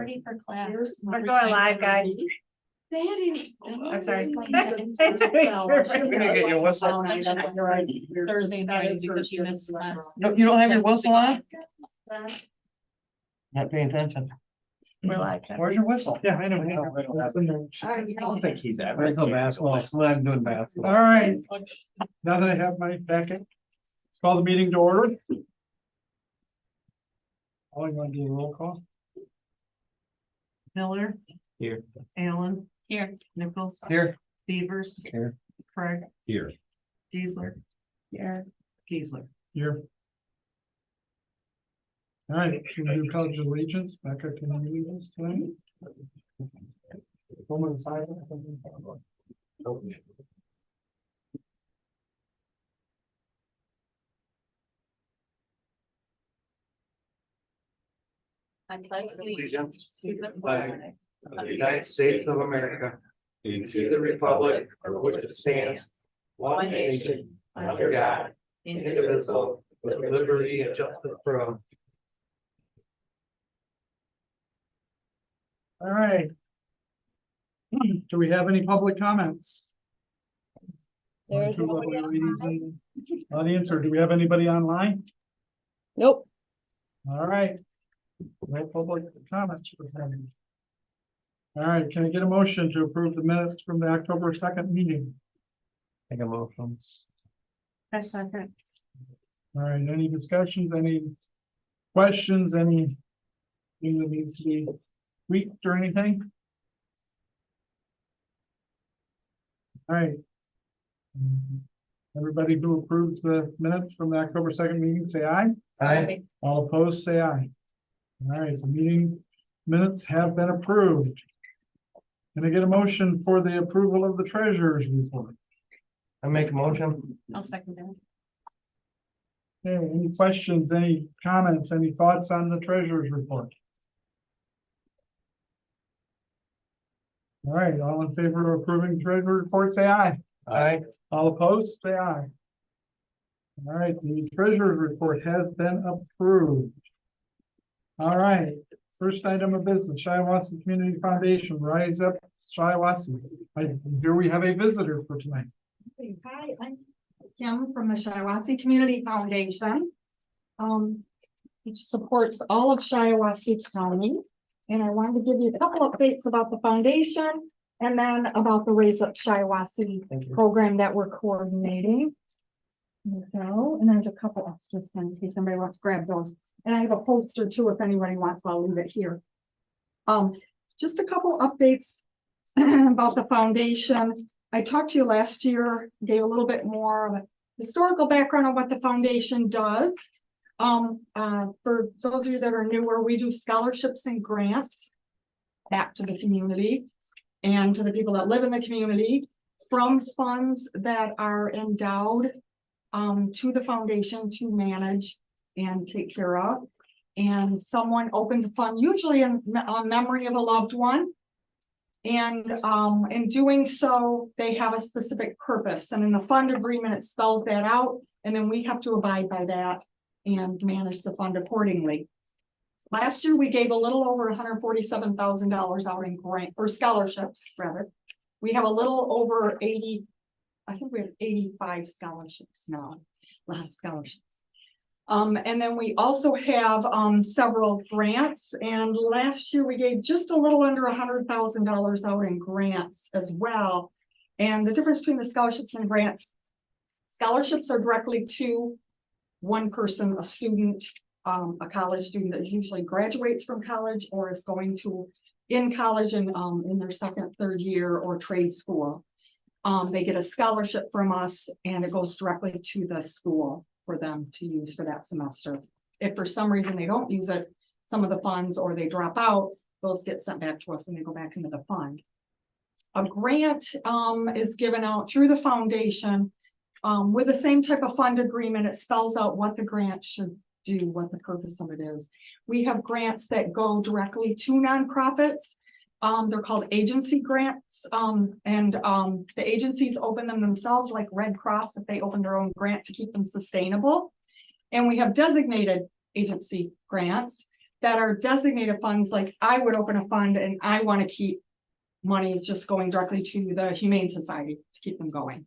Party for class. We're going live, guys. I'm sorry. We're gonna get your whistle. Thursday night because you missed class. No, you don't have your whistle on? Not paying attention. We're live. Where's your whistle? Yeah, I know. I don't think he's at. Wait till basketball. I'm doing basketball. All right. Now that I have my packet, let's call the meeting to order. All you want to do a roll call? Miller. Here. Allen. Here. Nichols. Here. Beavers. Here. Craig. Here. Diesler. Here. Geisler. Here. All right, should we do Pledge of Allegiance? Becca, can you lead us tonight? Moment of silence. I pledge allegiance to the flag of the United States of America, and to the republic for which it stands, one nation, under God, indivisible, with liberty and justice for all. All right. Do we have any public comments? There's Two nobody lovely ladies in the audience, or do we have anybody online? Nope. All right. No public comments. For them. All right, can I get a motion to approve the minutes from the October 2nd meeting? Take a motion. That's second. All right, any discussions, any questions, anything that needs to be tweaked or anything? All right. Everybody who approves the minutes from the October 2nd meeting, say aye. Aye. All opposed, say aye. All right, the meeting minutes have been approved. Can I get a motion for the approval of the treasurer's report? I make a motion. I'll second that. Okay, any questions, any comments, any thoughts on the treasurer's report? All right, all in favor of approving the treasurer's report, say aye. Aye. All opposed, say aye. All right, the treasurer's report has been approved. All right, first item of business, Shiawassee Community Foundation, Rise Up Shiawassee. I hear we have a visitor for tonight. Hi, I'm Kim from the Shiawassee Community Foundation. Which supports all of Shiawassee County. And I wanted to give you a couple updates about the foundation and then about the Raise Up Shiawassee program that we're coordinating. So, and there's a couple extras in case somebody wants to grab those. And I have a poster too, if anybody wants, I'll leave it here. Just a couple updates about the foundation. I talked to you last year, gave a little bit more of a historical background on what the foundation does. For those of you that are newer, we do scholarships and grants back to the community and to the people that live in the community from funds that are endowed to the foundation to manage and take care of. And someone opens a fund, usually in memory of a loved one. And in doing so, they have a specific purpose. And in the fund agreement, it spells that out. And then we have to abide by that and manage the fund accordingly. Last year, we gave a little over $147,000 out in grant or scholarships, rather. We have a little over 80, I think we have 85 scholarships now, a lot of scholarships. And then we also have several grants, and last year we gave just a little under $100,000 out in grants as well. And the difference between the scholarships and grants, scholarships are directly to one person, a student, a college student that usually graduates from college or is going to in college and in their second, third year or trade school. They get a scholarship from us and it goes directly to the school for them to use for that semester. If for some reason they don't use it, some of the funds, or they drop out, those get sent back to us and they go back into the fund. A grant is given out through the foundation with the same type of fund agreement. It spells out what the grant should do, what the purpose of it is. We have grants that go directly to nonprofits. They're called agency grants, and the agencies open them themselves, like Red Cross, if they open their own grant to keep them sustainable. And we have designated agency grants. that are designated funds, like I would open a fund and I want to keep money just going directly to the Humane Society to keep them going.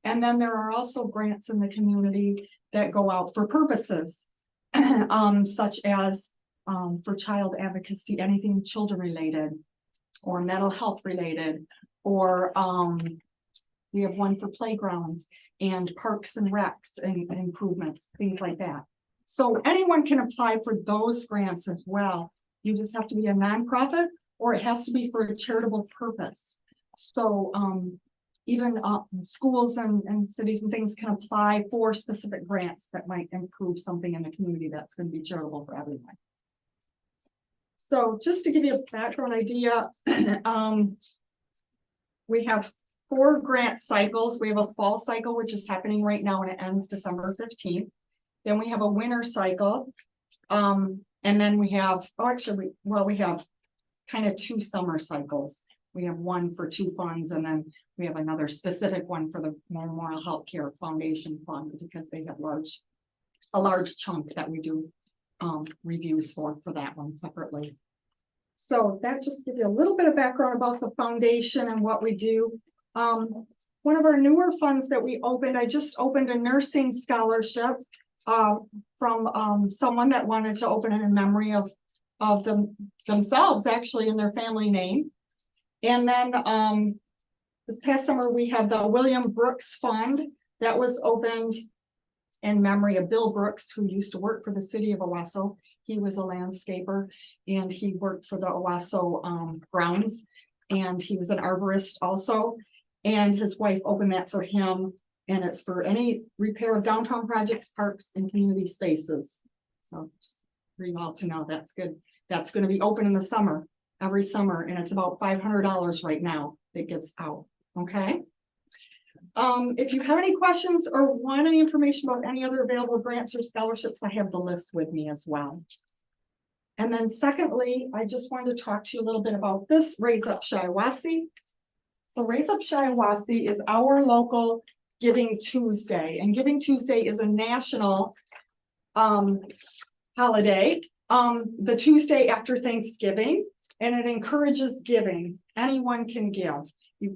And then there are also grants in the community that go out for purposes, such as for child advocacy, anything children related, or mental health related, or we have one for playgrounds and parks and recs and improvements, things like that. So anyone can apply for those grants as well. You just have to be a nonprofit, or it has to be for a charitable purpose. So even schools and cities and things can apply for specific grants that might improve something in the community that's going to be charitable for everyone. So just to give you a background idea, we have 4 grant cycles. We have a fall cycle, which is happening right now, and it ends December 15th. Then we have a winter cycle. And then we have, we have kind of 2 summer cycles. We have one for 2 funds, and then we have another specific one for the Memorial Healthcare Foundation Fund, because they have a large chunk that we do reviews for that one separately. So that just gives you a little bit of background about the foundation and what we do. One of our newer funds that we opened, I just opened a nursing scholarship from someone that wanted to open it in memory of themselves, actually, in their family name. And then this past summer we had the William Brooks Fund that was opened in memory of Bill Brooks, who used to work for the city of Owasso. He was a landscaper and he worked for the Owasso grounds, and he was an arborist also. And his wife opened that for him, and it's for any repair of downtown projects, parks, and community spaces. So just for you all to know, that's good. That's going to be open in the summer, every summer, and it's about $500 right now that gets out. Okay. If you have any questions or want any information about any other available grants or scholarships, I have the list with me as well. And then secondly, I just wanted to talk to you a little bit about this Raise Up Shiawassee. So Raise Up Shiawassee is our local Giving Tuesday, and Giving Tuesday is a national holiday, the Tuesday after Thanksgiving, and it encourages giving. Anyone can give,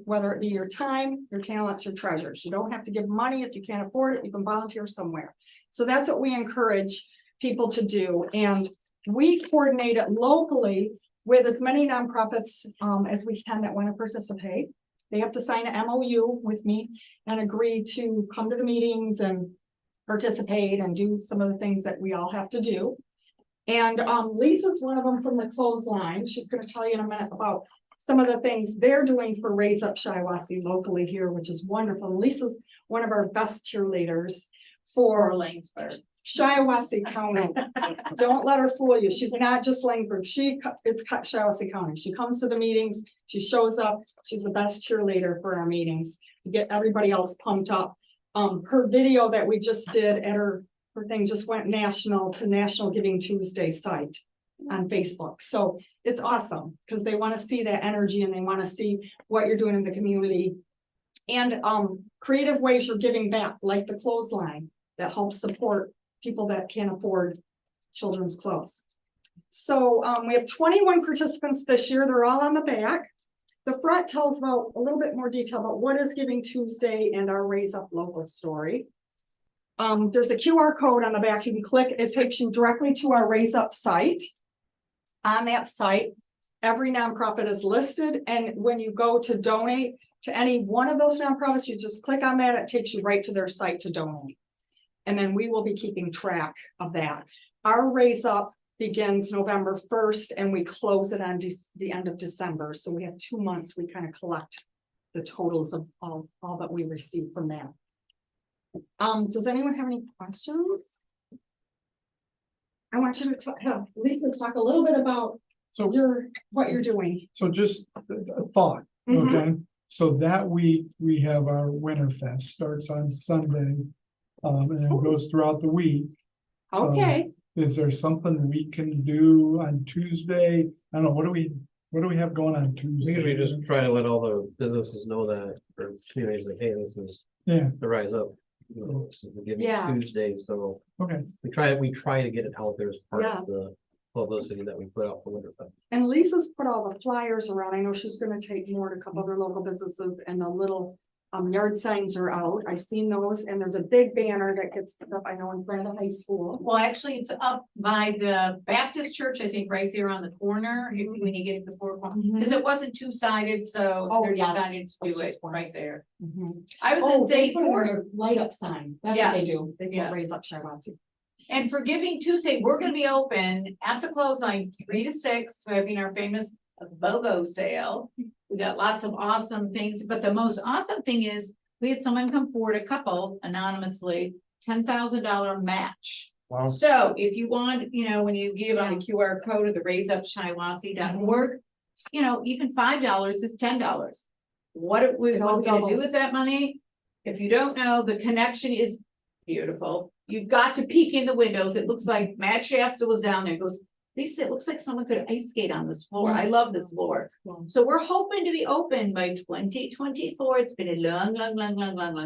whether it be your time, your talents, your treasures. You don't have to give money if you can't afford it. You can volunteer somewhere. So that's what we encourage people to do, and we coordinate it locally with as many nonprofits as we can that want to participate. They have to sign an MOU with me and agree to come to the meetings and participate and do some of the things that we all have to do. And Lisa's one of them from the clothesline. She's going to tell you in a minute about some of the things they're doing for Raise Up Shiawassee locally here, which is wonderful. Lisa's one of our best cheerleaders for Shiawassee County. Don't let her fool you. She's not just Langsburg. It's Shiawassee County. She comes to the meetings. She shows up. She's the best cheerleader for our meetings to get everybody else pumped up. Her video that we just did at her thing just went national to National Giving Tuesday site on Facebook. So it's awesome because they want to see that energy and they want to see what you're doing in the community, and creative ways you're giving back, like the clothesline that helps support people that can't afford children's clothes. So we have 21 participants this year. They're all on the back. The front tells about a little bit more detail about what is Giving Tuesday and our Raise Up local story. There's a QR code on the back. You can click. It takes you directly to our Raise Up site. On that site, every nonprofit is listed, and when you go to donate to any one of those nonprofits, you just click on that. It takes you right to their site to donate. And then we will be keeping track of that. Our Raise Up begins November 1st, and we close it on the end of December. So we have 2 months. We kind of collect the totals of all that we receive from that. Does anyone have any questions? I want you to have Lisa talk a little bit about what you're doing. So just a thought, okay? So that week we have our Winter Fest, starts on Sunday, and it goes throughout the week. Okay. Is there something we can do on Tuesday? I don't know, what do we have going on Tuesday? We just try to let all the businesses know that, or communities that, hey, this is the Rise Up. This is the Giving Tuesday, so okay. we try to get it out there as part of the publicity that we put out for Winterfest. And Lisa's put all the flyers around. I know she's gonna take more to a couple other local businesses, and the little yard signs are out. I've seen those, and there's a big banner that gets put up, I know, in front of the high school. Well, actually, it's up by the Baptist church, I think, right there on the corner, when you get to the four corner. Because it wasn't two-sided, so Oh, they yeah. decided to do It's it just one. right there. Mhm. I was Oh, in they Dayton, put on a light up sign. That's Yeah. what they do. They Yeah. put raise up Shiawassee. and for Giving Tuesday, we're gonna be open at the closeline 3 to 6, we're having our famous BOGO sale. We got lots of awesome things, but the most awesome thing is, we had someone come forward, a couple anonymously, $10,000 match. Wow. So if you want, when you give on the QR code of the raiseupshiawassee.org, even $5 is $10. What are we It all gonna do doubles. with that money? If you don't know, the connection is beautiful. You've got to peek in the windows. It looks like Matt Shasta was down there, goes, Lisa, it looks like someone could ice skate on this floor. I love this floor. So we're hoping to be open by 2024. It's been a long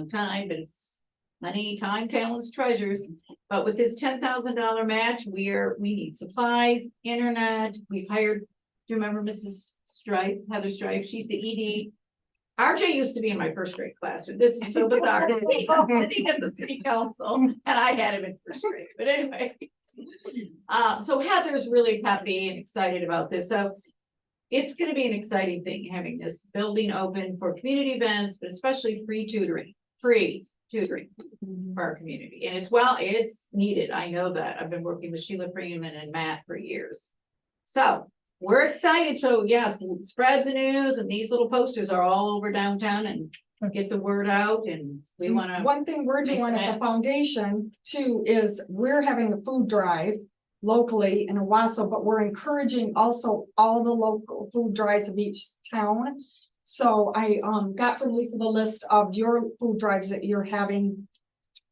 time, but it's money, time, talents, treasures. But with this $10,000 match, we need supplies, internet. We've hired, do you remember Mrs. Stripe, Heather Stripe? She's the ED. RJ used to be in my first grade classroom. This is so bizarre. Sitting at the city council, and I had him in first grade, but anyway. So Heather's really happy and excited about this. So it's gonna be an exciting thing, having this building open for community events, but especially free tutoring for our community. And it's needed. I know that. I've been working with Sheila Freeman and Matt for years. So we're excited. So yes, spread the news, and these little posters are all over downtown, and get the word out, and we wanna. One thing we're doing at the foundation too is we're having a food drive locally in Owasso, but we're encouraging also all the local food drives of each town. So I got from Lisa the list of your food drives that you're having.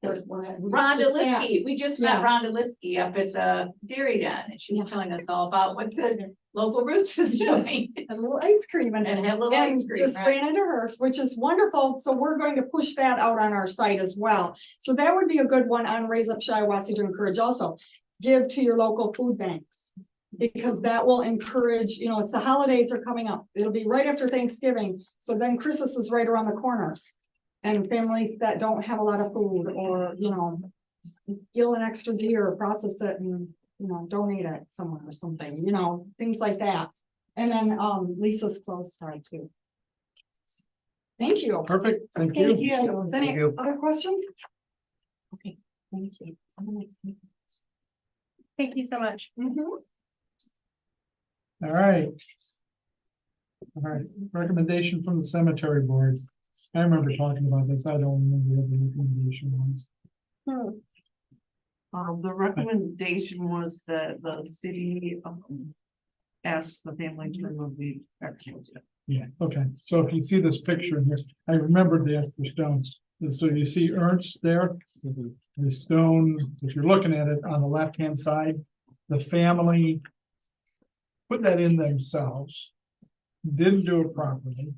There's one at- Rhonda Liskey, we just met Yeah. Rhonda Liskey up at Dairy Den, and she was telling us all about what the local roots is doing. A little ice cream and And have a little ice cream, just right. ran into her, which is wonderful. So we're going to push that out on our site as well. So that would be a good one on Raise Up Shiawassee to encourage also. Give to your local food banks. Because that will encourage, it's the holidays are coming up. It'll be right after Thanksgiving. So then Christmas is right around the corner. And families that don't have a lot of food, or, kill an extra deer, process it and, donate it somewhere or something, things like that. And then Lisa's clothes side too. Thank you. Perfect, thank Thank you. you. Is there Any other questions? Okay, thank you. Thank you so much. All right. All right, recommendation from the cemetery board. I remember talking about this. I don't remember what the recommendation was. The recommendation was that the city asked the family to remove the extras. Yeah, okay, so if you see this picture here, I remembered the extra stones. And so you see Ernst there, the stone, if you're looking at it on the left-hand side, the family put that in themselves, didn't do it properly,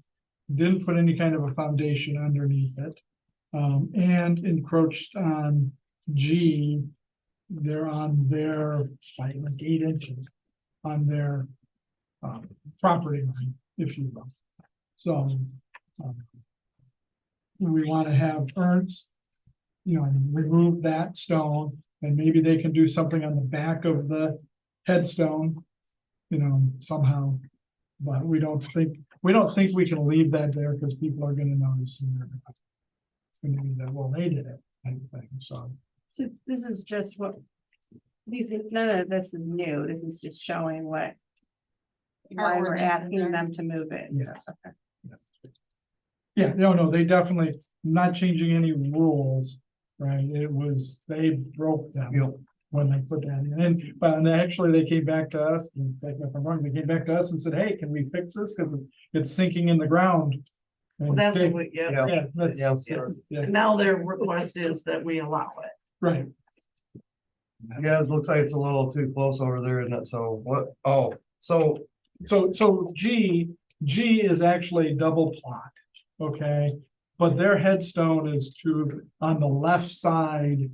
didn't put any kind of a foundation underneath it, and encroached on G. They're on their, like 8 inches on their property line, if you will. So we want to have Ernst, remove that stone, and maybe they can do something on the back of the headstone, somehow. But we don't think we can leave that there, because people are going to notice. It's going to be that, well, they did it, type of thing. So This is just none of this is new. This is just showing why we're ordinance is asking there. them to move it. Yes. yeah, no, they definitely not changing any rules, right? It was, they broke them when they put that in. And actually they came back to us, and correct me if I'm wrong, they came back to us and said, hey, can we fix this? Because it's sinking in the ground. Well, that's And what, yeah. yeah, that's, Yeah. Yes. yeah, And now their request is that we allow it. right. Yeah, it looks like it's a little too close over there, isn't it? So what? Oh, so So G is actually double plot, okay? But their headstone is on the left side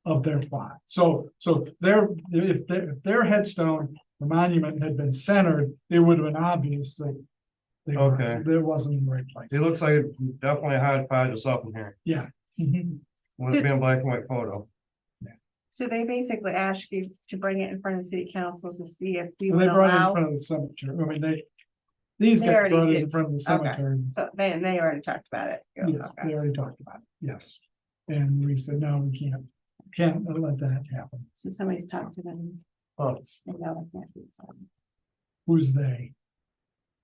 of their plot. So if their headstone, the monument had been centered, it would have been obvious that Okay. there wasn't in the right place. It looks like definitely a hodgepodge of something here, Yeah. Mhm. with it being a black and white photo. So they basically ask you to bring it in front of the city council to see if we And would they brought it in allow. front of the cemetery. I mean, these They guys already brought it in did. front of the cemetery. So they already talked about it. Yeah, Okay. they already talked about it, yes. And we said, no, we can't let that happen. So somebody's talked to them. Oh. They know they can't do something. Who's they?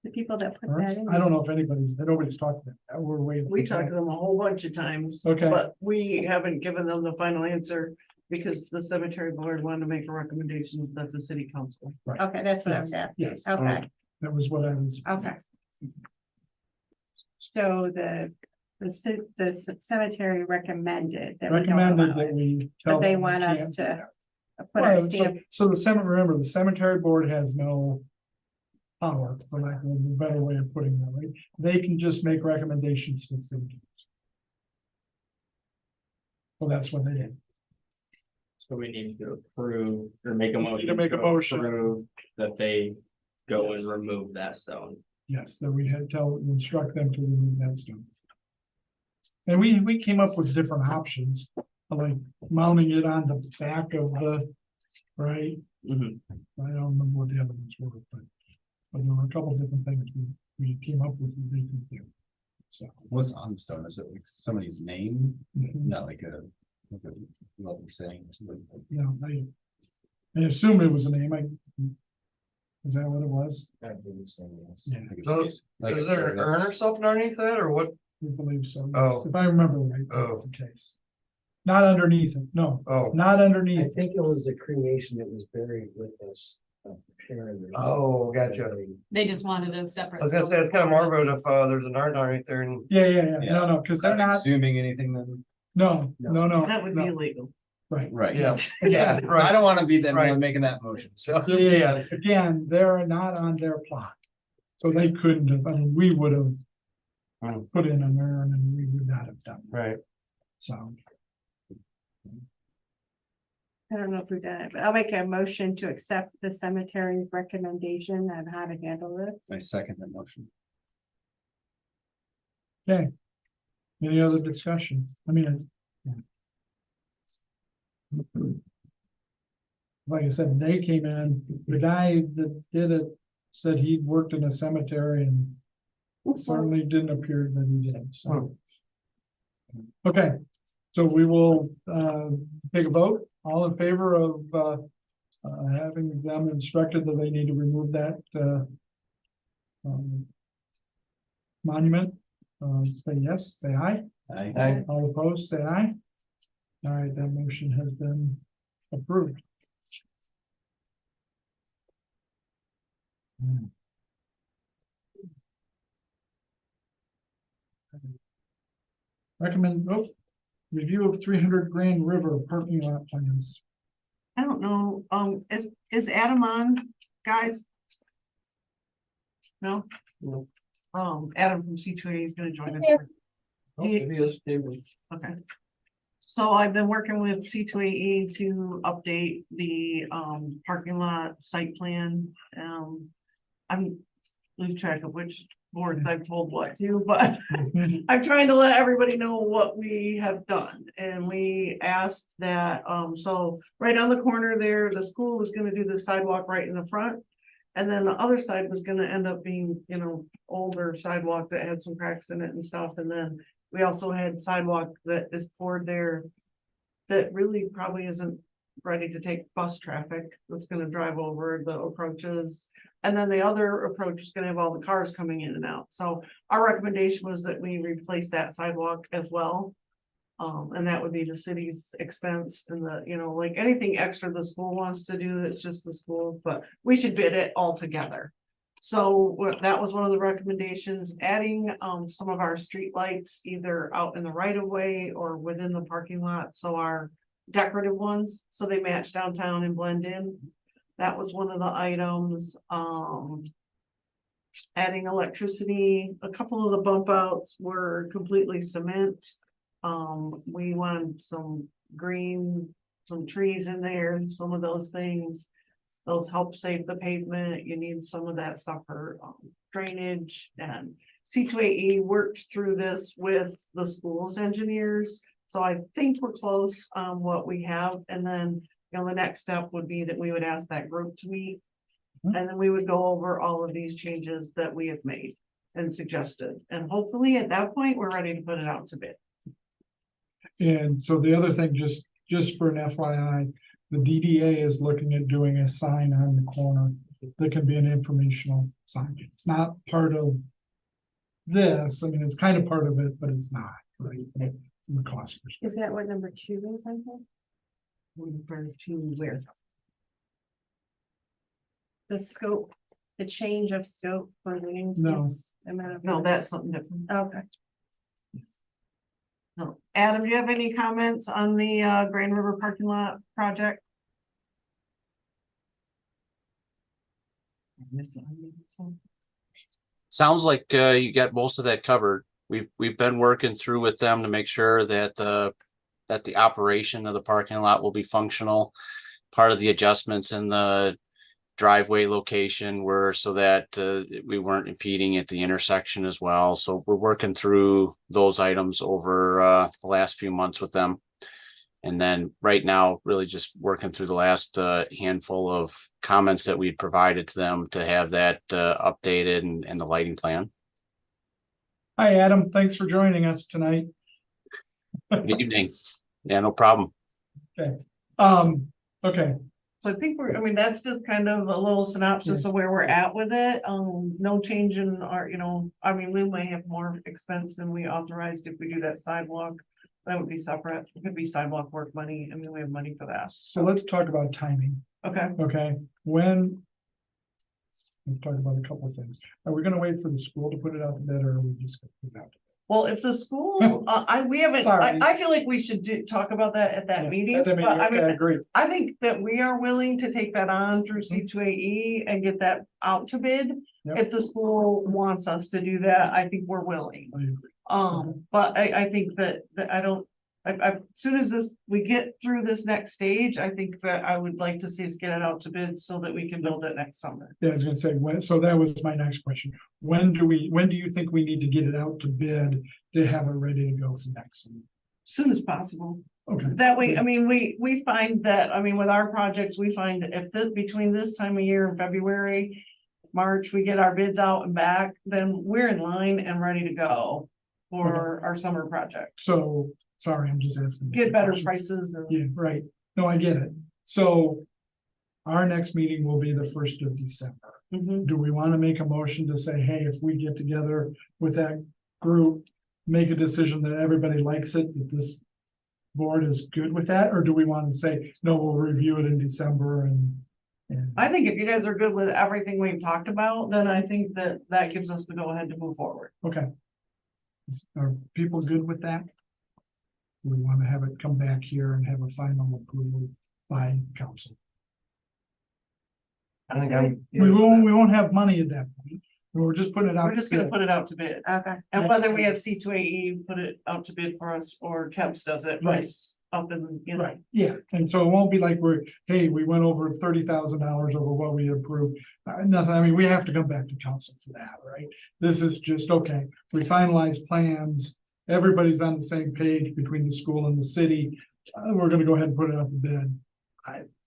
The people that put Ernst? that in. I don't know if nobody's talked to them. We're waiting. We for talked to that. them a whole bunch of times. Okay. But we haven't given them the final answer because the cemetery board wanted to make a recommendation that the city council. Okay, that's what I was Yes, asking. yes. Okay, That was what I was. okay. So the cemetery recommended that we don't Recommended allow that it, we tell. but they them we want us can't. to put our Well, stamp. so the cemetery, remember, the cemetery board has no power, for lack of a better way of putting it, right? They can just make recommendations to the city council. So that's what they did. So we need to approve or make a motion. to make a to motion. approve That they go and remove that stone. Yes, that we had instruct them to remove that stone. And we came up with different options, like mounting it on the back of the, right? Mhm. I don't remember what the other ones were, but there were a couple different things we came up with that they could do. So. What's on the stone? Is it like somebody's name? mhm. Not like a lovely saying or something? Yeah, I assume it was a name, is that what it was? I believe so, yes. Yeah. I think it's So, just like Is a there an paragraph. urn or something underneath that, or what? We believe so, yes. Oh. If I remember right, that's Oh. the case. Not underneath it, no, Oh, not I underneath, think it was the cremation that was buried with us. Parent. oh, gotcha. They just wanted a separate. I was gonna say, it's kind of morbid if, there's an urn underneath there and. yeah, Yeah. no, because they're not, Assuming anything then? no, That would be no, illegal. right. Right. Yeah. Yeah, I Right. don't want to be the Right. one making that motion, so. Yeah, again, they're not on their plot. So they couldn't have, I mean, we would have Hmm. put in an urn and we would not have done, that. Right, So. I don't know if we've done it, but I'll make a motion to accept the cemetery's recommendation on how to handle this. I second that motion. Okay. Any other discussion? I mean. yeah. Like I said, they came in, the guy that did it said he'd worked in a cemetery and certainly didn't appear that he did, so. Okay, so we will take a vote, all in favor of having them instructed that they need to remove that monument. Say yes, say aye. I, All opposed, say aye. All right, that motion has been approved. Recommend, review of 300 Grand River parking lot plans. I don't know, is Adam on, guys? No? No. Adam from C2A is gonna join us. oh, maybe it's David. Okay. So I've been working with C2AE to update the parking lot site plan. I'm lose track of which boards I've told what to, but I'm trying to let everybody know what we have done. And we asked that, so right on the corner there, the school was gonna do the sidewalk right in the front. And then the other side was gonna end up being, older sidewalk that had some cracks in it and stuff. And then we also had sidewalk that is poured there that really probably isn't ready to take bus traffic. That's gonna drive over the approaches. And then the other approach is gonna have all the cars coming in and out. So our recommendation was that we replace that sidewalk as well. And that would be the city's expense and like anything extra the school wants to do, it's just the school, but we should bid it all together. So that was one of the recommendations, adding some of our street lights either out in the right of way or within the parking lot. So our decorative ones, so they match downtown and blend in. That was one of the items. Adding electricity, a couple of the bump outs were completely cement. We wanted some green some trees in there, some of those things. Those help save the pavement. You need some of that stuff for drainage, and C2AE worked through this with the school's engineers. So I think we're close on what we have, and then, the next step would be that we would ask that group to meet. Mhm. And then we would go over all of these changes that we have made and suggested, and hopefully at that point, we're ready to put it out to bid. And so the other thing, just for an FYI, the DDA is looking at doing a sign on the corner that can be an informational sign. It's not part of this. I mean, it's kind of part of it, but it's not, right? From the cost perspective. Is that what number 2 is, I think? Number 2, where? The scope, the change of scope for the. No. No, that's something different. Okay. No. Adam, do you have any comments on the Grand River parking lot project? Sounds like you got most of that covered. We've been working through with them to make sure that the operation of the parking lot will be functional. Part of the adjustments in the driveway location were so that we weren't impeding at the intersection as well. So we're working through those items over the last few months with them. And then right now, really just working through the last handful of comments that we provided to them to have that updated and the lighting plan. Hi, Adam. Thanks for joining us tonight. Good evening. Yeah, no problem. Okay. Okay. So I think that's just kind of a little synopsis of where we're at with it. No change in our, we may have more expense than we authorized if we do that sidewalk. That would be separate. It could be sidewalk work money. We have money for that. So let's talk about timing. Okay. Okay, let's talk about a couple of things. Are we gonna wait for the school to put it out to bid, or are we just gonna put it out? Well, if the school, we haven't, Sorry. I feel like we should talk about that at that meeting. But Okay, I agree. I think that we are willing to take that on through C2AE and get that out to bid. Yep. If the school wants us to do that, I think we're willing. I agree. But I think that as soon as we get through this next stage, I think that I would like to see us get it out to bid so that we can build it next summer. Yeah, I was gonna say, so that was my next question. When do you think we need to get it out to bid to have it ready to go for next summer? As soon as possible. Okay. That way, we find that, with our projects, we find that if between this time of year and February, March, we get our bids out and back, then we're in line and ready to go for our summer project. So, sorry, I'm just asking. Get better questions. prices and. Yeah, right. No, I get it. So our next meeting will be the 1st of December. Mhm. Do we want to make a motion to say, hey, if we get together with that group, make a decision that everybody likes it, that this board is good with that? Or do we want to say, no, we'll review it in December and I think if you guys are good with everything we've talked about, then I think that gives us the go ahead to move forward. okay. Are people good with that? We want to have it come back here and have a final approval by council. I think I'm. We won't have money at that point. We're just putting it out. We're just gonna put it out to bid. Okay. And whether we have C2AE put it out to bid for us or Kemps does it, Right. it's up in, Right, yeah, and so it won't be like we went over $30,000 over what we approved. Nothing, we have to come back to council for that, right? This is just, okay, we finalize plans, everybody's on the same page between the school and the city. We're gonna go ahead and put it up to bid.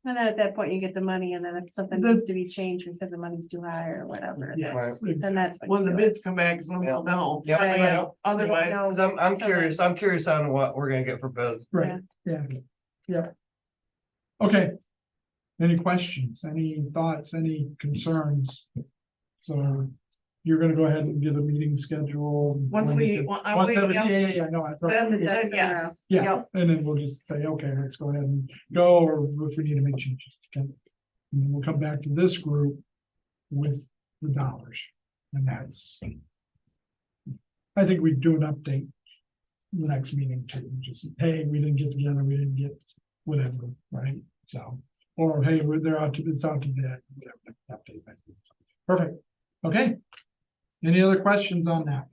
And then at that point, you get the money, and then if something That's- needs to be changed because the money's too high or whatever. Yes, Then that's. when the you do it. bids come back, is when we'll know. Yep. Right. Yeah, otherwise. No. 'Cause I'm curious on what we're gonna get for bids. right, yeah. Okay. Any questions, any thoughts, any concerns? So you're gonna go ahead and get a meeting schedule. Once No, I thought. Then the Then ducks in a row. yes. Yeah, Yep. and then we'll just say, okay, let's go ahead and go, or if we need to make changes. Okay. And then we'll come back to this group with the dollars, and that's. I think we do an update. The next meeting too, just, hey, we didn't get together, we didn't get whatever, right? So, or hey, it's out to bid, whatever, update. Perfect, okay. Any other questions on that?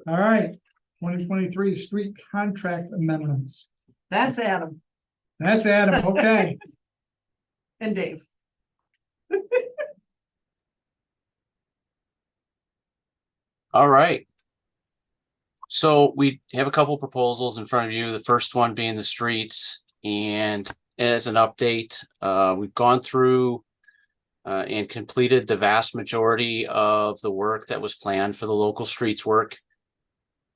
All right, 2023 street contract amendments. That's Adam That's Adam, okay. and Dave. All right. So we have a couple proposals in front of you. The first one being the streets, and as an update, we've gone through and completed the vast majority of the work that was planned for the local streets work.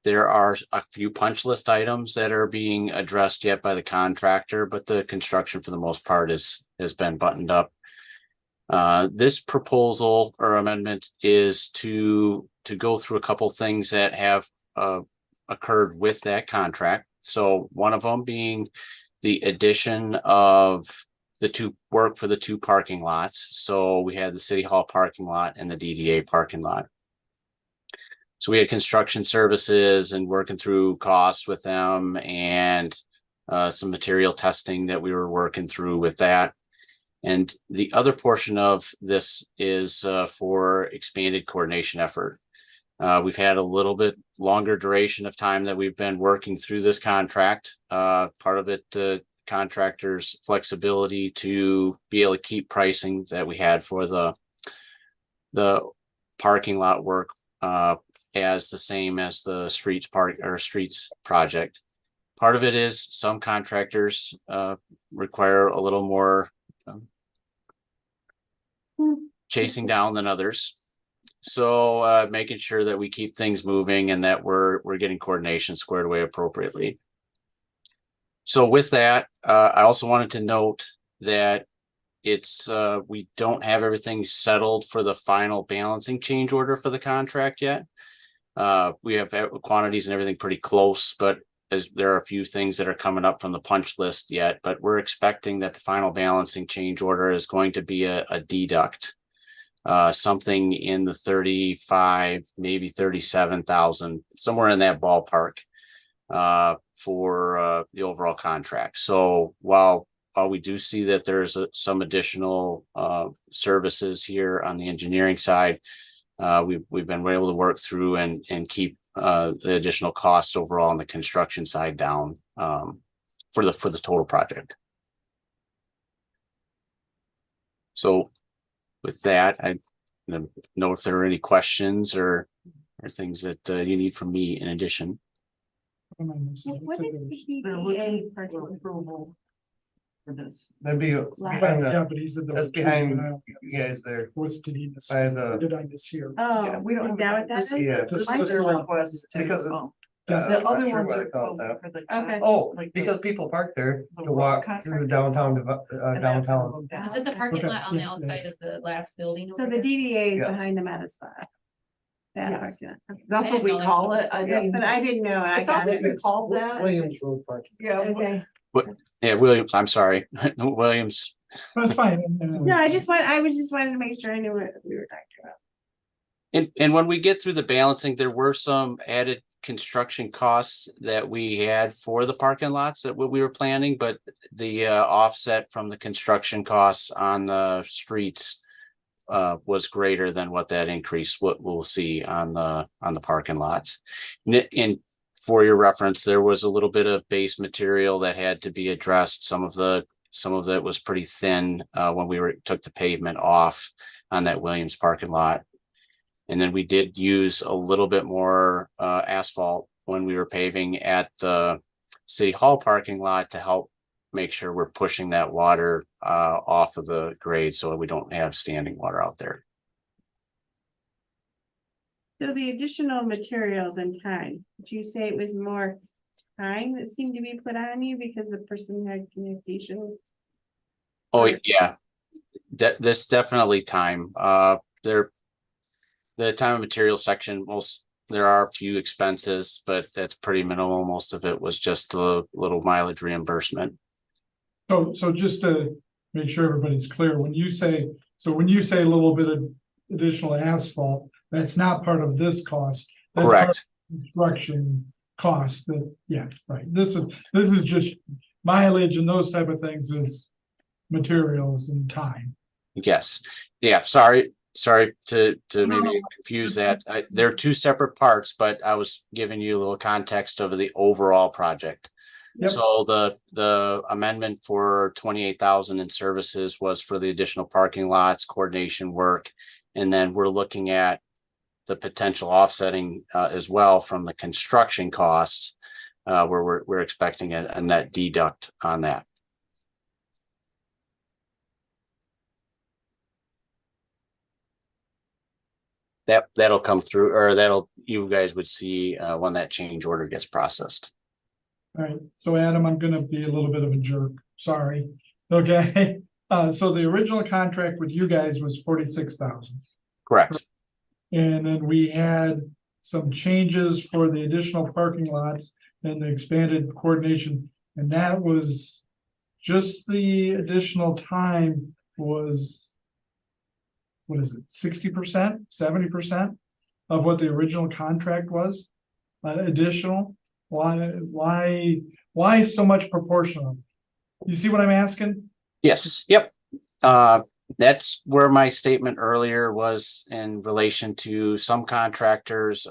There are a few punch list items that are being addressed yet by the contractor, but the construction for the most part has been buttoned up. This proposal or amendment is to go through a couple things that have occurred with that contract. So one of them being the addition of the two work for the two parking lots. So we had the City Hall parking lot and the DDA parking lot. So we had construction services and working through costs with them, and some material testing that we were working through with that. And the other portion of this is for expanded coordination effort. We've had a little bit longer duration of time that we've been working through this contract. Part of it, contractors' flexibility to be able to keep pricing that we had for the parking lot work as the same as the streets project. Part of it is some contractors require a little more chasing down than others. So making sure that we keep things moving and that we're getting coordination squared away appropriately. So with that, I also wanted to note that it's we don't have everything settled for the final balancing change order for the contract yet. We have quantities and everything pretty close, but as there are a few things that are coming up from the punch list yet, but we're expecting that the final balancing change order is going to be a deduct, something in the 35, maybe 37,000, somewhere in that ballpark, for the overall contract. So while we do see that there's some additional services here on the engineering side, we've been able to work through and keep the additional cost overall on the construction side down for the total project. So with that, I don't know if there are any questions or things that you need from me in addition. What is the They're DDA looking for parking? approval for this. That'd be behind Yeah, the, but he's in the. that's behind you guys there. What's did he miss? By Or the, did I mishear? Yeah, Oh, we don't is have that what that this- is? yeah. This Mine is are like- requests too. Because of- Oh. Yeah, The I'm other not sure ones what I are call it that. for the. Okay. Oh, like because people park there the to walk rock through contractors. downtown, and that's downtown. gonna go down. Was it the parking Okay, lot on the yeah, outside of the last building? So over the there? DDA is Yes. behind the meta spot. That Yes. parking lot. That's what we call it. I That's mean, what I didn't know. I It's got always it. been called that. Williams Road parking. Yeah. Okay. Yeah, Williams, I'm sorry, Williams. That's fine. No, I was just wanting to make sure I knew what we were talking about. And when we get through the balancing, there were some added construction costs that we had for the parking lots that we were planning, but the offset from the construction costs on the streets was greater than what that increase what we'll see on the parking lots. And for your reference, there was a little bit of base material that had to be addressed. Some of that was pretty thin when we took the pavement off on that Williams parking lot. And then we did use a little bit more asphalt when we were paving at the City Hall parking lot to help make sure we're pushing that water off of the grade so we don't have standing water out there. So the additional materials and time, did you say it was more time that seemed to be put on you because the person had communication? Oh, Right. yeah. This definitely time. The time and material section, there are a few expenses, but that's pretty minimal. Most of it was just a little mileage reimbursement. So just to make sure everybody's clear, when you say a little bit of additional asphalt, that's not part of this cost. That's part Correct. of construction cost that, yeah, right. This is just mileage and those type of things is materials and time. Yes. Yeah. Sorry to maybe No. confuse that. They're two separate parts, but I was giving you a little context of the overall project. Yep. So the amendment for 28,000 in services was for the additional parking lots, coordination work. And then we're looking at the potential offsetting as well from the construction costs, where we're expecting a net deduct on that. That'll come through, or you guys would see when that change order gets processed. All right, so Adam, I'm gonna be a little bit of a jerk, sorry. Okay, so the original contract with you guys was 46,000. Correct. And then we had some changes for the additional parking lots and the expanded coordination. And that was just the additional time was, what is it, 60%, 70% of what the original contract was? Additional? Why so much proportional? You see what I'm asking? Yes, yep. That's where my statement earlier was in relation to some contractors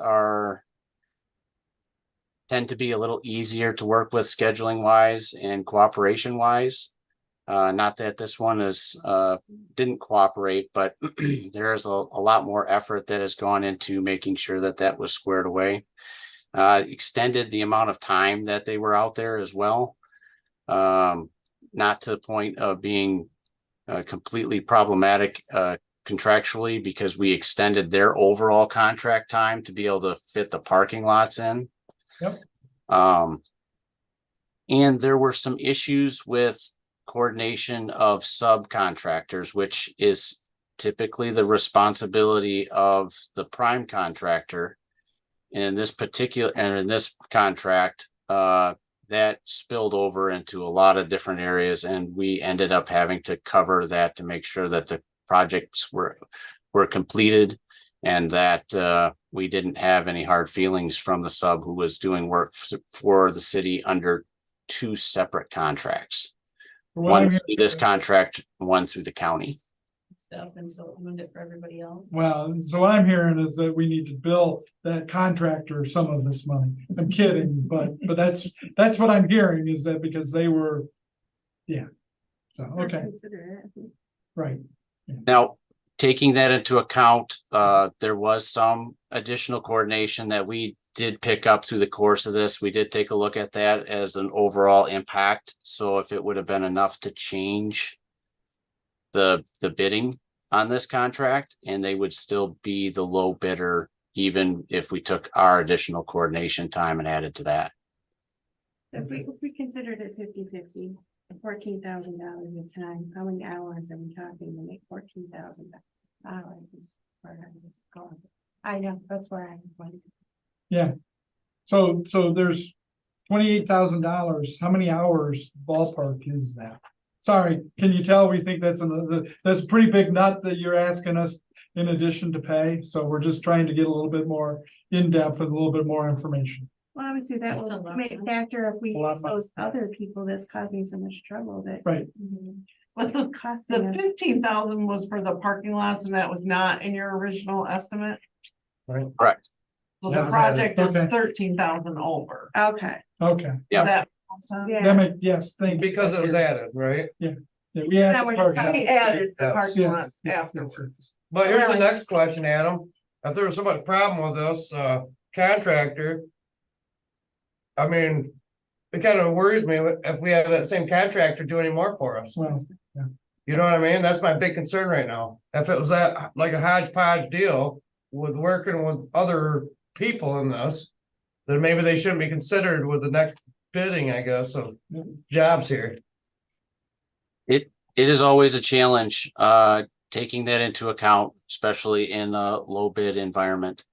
tend to be a little easier to work with scheduling wise and cooperation wise. Not that this one didn't cooperate, but there is a lot more effort that has gone into making sure that was squared away. Extended the amount of time that they were out there as well. Not to the point of being completely problematic contractually, because we extended their overall contract time to be able to fit the parking lots in. Yep. And there were some issues with coordination of subcontractors, which is typically the responsibility of the prime contractor. And in this contract, that spilled over into a lot of different areas, and we ended up having to cover that to make sure that the projects were completed, and that we didn't have any hard feelings from the sub who was doing work for the city under two separate contracts. One through this contract, one through the county. Stuff, and so it ruined it for everybody else. Well, so what I'm hearing is that we need to bill that contractor some of this money. I'm kidding, but that's what I'm hearing, is that because they were, yeah. So, okay, Consider it. right. Now, taking that into account, there was some additional coordination that we did pick up through the course of this. We did take a look at that as an overall impact. So if it would have been enough to change the bidding on this contract, and they would still be the low bidder, even if we took our additional coordination time and added to that. If we considered it 50-50, $14,000 a time, how many hours are we talking to make $14,000? I know, that's where I'm going. Yeah. So there's $28,000. How many hours ballpark is that? Sorry, can you tell we think that's a pretty big nut that you're asking us in addition to pay? So we're just trying to get a little bit more in depth and a little bit more information. Well, obviously that That's a will lot. make factor if we It's a lot use those other people that's causing so much trouble that. Right. But the Costing us. 15,000 was for the parking lots, and that was not in your original estimate. Correct. So That the was project is added. 13,000 over. Okay, Okay. Yeah. Does that make sense? yeah. Yes, thank you. Because it was added, right? Yeah, So we had now to we're park deciding- out. We added the Yes, parking Yes, lots yes, afterwards. yes. But here's the Really? next question, Adam. If there was so much problem with this contractor. I mean, it kind of worries me if we have that same contractor do any more for us. Well, You know what I mean? That's my big concern right now. If it was that like a hodgepodge deal with working with other people in this, then maybe they shouldn't be considered with the next bidding, I guess, of jobs here. It is always a challenge, taking that into account, especially in a low bid environment.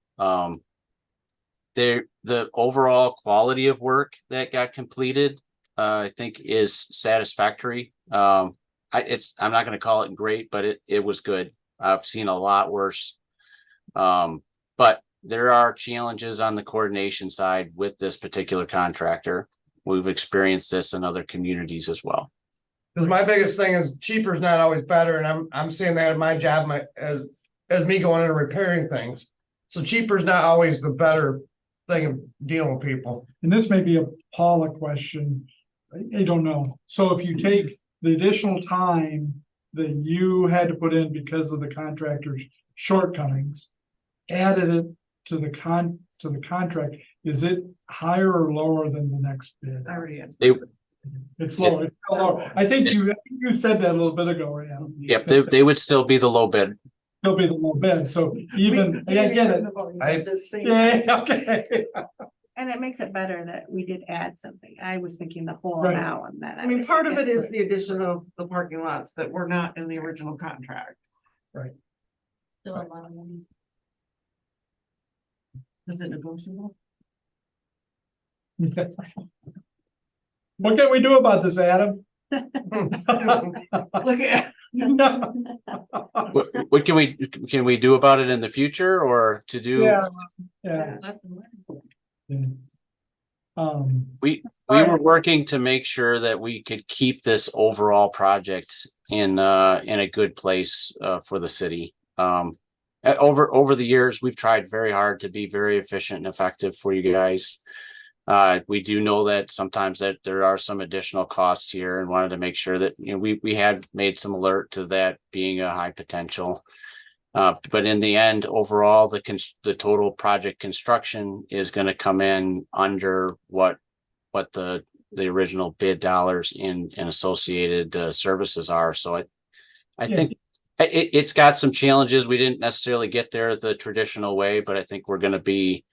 The overall quality of work that got completed, I think is satisfactory. I'm not going to call it great, but it was good. I've seen a lot worse. But there are challenges on the coordination side with this particular contractor. We've experienced this in other communities as well. Cause my biggest thing is cheaper is not always better, and I'm seeing that in my job, as me going in and repairing things. So cheaper is not always the better thing of dealing with people. and this may be a Paula question. I don't know. So if you take the additional time that you had to put in because of the contractor's shortcomings, added it to the contract, is it higher or lower than the next bid? Already is. It's lower, it's still lower. I think you said that a little bit ago, yeah. Yep, they would still be the low bid. Still be the low bid, so even, I get it. Yeah, okay. And it makes it better that we did add something. I was thinking the whole Right. amount and then. I mean, part of it is the addition of the parking lots that were not in the original contract. Still a lot of money. Is it negotiable? What can we do about this, Adam? Look at. What can we do about it in the future or to do? Yeah, yeah. Yeah. We Alright. were working to make sure that we could keep this overall project in a good place for the city. Over the years, we've tried very hard to be very efficient and effective for you guys. We do know that sometimes that there are some additional costs here and wanted to make sure that, you know, we had made some alert to that being a high potential. But in the end, overall, the total project construction is going to come in under what the original bid dollars and associated services are. So I think it's got some challenges. We didn't necessarily get there the traditional way, but I think we're going to be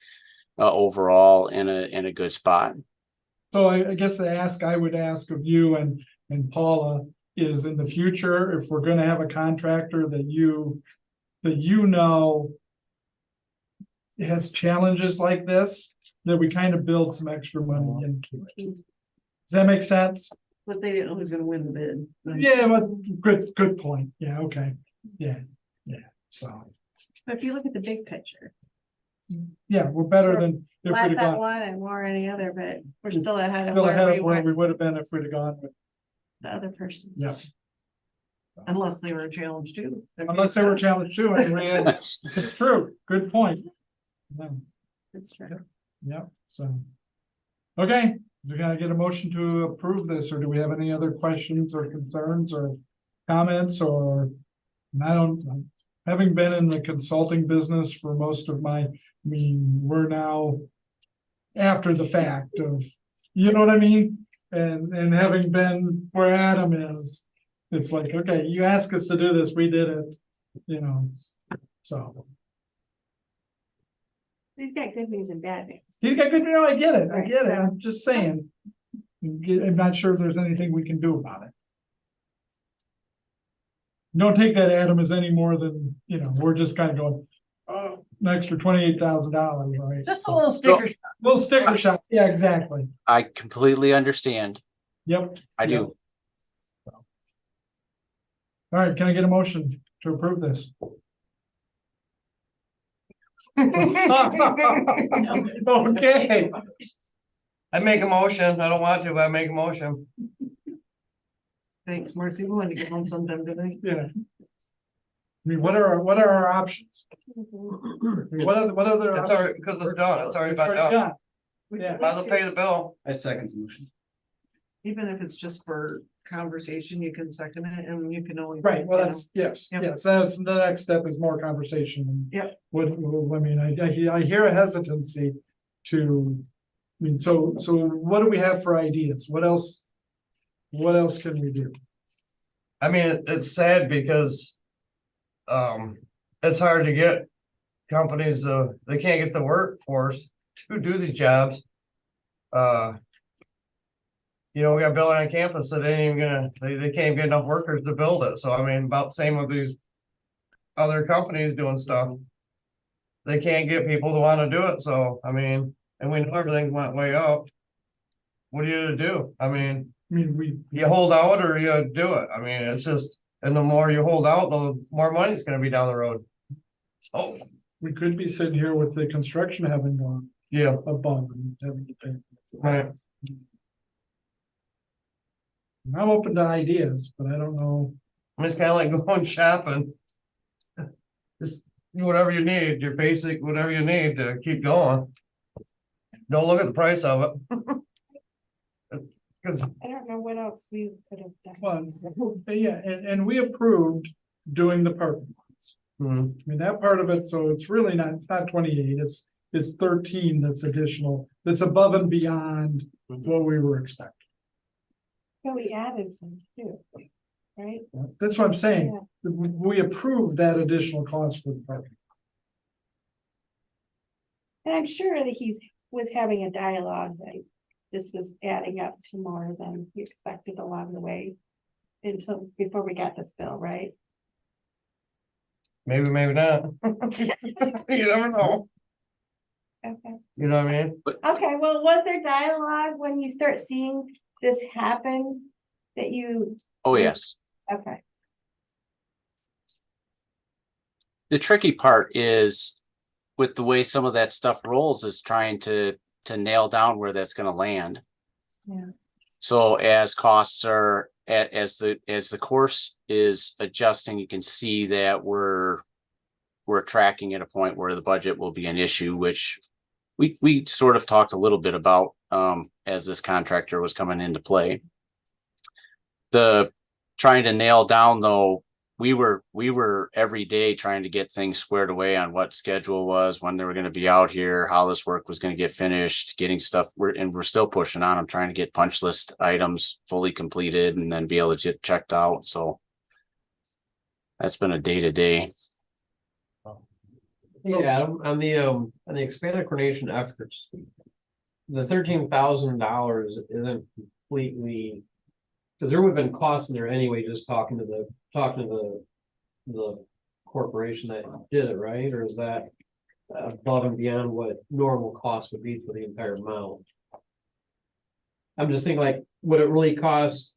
overall in a good spot. So I guess the ask I would ask of you and Paula is in the future, if we're gonna have a contractor that you know has challenges like this, that we kind of build some extra money into it. Does that make sense? But they didn't know who's gonna win the bid. Yeah, but good point. Yeah, okay. Yeah, so, But if you look at the big picture, yeah, we're better than if less we'd at have gone. one and more any other, but we're still ahead of Still ahead where of we where went, we would have been if we'd have gone with, the other person. yeah. Unless they were challenged too. Unless they were challenged too, and we had, it's true, good point. Yeah, That's true. yeah, so. Okay, we're gonna get a motion to approve this, or do we have any other questions or concerns or comments or? I don't, having been in the consulting business for most of my, I mean, we're now after the fact of, you know what I mean? And having been where Adam is, it's like, okay, you asked us to do this, we did it, you know, so. He's got good news and bad news. He's got good, I get it, I'm just saying. I'm not sure if there's anything we can do about it. Don't take that, Adam, as any more than, you know, we're just kind of going, oh, an extra $28,000, right? Just a little sticker. Little sticker shot, yeah, exactly, I completely understand. yep. I do. All right, can I get a motion to approve this? Okay, I make a motion. I don't want to, but I make a motion. Thanks, Marcy. We want to get home sometime today. yeah. I mean, what are our options? I mean, what other? It's options? already, because it's done. It's already It's been already done. done. Yeah. Might as well pay the bill. I second the motion. Even if it's just for conversation, you can second it and you can always. Right, well, you know. that's, yes, Yep. yes, that's the next step is more conversation. Yep. What, I mean, I hear a hesitancy to, I mean, so what do we have for ideas? What else can we do? I mean, it's sad because it's hard to get companies, they can't get the workforce to do these jobs. You know, we got building on campus that ain't even gonna, they can't get enough workers to build it. So I mean, about the same with these other companies doing stuff. They can't get people to want to do it. So, I mean, and we know everything went way up. What are you to do? I mean, I mean, you hold out or you do it. I mean, it's just, and the more you hold out, the more money's gonna be down the road. So, we could be sitting here with the construction having gone yeah, above and having to pay. right. I'm open to ideas, but I don't know. I mean, it's kind of like going shopping. Just whatever you need, your basic, whatever you need to keep going. Don't look at the price of it. Cause I don't know what else we could have done. Well, yeah, and we approved doing the parking lots. hmm, I mean, that part of it, so it's really not, it's not 28, it's 13 that's additional, that's above and beyond what we were expecting. So we added some too, right? That's what I'm saying, we approved that additional cost for the parking. And I'm sure that was having a dialogue, that this was adding up to more than we expected along the way. Before we got this bill, right? maybe, maybe not. You never know, Okay, you know what I mean? okay, well, was there dialogue when you start seeing this happen? That you, Oh, yes. okay, The tricky part is with the way some of that stuff rolls is trying to nail down where that's gonna land. Yeah. So as costs are, as the course is adjusting, you can see that we're tracking at a point where the budget will be an issue, which we sort of talked a little bit about as this contractor was coming into play. The trying to nail down though, we were every day trying to get things squared away on what schedule was, when they were going to be out here, how this work was going to get finished, getting stuff. We're still pushing on. I'm trying to get punch list items fully completed and then be able to get checked out. So that's been a day to day. Yeah, on the expanded coordination efforts. The $13,000 isn't completely. Cause there would have been costs in there anyway, just talking to the corporation that did it, right? Or is that above and beyond what normal cost would be for the entire amount? I'm just thinking like, would it really cost,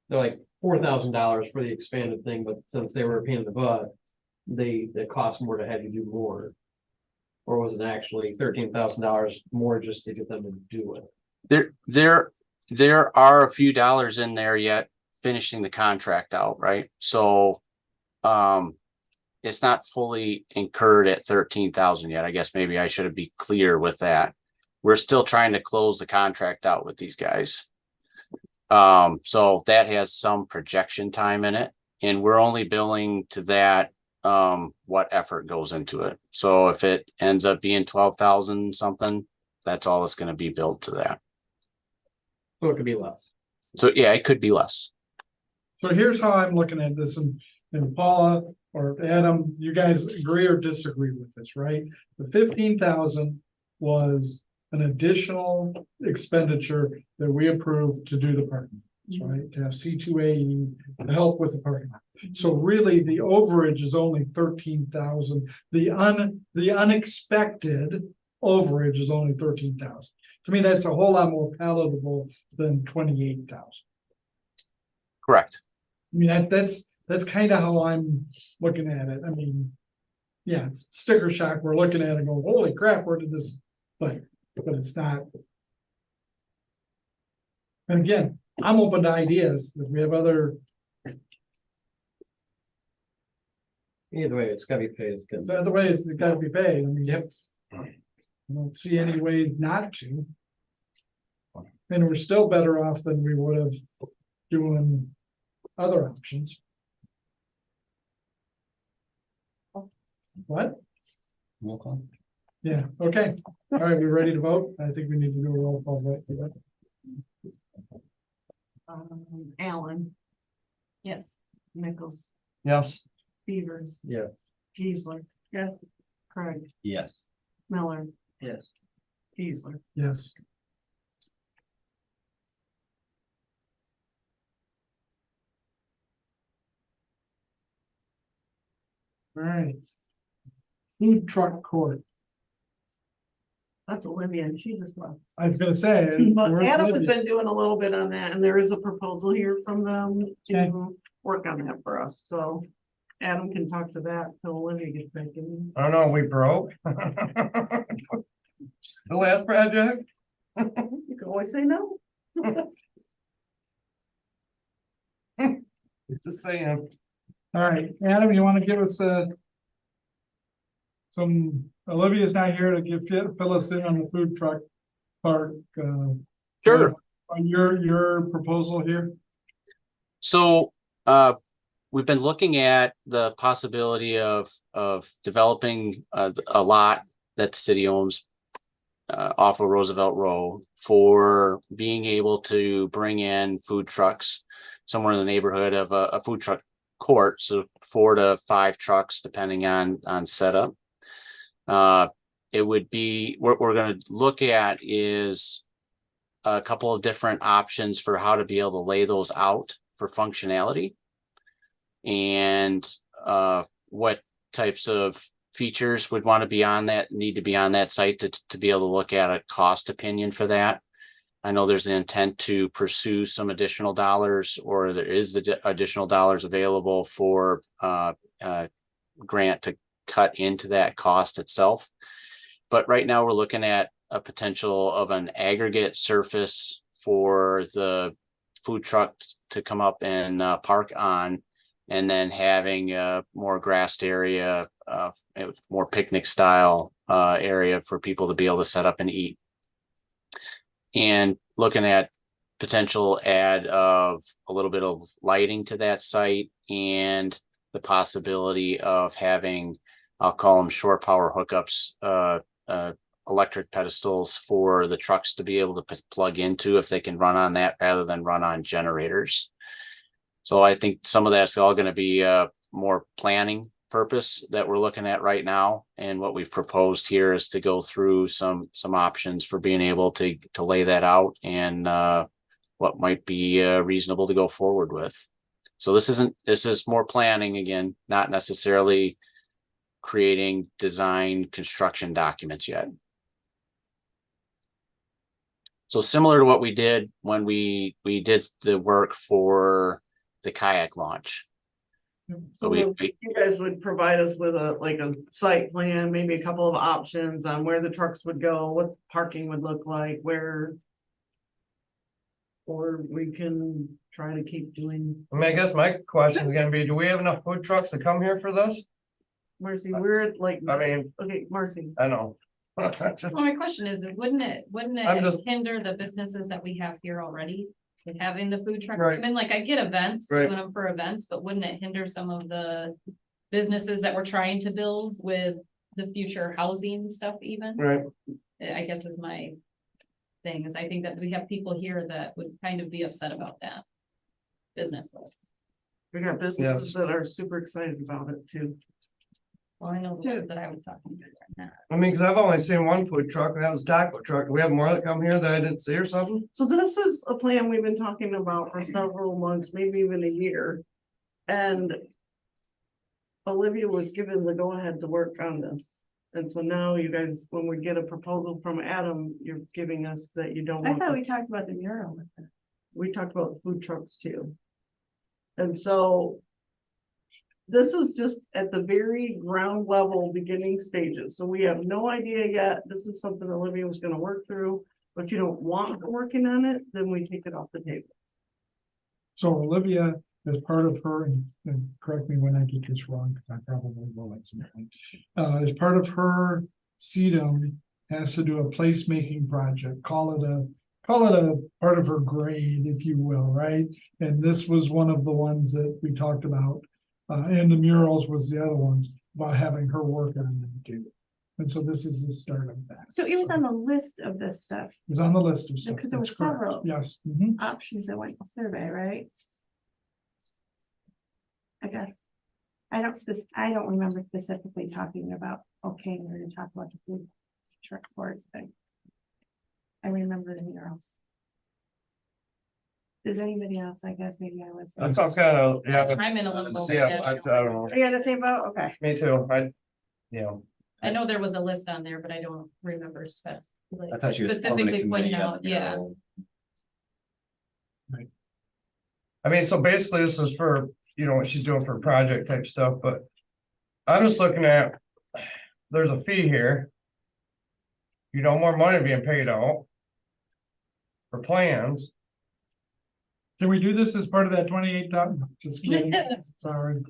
they're like $4,000 for the expanded thing, but since they were a pain in the butt, it cost more to have you do more. Or was it actually $13,000 more just to get them to do it? There are a few dollars in there yet finishing the contract out, right? So it's not fully incurred at 13,000 yet. I guess maybe I should be clear with that. We're still trying to close the contract out with these guys. So that has some projection time in it, and we're only billing to that what effort goes into it. So if it ends up being 12,000 something, that's all it's going to be billed to that. So it could be less. So yeah, it could be less. So here's how I'm looking at this, and Paula or Adam, you guys agree or disagree with this, right? The 15,000 was an additional expenditure that we approved to do the parking, right? To have C2A to help with the parking lot. So really, the overage is only 13,000. The unexpected overage is only 13,000. To me, that's a whole lot more palatable than 28,000. Correct. I mean, that's kind of how I'm looking at it. I mean, yeah, it's sticker shock. We're looking at it and going, holy crap, where did this, but it's not. And again, I'm open to ideas. If we have other, Either way, it's gotta be paid. It's good. other ways, it's got to be paid. I mean, I don't see any way not to. And we're still better off than we would have doing other options. What? Yeah, okay. All right, we ready to vote? I think we need to do a roll call vote for that. Allen. Yes. Nichols, Yes. Beavers. Yeah. Geisler. Yes. Craig, Yes. Miller, Yes. Geisler. Yes. All right. Food truck court. That's Olivia, and she just left. I was gonna say. But where's Adam has Libby? been doing a little bit on that, and there is a proposal here from them Okay. to work on that for us, so. Adam can talk to that till Olivia gets back in. I don't know, we broke. The last project, You can always say no. just saying. All right, Adam, you want to give us some, Olivia's not here to fill us in on the food truck part. Sure. on your proposal here? So, we've been looking at the possibility of developing a lot that the city owns off of Roosevelt Road for being able to bring in food trucks somewhere in the neighborhood of a food truck court, so 4 to 5 trucks depending on setup. It would be what we're going to look at is a couple of different options for how to be able to lay those out for functionality, and what types of features would want to be on that, need to be on that site to be able to look at a cost opinion for that. I know there's an intent to pursue some additional dollars, or there is the additional dollars available for grant to cut into that cost itself. But right now we're looking at a potential of an aggregate surface for the food truck to come up and park on, and then having a more grassed area, more picnic style area for people to be able to set up and eat. And looking at potential add of a little bit of lighting to that site, and the possibility of having, I'll call them shore power hookups, electric pedestals for the trucks to be able to plug into if they can run on that rather than run on generators. So I think some of that's all going to be more planning purpose that we're looking at right now. And what we've proposed here is to go through some options for being able to lay that out, and what might be reasonable to go forward with. So this is more planning, again, not necessarily creating design construction documents yet. So similar to what we did when we did the work for the kayak launch. So you guys would provide us with a site plan, maybe a couple of options on where the trucks would go, what parking would look like, where. Or we can try to keep doing. I mean, I guess my question is gonna be, do we have enough food trucks to come here for this? Marcy, we're at like, I mean, okay, Marcy. I know. Well, my question is, wouldn't I'm it just- hinder the businesses that we have here already? With having the food truck, Right. I mean, like, I get events, Right. doing them for events, but wouldn't it hinder some of the businesses that we're trying to build with the future housing stuff even? Right. I guess is my thing, is I think that we have people here that would kind of be upset about that. Business wise. We got businesses that are super excited about it too. Well, I know the ones that I was talking about right now. I mean, cause I've only seen one food truck, and that was a taco truck. Do we have more that come here that I didn't see or something? So this is a plan we've been talking about for several months, maybe even a year. And Olivia was given the go-ahead to work on this. And so now you guys, when we get a proposal from Adam, you're giving us that you don't I want. thought we talked about the mural with them. We talked about food trucks too. And so this is just at the very ground level beginning stages. So we have no idea yet. This is something Olivia was gonna work through. But if you don't want her working on it, then we take it off the table. So Olivia, as part of her, and correct me when I get this wrong, because I probably will at some point. As part of her CDM, has to do a placemaking project, call it a part of her grade, if you will, right? And this was one of the ones that we talked about. And the murals was the other ones, about having her work on them too. And so this is the start of that. So it was on the list of this stuff, It was on the list of stuff. Because there were that's correct. several. Yes. Mhm. options that went in the survey, right? Okay. I don't remember specifically talking about, okay, we're gonna talk about the food truck courts, but I remember the murals. Does anybody else, I guess, maybe I was. That's all kind of, yeah. I'm in a limbo. with Yeah, that. I don't know. Are you on the same boat? Okay. Me too. You know. I know there was a list on there, but I don't remember I thought she was forming a specifically pointing committee on out, the yeah. mural. I mean, so basically this is for, you know, what she's doing for project type stuff, but I'm just looking at, there's a fee here. You know, more money being paid out for plans. Can we do this as part of that 28,000? Just kidding. Sorry.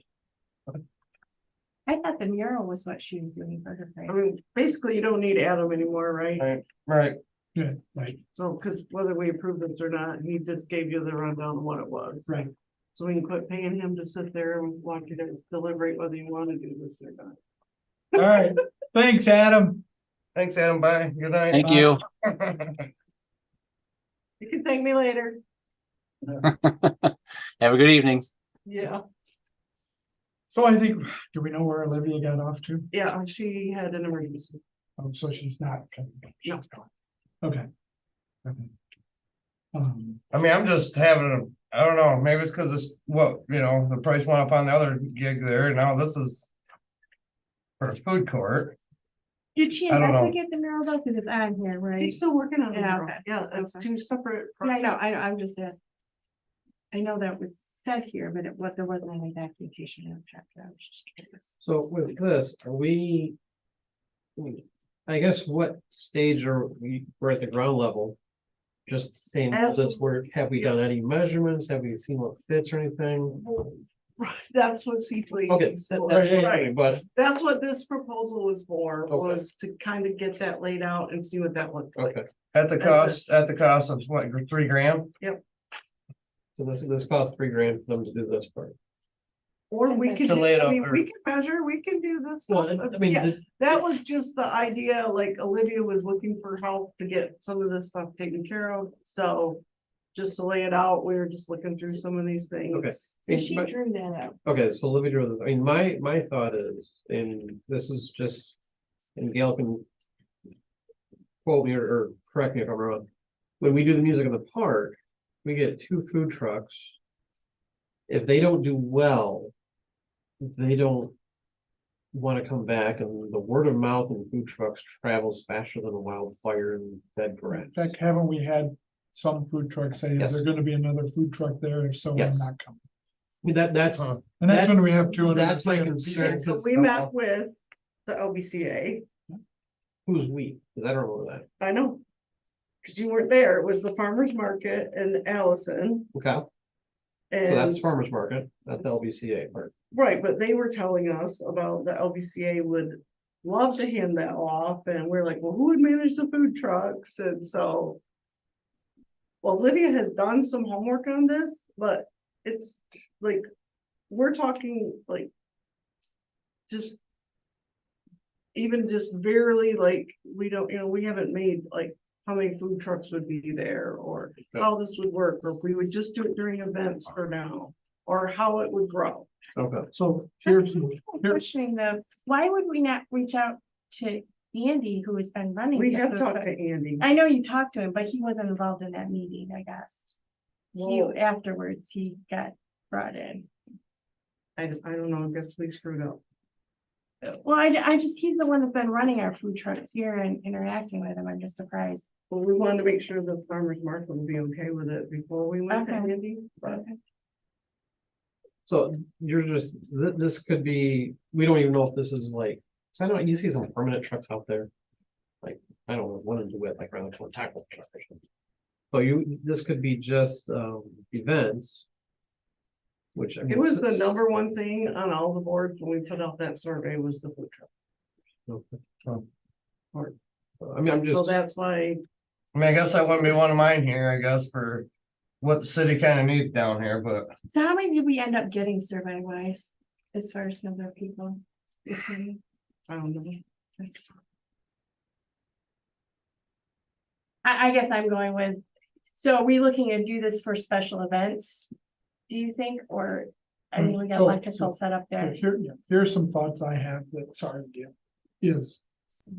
I thought the mural was what she was doing for her I grade. mean, basically, you don't need Adam anymore, right? Right. Yeah, right, So, cause whether we approve this or not, he just gave you the rundown of what it was. right. So we can quit paying him to sit there and watch you guys deliberate whether you wanna do this or not. All right, thanks, Adam. Thanks, Adam, bye, good night. Thank you. You can thank me later. Have a good evening. Yeah, So I think, do we know where Olivia got off to? yeah, she had an emergency. Oh, so she's not. She's No. gone. Okay. Okay. I mean, I'm just having I don't know, maybe it's cause it's what, the price went up on the other gig there, and now this is. For a food court, Did she I don't know. investigate the mural though? Cause it's on here, right? He's still working on it. Yeah, now. okay. Yeah, it's Okay. two separate. Yeah, I know, projects. I'm just asking. I know that was said here, but there wasn't any documentation in the chapter. I was just curious. So with this, are we? I guess what stage are we're at the ground level? Just saying this work, have we done any measurements? Have we seen what fits or anything? Right, that's what C3. Okay, Right, but, that's what this proposal was for, Okay. was to kind of get that laid out and see what that looked like. okay, at the cost of what, $3,000? so this costs $3,000 for them to do this part. Or we can, To lay it I out mean, there. we can measure, we can do this. Well, stuff. I mean, Yeah, that was just the idea, like Olivia was looking for help to get some of this stuff taken care of, so. Just to lay it out, we were just looking through some of these things. Okay. So she But- drew that out. Okay, so Olivia drew this, I mean, my thought is, and this is just, and Gail can quote me or correct me if I'm wrong. When we do the music in the park, we get 2 food trucks. If they don't do well, they don't want to come back, and the word of mouth in food trucks travels faster than a wildfire in Bedford. In fact, haven't we had some food trucks say, is Yes. there gonna be another food truck there? If so, I'm Yes. not coming. That's, Huh. And that's when we That's- have 200. that's my concern. So we met with the LBCA, who's we, because I don't remember that. I know. Cause you weren't there, it was the farmer's market and Allison. Okay, so that's And, farmer's market, that's the LBCA part. right, but they were telling us about the LBCA would love to hand that off, and we're like, well, who would manage the food trucks, and so. Well, Lydia has done some homework on this, but it's like, we're talking like. Just. Even just barely like, we don't, we haven't made like how many food trucks would be there, or how this would work, or if we would just do it during events for now. Or how it would grow. Okay. So here's, I'm questioning though, why would we not reach out to Andy, who has been running? We the have food talked truck? to Andy. I know you talked to him, but he wasn't involved in that meeting, I guess. Well, Afterwards, he got brought in. I don't know, I guess we screwed up. Well, I just, he's the one that's been running our food truck here and interacting with him. I'm just surprised. Well, we wanted to make sure the farmer's market would be okay with it before we went to Okay. Andy, but So you're just, this could be, we don't even know if this is like, so I know you see some permanent trucks out there. Like, I don't know, one to do it like around the tackle truck or something. So this could be just events. Which I mean. it was the number one thing on all the boards when we put out that survey was the food truck. I mean, I'm So just, that's why, I mean, I guess that wouldn't be one of mine here, I guess, for what the city kind of needs down here, but So how many did we end up getting survey wise, as far as number of people? This meeting? I don't know. I guess I'm going with, so are we looking to do this for special events? Do you think, or, I mean, we got So- electrical set up there. here's some thoughts I have that, sorry, Gail, is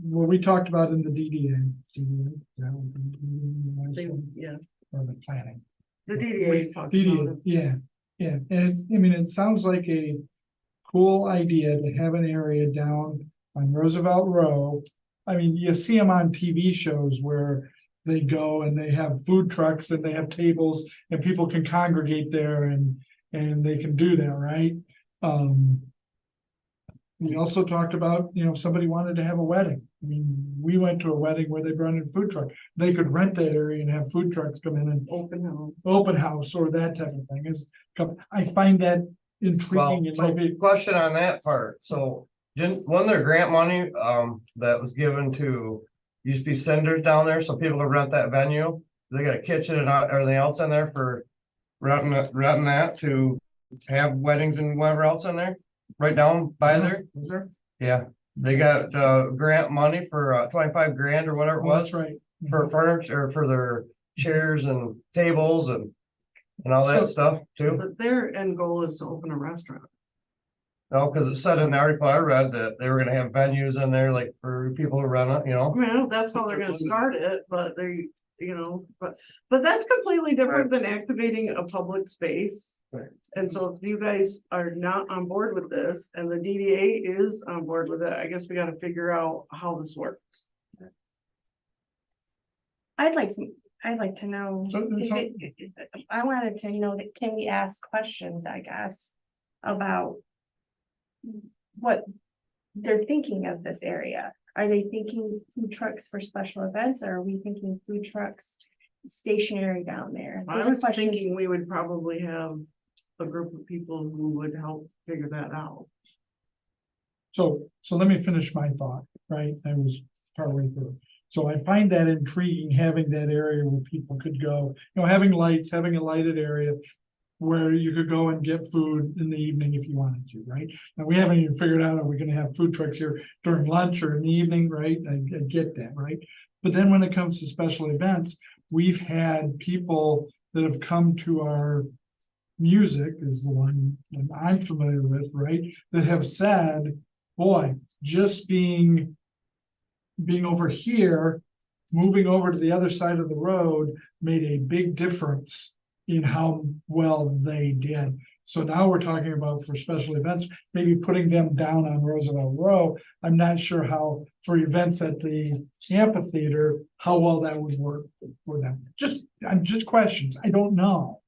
what we talked about in the DDA. Yeah, Or the planning. the DDA talked about DDA, it. yeah, and I mean, it sounds like a cool idea to have an area down on Roosevelt Row. I mean, you see them on TV shows where they go and they have food trucks and they have tables and people can congregate there and they can do that, right? We also talked about, if somebody wanted to have a wedding. I mean, we went to a wedding where they brought in a food truck. They could rent that area and have food trucks come in and open house or that type of thing I find that well, intriguing. It so might be, question on that part, so wasn't there grant money, that was given to used to be cinders down there, so people could rent that venue. They got a kitchen and everything else in there for renting that to have weddings and whatever else in there, right down by there. Is there? Yeah, they got grant money for 25 grand or whatever it Oh, was that's right. for furniture, or for their chairs and tables and all that stuff too. But their end goal is to open a restaurant. No, because it said in the article I read that they were gonna have venues in there, like for people to rent it, you know? I mean, that's how they're gonna start it, but they, you know, but that's completely different than activating a public space. Right. And so if you guys are not on board with this and the DDA is on board with it, I guess we gotta figure out how this works. I'd like to know, So- I wanted to know that, can we ask questions, I guess, about what they're thinking of this area? Are they thinking food trucks for special events, or are we thinking food trucks stationary down there? I Those are was questions. thinking we would probably have a group of people who would help figure that out. So let me finish my thought, right? I was partway through. So I find that intriguing, having that area where people could go, having lights, having a lighted area where you could go and get food in the evening if you wanted to, right? Now, we haven't even figured out, are we gonna have food trucks here during lunch or in the evening, right? I get that, right? But then when it comes to special events, we've had people that have come to our music is the one that I'm familiar with, right? That have said, boy, just being over here, moving over to the other side of the road made a big difference in how well they did. So now we're talking about for special events, maybe putting them down on Roosevelt Row. I'm not sure how, for events at the amphitheater, how well that would work for them. I'm just questions. I don't know,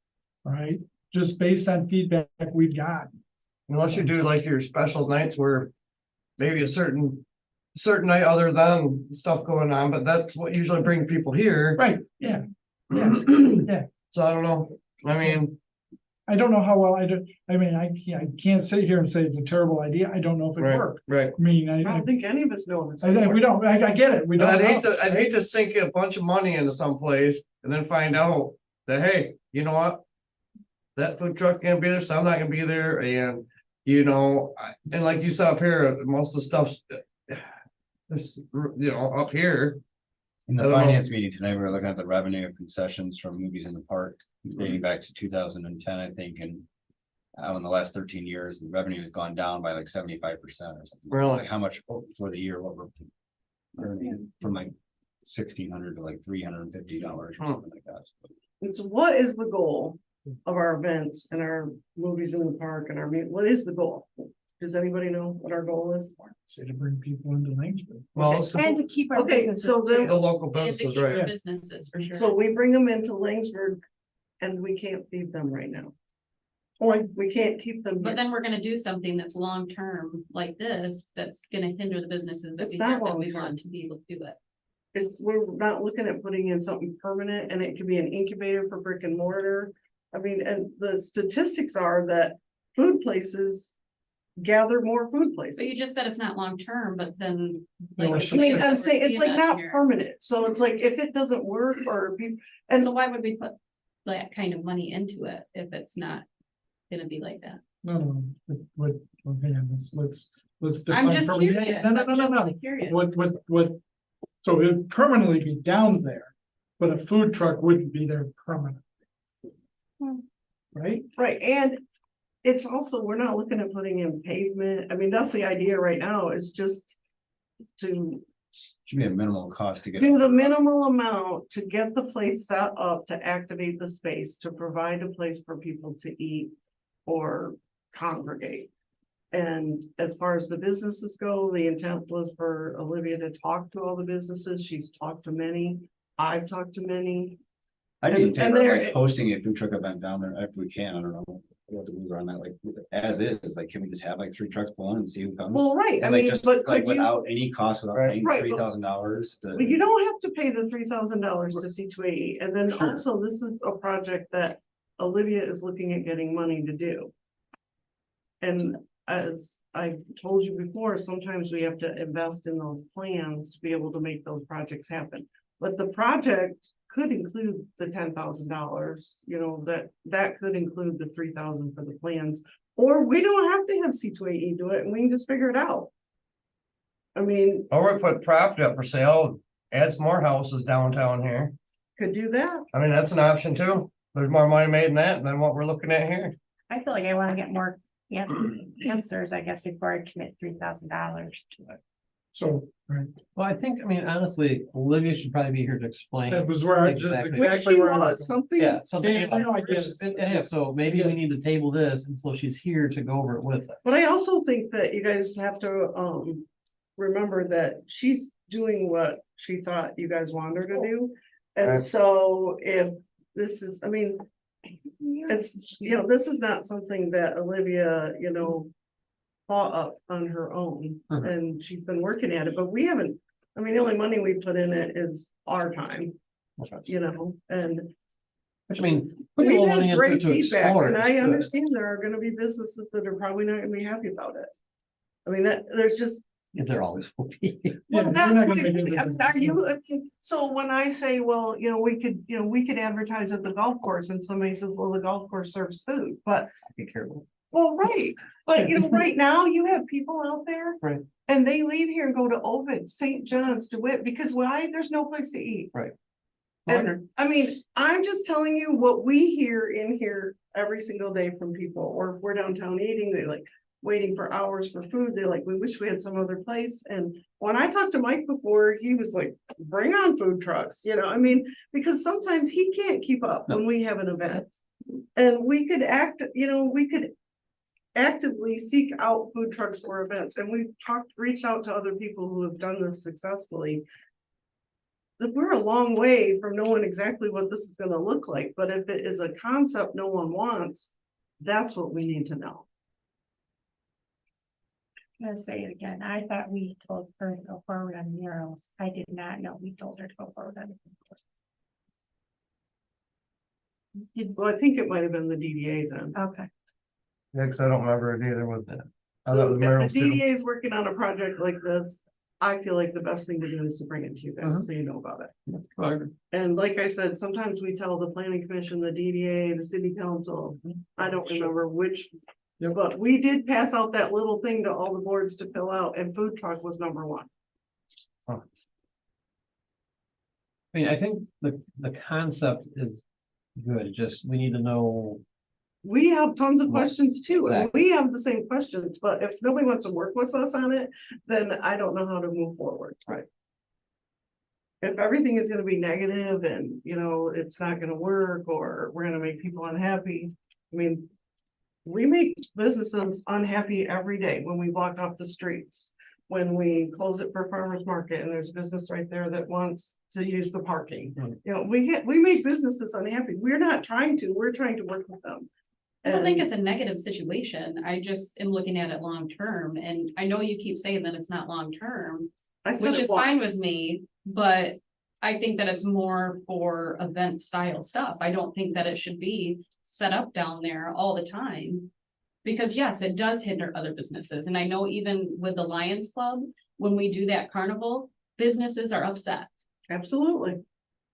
right? Just based on feedback we've got. Unless you do like your special nights where maybe a certain night other than stuff going on, but that's what usually brings people here. Right, yeah. Yeah. So I don't know. I mean, I don't know how well I can't sit here and say it's a terrible idea. I don't know if it right, worked. right. I mean, I don't think any of us know if it's. we don't, I get it. We But don't I'd know. hate to sink a bunch of money into some place and then find out that, hey, you know what? That food truck can't be there, so I'm not gonna be there, and and like you saw up here, most of the stuff's up here. In I the don't know. finance meeting tonight, we were looking at the revenue of concessions from movies in the park dating back to 2010, I think, and in the last 13 years, the revenue has gone down by like 75% or something. Really? Like how much for the year, what we're earning from like $1,600 to like $350 or something like that. It's what is the goal of our events and our movies in the park and what is the goal? Does anybody know what our goal is? Say to bring people into Langsford. Well, it's And the to keep our Okay, businesses so then- the local And to businesses, keep right? our businesses for sure. So we bring them into Langsford and we can't feed them right now. Or we can't keep them. But here. then we're gonna do something that's long-term like this, that's gonna hinder the businesses that It's we not have, that we long-term. want to be able to do it. We're not looking at putting in something permanent, and it could be an incubator for brick and mortar. I mean, and the statistics are that food places gather more food places. So you just said it's not long-term, but then. There like, was I mean, we're I'm saying it's seeing like that not here. permanent, so it's like if it doesn't work or people, And so why would we put that kind of money into it if it's not gonna be like that? No, hang on, let's I'm define. just permanent. curious. No, I'm no, no, no. genuinely curious. What, so it would permanently be down there, but a food truck wouldn't be there permanently. Right? right, and it's also, we're not looking at putting in pavement. I mean, that's the idea right now, is just to Should be a minimal cost to get. do the minimal amount to get the place set up, to activate the space, to provide a place for people to eat or congregate. And as far as the businesses go, the intent was for Olivia to talk to all the businesses. She's talked to many. I've talked to many. I'd be in and favor of there- like hosting a food truck event down there if we can. I don't know what the rules are on that, like as is, like, can we just have like 3 trucks pulling and see who comes? Well, right, I And like mean, just but like could you, without any cost, without Right. paying Right, but- $3,000 to. but you don't have to pay the $3,000 to C2A. And then Sure. also, this is a project that Olivia is looking at getting money to do. And as I told you before, sometimes we have to invest in those plans to be able to make those projects happen. But the project could include the $10,000, you know, that could include the 3,000 for the plans. Or we don't have to have C2AE do it and we can just figure it out. I mean, Or we put property up for sale, add some more houses downtown here. could do that. I mean, that's an option too. There's more money made in that than what we're looking at here. I feel like I wanna get more answers, I guess, before I commit $3,000 to it. So, right, Well, I think, I mean, honestly, Olivia should probably be here to explain. that was where I just Exactly. Which exactly she where I was, was. something. Yeah, something. Yeah, I know, I get it. Yeah, so maybe we need to table this until she's here to go over it with us. But I also think that you guys have to, remember that she's doing what she thought you guys wanted her to do. Okay. And so if this is, I mean, it's, you know, this is not something that Olivia, you know, thought up on her own, Mhm. and she's been working at it, but we haven't, I mean, the only money we put in it is our time, you know, and Which I mean, put a we've little money had into it great to feedback, explore. and it is I good. understand there are gonna be businesses that are probably not gonna be happy about it. I mean, that, there's just. Yeah, there always will be. Yeah, Well, we're that's not what, gonna I make it mean, are you, I mean, so when I say, well, you know, we could advertise at the golf course, and somebody says, well, the golf course serves food, but, Be careful. well, right. But, you know, right now, you have people out there. Right. And they leave here and go to Ovid, St. John's, DeWitt, because why? There's no place to eat. Right. And, I mean, I'm just telling you what we hear in here every single day from people, or if we're downtown eating, they like waiting for hours for food. They like, we wish we had some other place. And when I talked to Mike before, he was like, bring on food trucks, you know, I mean, because sometimes he can't keep up when we have an event. And we could we could actively seek out food trucks for events. And we've reached out to other people who have done this successfully. That we're a long way from knowing exactly what this is gonna look like, but if it is a concept no one wants, that's what we need to know. I'm gonna say it again. I thought we told her to go forward on murals. I did not know we told her to go forward on. Well, I think it might have been the DDA then. Okay, Yeah, cause I don't remember it either with that. I thought it So was if the Merrill's too. DDA is working on a project like this, I feel like the best thing to do is to bring it to you guys, Mhm. so you know about it. I agree. And like I said, sometimes we tell the planning commission, the DDA, the city council, I don't remember which. Yeah. But we did pass out that little thing to all the boards to fill out, and food truck was number one. I mean, I think the concept is good, just we need to know. We have tons of Well, questions too, and exactly. we have the same questions, but if nobody wants to work with us on it, then I don't know how to move forward. Right. If everything is gonna be negative and, you know, it's not gonna work, or we're gonna make people unhappy, I mean. We make businesses unhappy every day when we block off the streets. When we close it for farmer's market and there's a business right there that wants to use the parking. Right. You know, we make businesses unhappy. We're not trying to, we're trying to work with them. I don't think And- it's a negative situation. I just am looking at it long term, and I know you keep saying that it's not long term, I said which it is fine once. with me, but I think that it's more for event style stuff. I don't think that it should be set up down there all the time. Because yes, it does hinder other businesses. And I know even with the Lions Club, when we do that carnival, businesses are upset. Absolutely,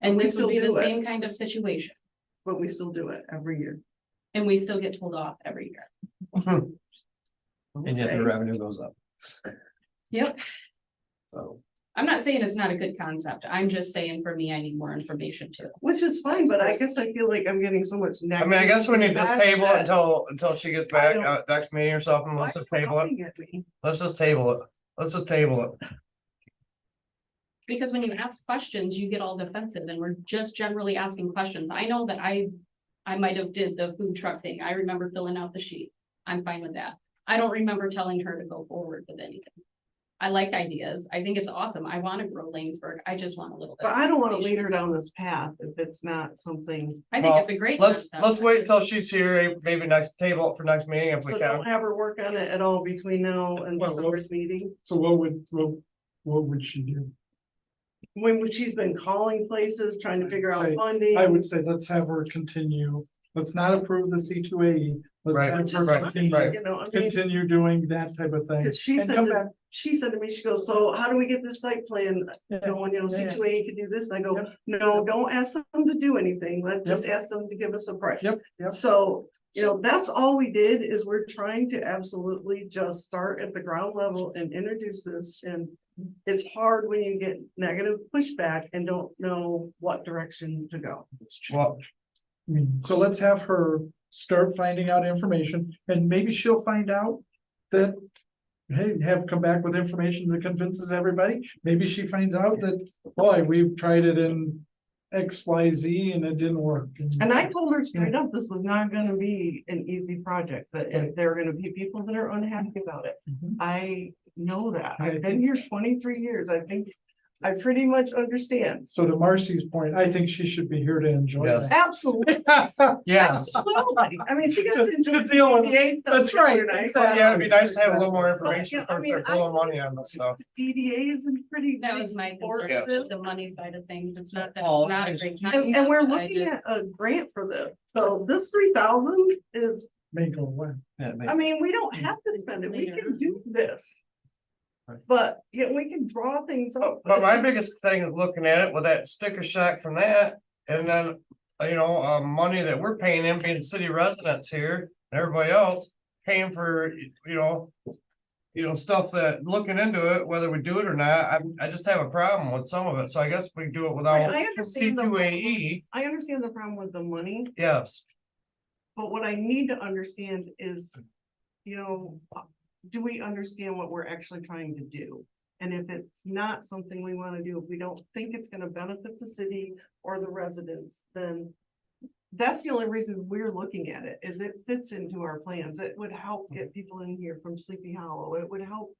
And We this would be still the do it. same kind of situation. but we still do it every year. And we still get told off every year. And yet the Okay. revenue goes up. Yep. So, I'm not saying it's not a good concept. I'm just saying for me, I need more information too. Which is fine, but I guess I feel like I'm getting so much I negative. mean, I guess we need to just feedback table it that- until she gets I back, don't- next meeting or something. Why Let's just are you table it. laughing at me? Let's just table it. Let's just table it. Because when you ask questions, you get all defensive and we're just generally asking questions. I know that I might have did the food truck thing. I remember filling out the sheet. I'm fine with that. I don't remember telling her to go forward with anything. I like ideas. I think it's awesome. I want to grow Lanesburg. I just want a little bit. But I don't wanna of lead her information. down this path if it's not something, I think Well, it's a great. Let's concept. wait until she's here, maybe next table it for next meeting if we so don't can. have her work on it at all between now and Well, December's meeting. So what would she do? When she's been calling places, trying to figure out Say, funding. I would say let's have her continue let's not approve the C2A. Right, Let's right, have her right. You know, I mean, continue doing that type of thing. cause she And said, come back. she said to me, she goes, so how do we get this site plan going, you know, Yeah. C2A can do this, and I go, Yep. no, don't ask them to do anything, let's just ask them to give us a price. Yep, yep. So, you know, that's all we did, is we're trying to absolutely just start at the ground level and introduce this, and it's hard when you get negative pushback and don't know what direction to go. Well, So let's have her start finding out information, and maybe she'll find out that, hey, have come back with information that convinces everybody. Maybe she finds out that, boy, we've tried it in XYZ and it didn't work. And I told her straight up, this was not gonna be an easy project, that if there are gonna be people that are unhappy about it. Mhm. I know that. I I've been here 23 years. I think I pretty much understand. So to Marcy's point, I think she should be here to enjoy Yes. that. Absolutely. yes. Absolutely. I mean, she got to enjoy To deal with- the DDA stuff. that's right, Nice. exactly. Yeah, it'd be nice to have a little more So, information yeah, I before mean, they're pulling money on this stuff. DDA is in pretty. That was my concern, supportive. the money side of things. It's not that Oh, it's not a thanks. great. And, concept, we're but I looking at just- a grant for this. So this 3,000 is, May go away. I mean, we don't have to spend it. We can do this. But, yeah, we can draw things up. But my it's just- biggest thing is looking at it with that sticker shock from that, and then, you know, money that we're paying in, being city residents here, and everybody else paying for, you know, stuff that, looking into it, whether we do it or not, I just have a problem with some of it, so I guess we do it Right, without I understand the C2AE, I understand the problem with the money, yes. but what I need to understand is, you know, do we understand what we're actually trying to do? And if it's not something we want to do, if we don't think it's gonna benefit the city or the residents, then that's the only reason we're looking at it, is it fits into our plans. It would help get people in here from Sleepy Hollow. It would help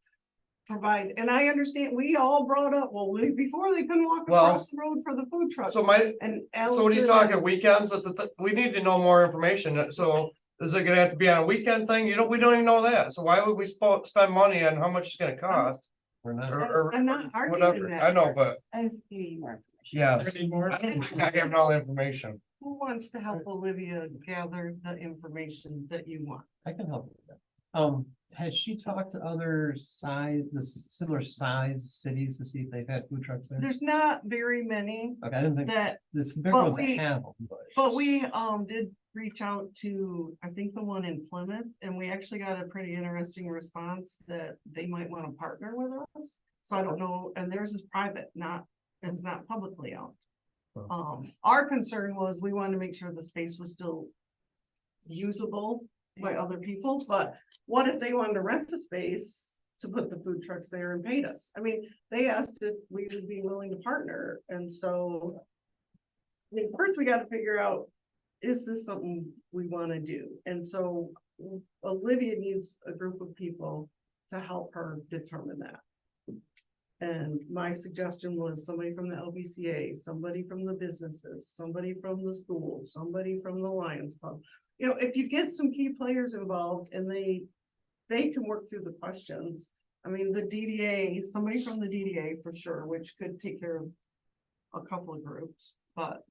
provide, and I understand, we all brought up, well, before they couldn't walk Well, across the road for the food truck. So my, And so what are you Allison- talking, weekends, we need to know more information, so is it gonna have to be on a weekend thing? We don't even know that, so why would we spend money on how much it's gonna cost? We're not. Or I'm not arguing whatever, that. I know, but I just need more. yes, Any more? I think I have all the information. Who wants to help Olivia gather the information that you want? I can help with that. Has she talked to other similar size cities to see if they've had food trucks there? There's not very many Okay, I didn't think, that, this big but ones we- have them, but we did reach out to, I think, the one in Plymouth, and we actually got a pretty interesting response that they might want to partner with us. So I don't know, and theirs is private, it's not publicly owned. Our concern was we wanted to make sure the space was still usable by other people, but what if they wanted to rent the space to put the food trucks there and paid us? I mean, they asked if we would be willing to partner, and so I mean, first we gotta figure out, is this something we wanna do? And so Olivia needs a group of people to help her determine that. And my suggestion was somebody from the LBCA, somebody from the businesses, somebody from the schools, somebody from the Lions Club. You know, if you get some key players involved and they can work through the questions. I mean, the DDA, somebody from the DDA for sure, which could take care of a couple of groups, but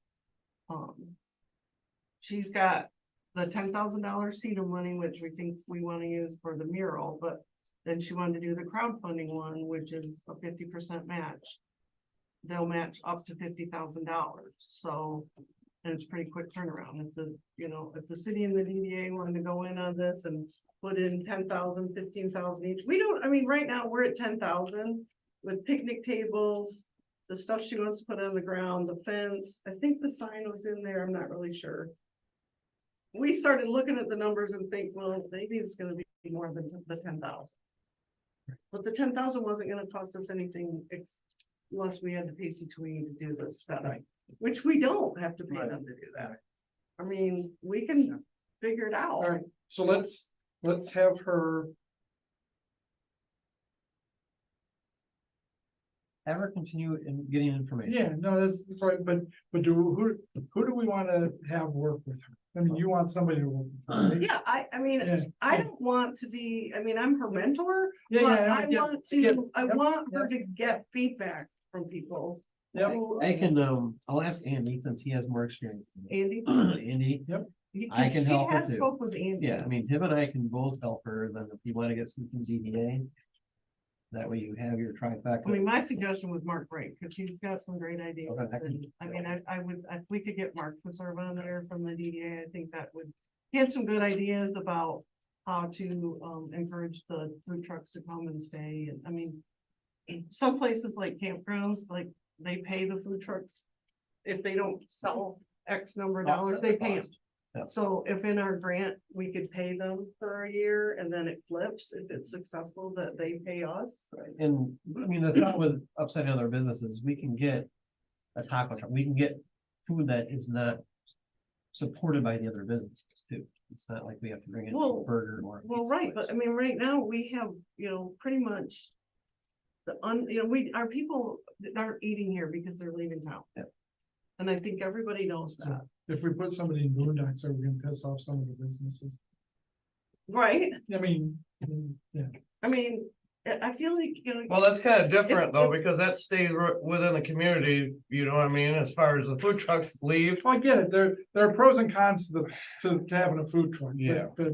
she's got the $10,000 CETA money, which we think we want to use for the mural, but then she wanted to do the crowdfunding one, which is a 50% match. They'll match up to $50,000. So, and it's pretty quick turnaround. If the city and the DDA wanted to go in on this and put in 10,000, 15,000 each, right now we're at 10,000 with picnic tables, the stuff she wants to put on the ground, the fence. I think the sign was in there. I'm not really sure. We started looking at the numbers and think, well, maybe it's gonna be more than the 10,000. But the 10,000 wasn't gonna cost us anything unless we had to pay C2E to do the setup, which we don't have to pay them to do that. I mean, we can figure it out. All right, so let's have her. ever continue in getting information. Yeah, no, that's right, but who do we want to have work with her? I mean, you want somebody to work with her, right? Yeah, Yeah. I don't want to be, I'm her mentor, Yeah, but yeah, I yeah, want yeah, to, I yep, want her to get feedback from people. Yep. I can, I'll ask Andy since he has more experience. than me. Andy, Andy. Yep. I Because can she help her has too. spoke with Andy. Yeah, I mean, him and I can both help her, then if you wanna get some from DDA. That way you have your trifecta. I mean, my suggestion was Mark Wright, because he's got some great ideas. Okay, I can- And I mean, I would, if we could get Mark to serve on there from the DDA, I think that would. He had some good ideas about how to encourage the food trucks to come and stay. And I mean, some places like campgrounds, like they pay the food trucks. If they don't sell X number of dollars, they pay them. Yeah. So if in our grant, we could pay them for a year and then it flips, if it's successful, that they pay us. And, I mean, the thought with upsetting other businesses, we can get a taco truck, we can get food that is not supported by the other businesses too. It's not like we have to bring in a Well, burger or. a Well, pizza right, place. but I mean, right now, we have, pretty much. Our people aren't eating here because they're leaving town. Yeah. And I think everybody knows So- that, If we put somebody in Boondocks, are we gonna piss off some of the businesses? right? I mean, yeah, I mean, I feel like, Well, that's kind of different though, because that stays within the community, you know what I mean, as far as the food trucks leave. I get it, there are pros and cons to having a food truck. Yeah. But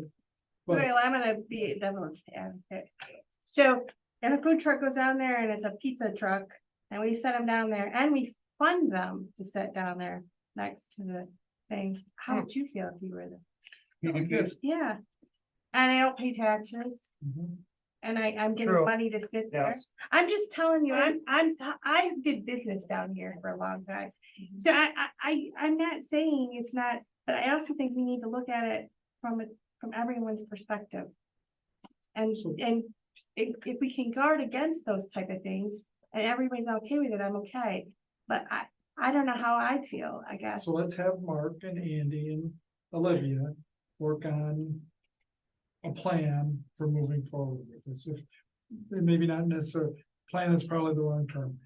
Well, I'm gonna be devil's advocate. So if a food truck goes down there and it's a pizza truck and we set them down there and we fund them to sit down there next to the thing, how would you feel if you were there? Yeah. And I don't pay taxes Mhm. and I'm getting True. money to sit there. Yes. I'm just telling you, I did business down here for a long time. So I'm not saying it's not, but I also think we need to look at it from everyone's perspective. And if we can guard against those type of things and everybody's okay with it, I'm okay. But I don't know how I'd feel, I guess. So let's have Mark and Andy and Olivia work on a plan for moving forward with this. If maybe not necessarily, plan is probably the wrong term.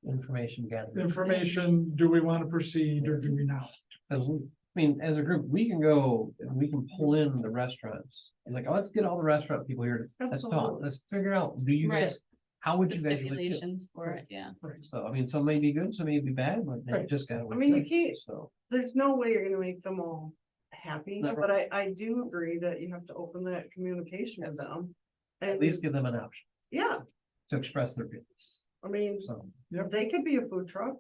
Information gathering. Information, do we want to proceed or do we not? As we- I mean, as a group, we can go, and we can pull in the restaurants. It's like, oh, let's get all the restaurant people here. Let's talk, Absolutely. let's figure out, do you Right. guys, how would The you guys? really feel? stipulations for it, yeah. Right. So, I mean, some may be good, some may be bad, but they Right. just gotta. I mean, you work can't- it, So, there's no way you're gonna make them all happy, Never. but I do agree that you have to open that communication with them. at And, least give them an option yeah, to express their feelings. I mean, So, they could be a food truck.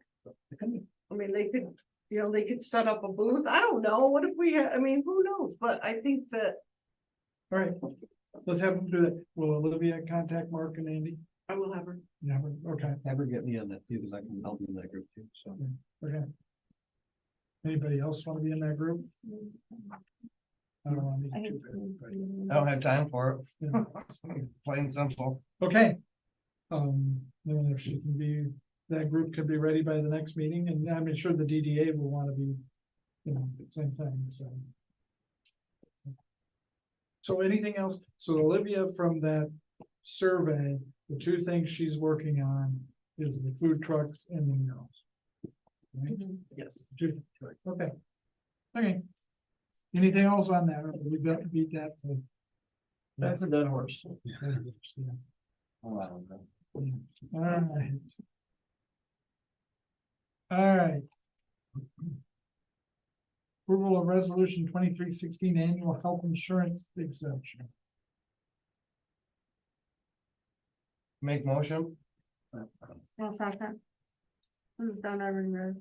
it can be. I mean, they could, they could set up a booth. I don't know. What if I mean, who knows? But I think that All right, let's have them do that. Will Olivia contact Mark and Andy? I will have her. Never, okay, Have her get me on that too, because I can help you in that group too, so. okay. Anybody else want to be in that group? I don't want to I be too think- big, I don't have time for but, you know. it, plain and simple. Okay. Then if she can be, that group could be ready by the next meeting, and I'm sure the DDA will want to be, same thing, so. So anything else? So Olivia, from that survey, the two things she's working on is the food trucks and the murals. Right? Yes. Two, right, okay. Okay. Anything else on that? Or we got beat that? That's a dead horse. Yeah. Wow. All right. All right. Approval of resolution 2316 annual health insurance exemption. Make motion. Well, second. This is done everywhere.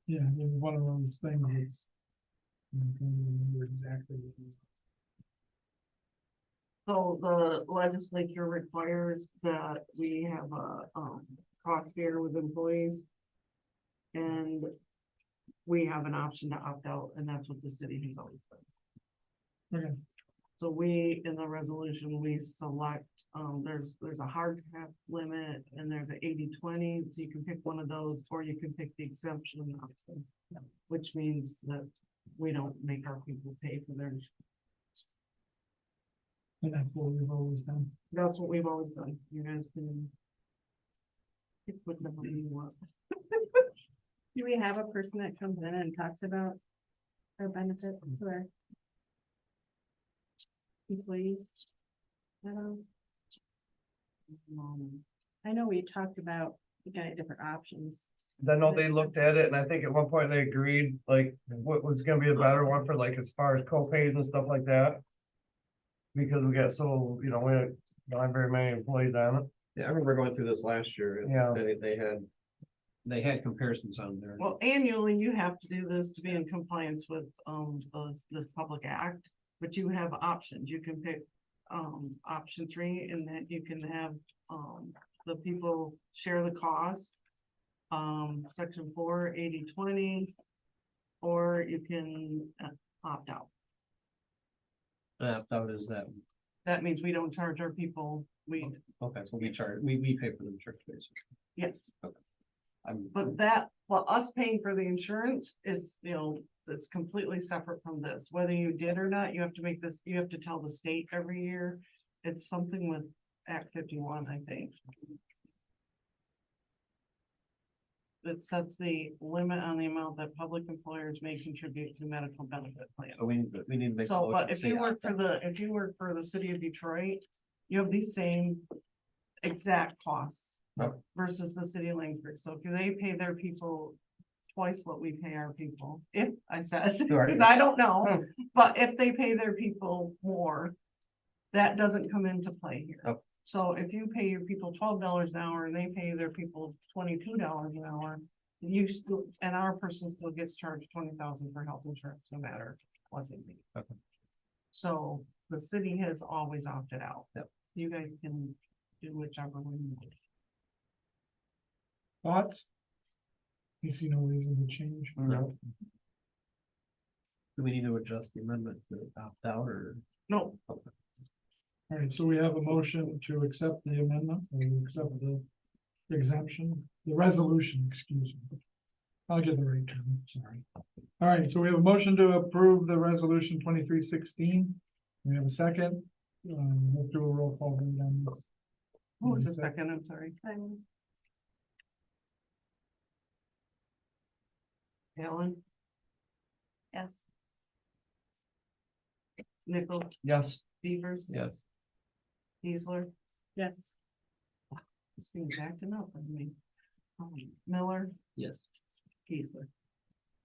Yeah, it was one of those things that's. I don't remember exactly. what it is. So the legislature requires that we have a cost share with employees. And we have an option to opt out, and that's what the city has always done. Okay, So we, in the resolution, we select, there's a hard cap limit and there's an 80-20, so you can pick one of those, or you can pick the exemption option. Which means that we don't make our people pay for their, and that's what we've always done. that's what we've always done, you guys can. Pick what the money you want. Do we have a person that comes in and talks about our benefits to our employees? I know we talked about You got different options. I know they looked at it and I think at one point they agreed, like, what was gonna be a better one for like as far as co-pays and stuff like that. Because we got so, we don't have very many employees on it. Yeah, I remember going through this last year. and Yeah. They had comparisons on there. Well, annually, you have to do this to be in compliance with, this public act, but you have options. You can pick, option 3, and then you can have, the people share the cost. Section 4, 80/20, or you can opt out. Opt-out is that, That means we don't charge our people, okay, so we pay for the church basically. yes, I'm, but us paying for the insurance is, it's completely separate from this. Whether you did or not, you have to tell the state every year. It's something with Act 51, I think. That sets the limit on the amount that public employers may contribute to medical benefit plan. we need to make. a So, motion but to if say you work opt-out. if you work for the city of Detroit, you have these same exact costs. Okay. Versus the city of Langford. So if they pay their people twice what we pay our people, if I said, Right. because I don't know, but if they pay their people more, that doesn't come into play here. Okay. So if you pay your people $12 an hour and they pay their people $22 an hour, you still, and our person still gets charged $20,000 for health insurance, no matter what they need. Okay. So the city has always opted out. Yep. You guys can do whichever one you want. Thoughts? You see no reason to change. No. Do we need to adjust the amendment to opt out or? No, All right, so we have a motion to accept the amendment, or accept the exemption, the resolution, excuse me. I'll get the right term, sorry. All right, so we have a motion to approve the resolution 2316. We have a second. We'll do a roll call vote on this. who was the second? I'm sorry. Alan, Yes. Nichols, Yes. Beavers. Yes. Kiesler, Yes. this thing's acting up on me. Miller, Yes. Kiesler.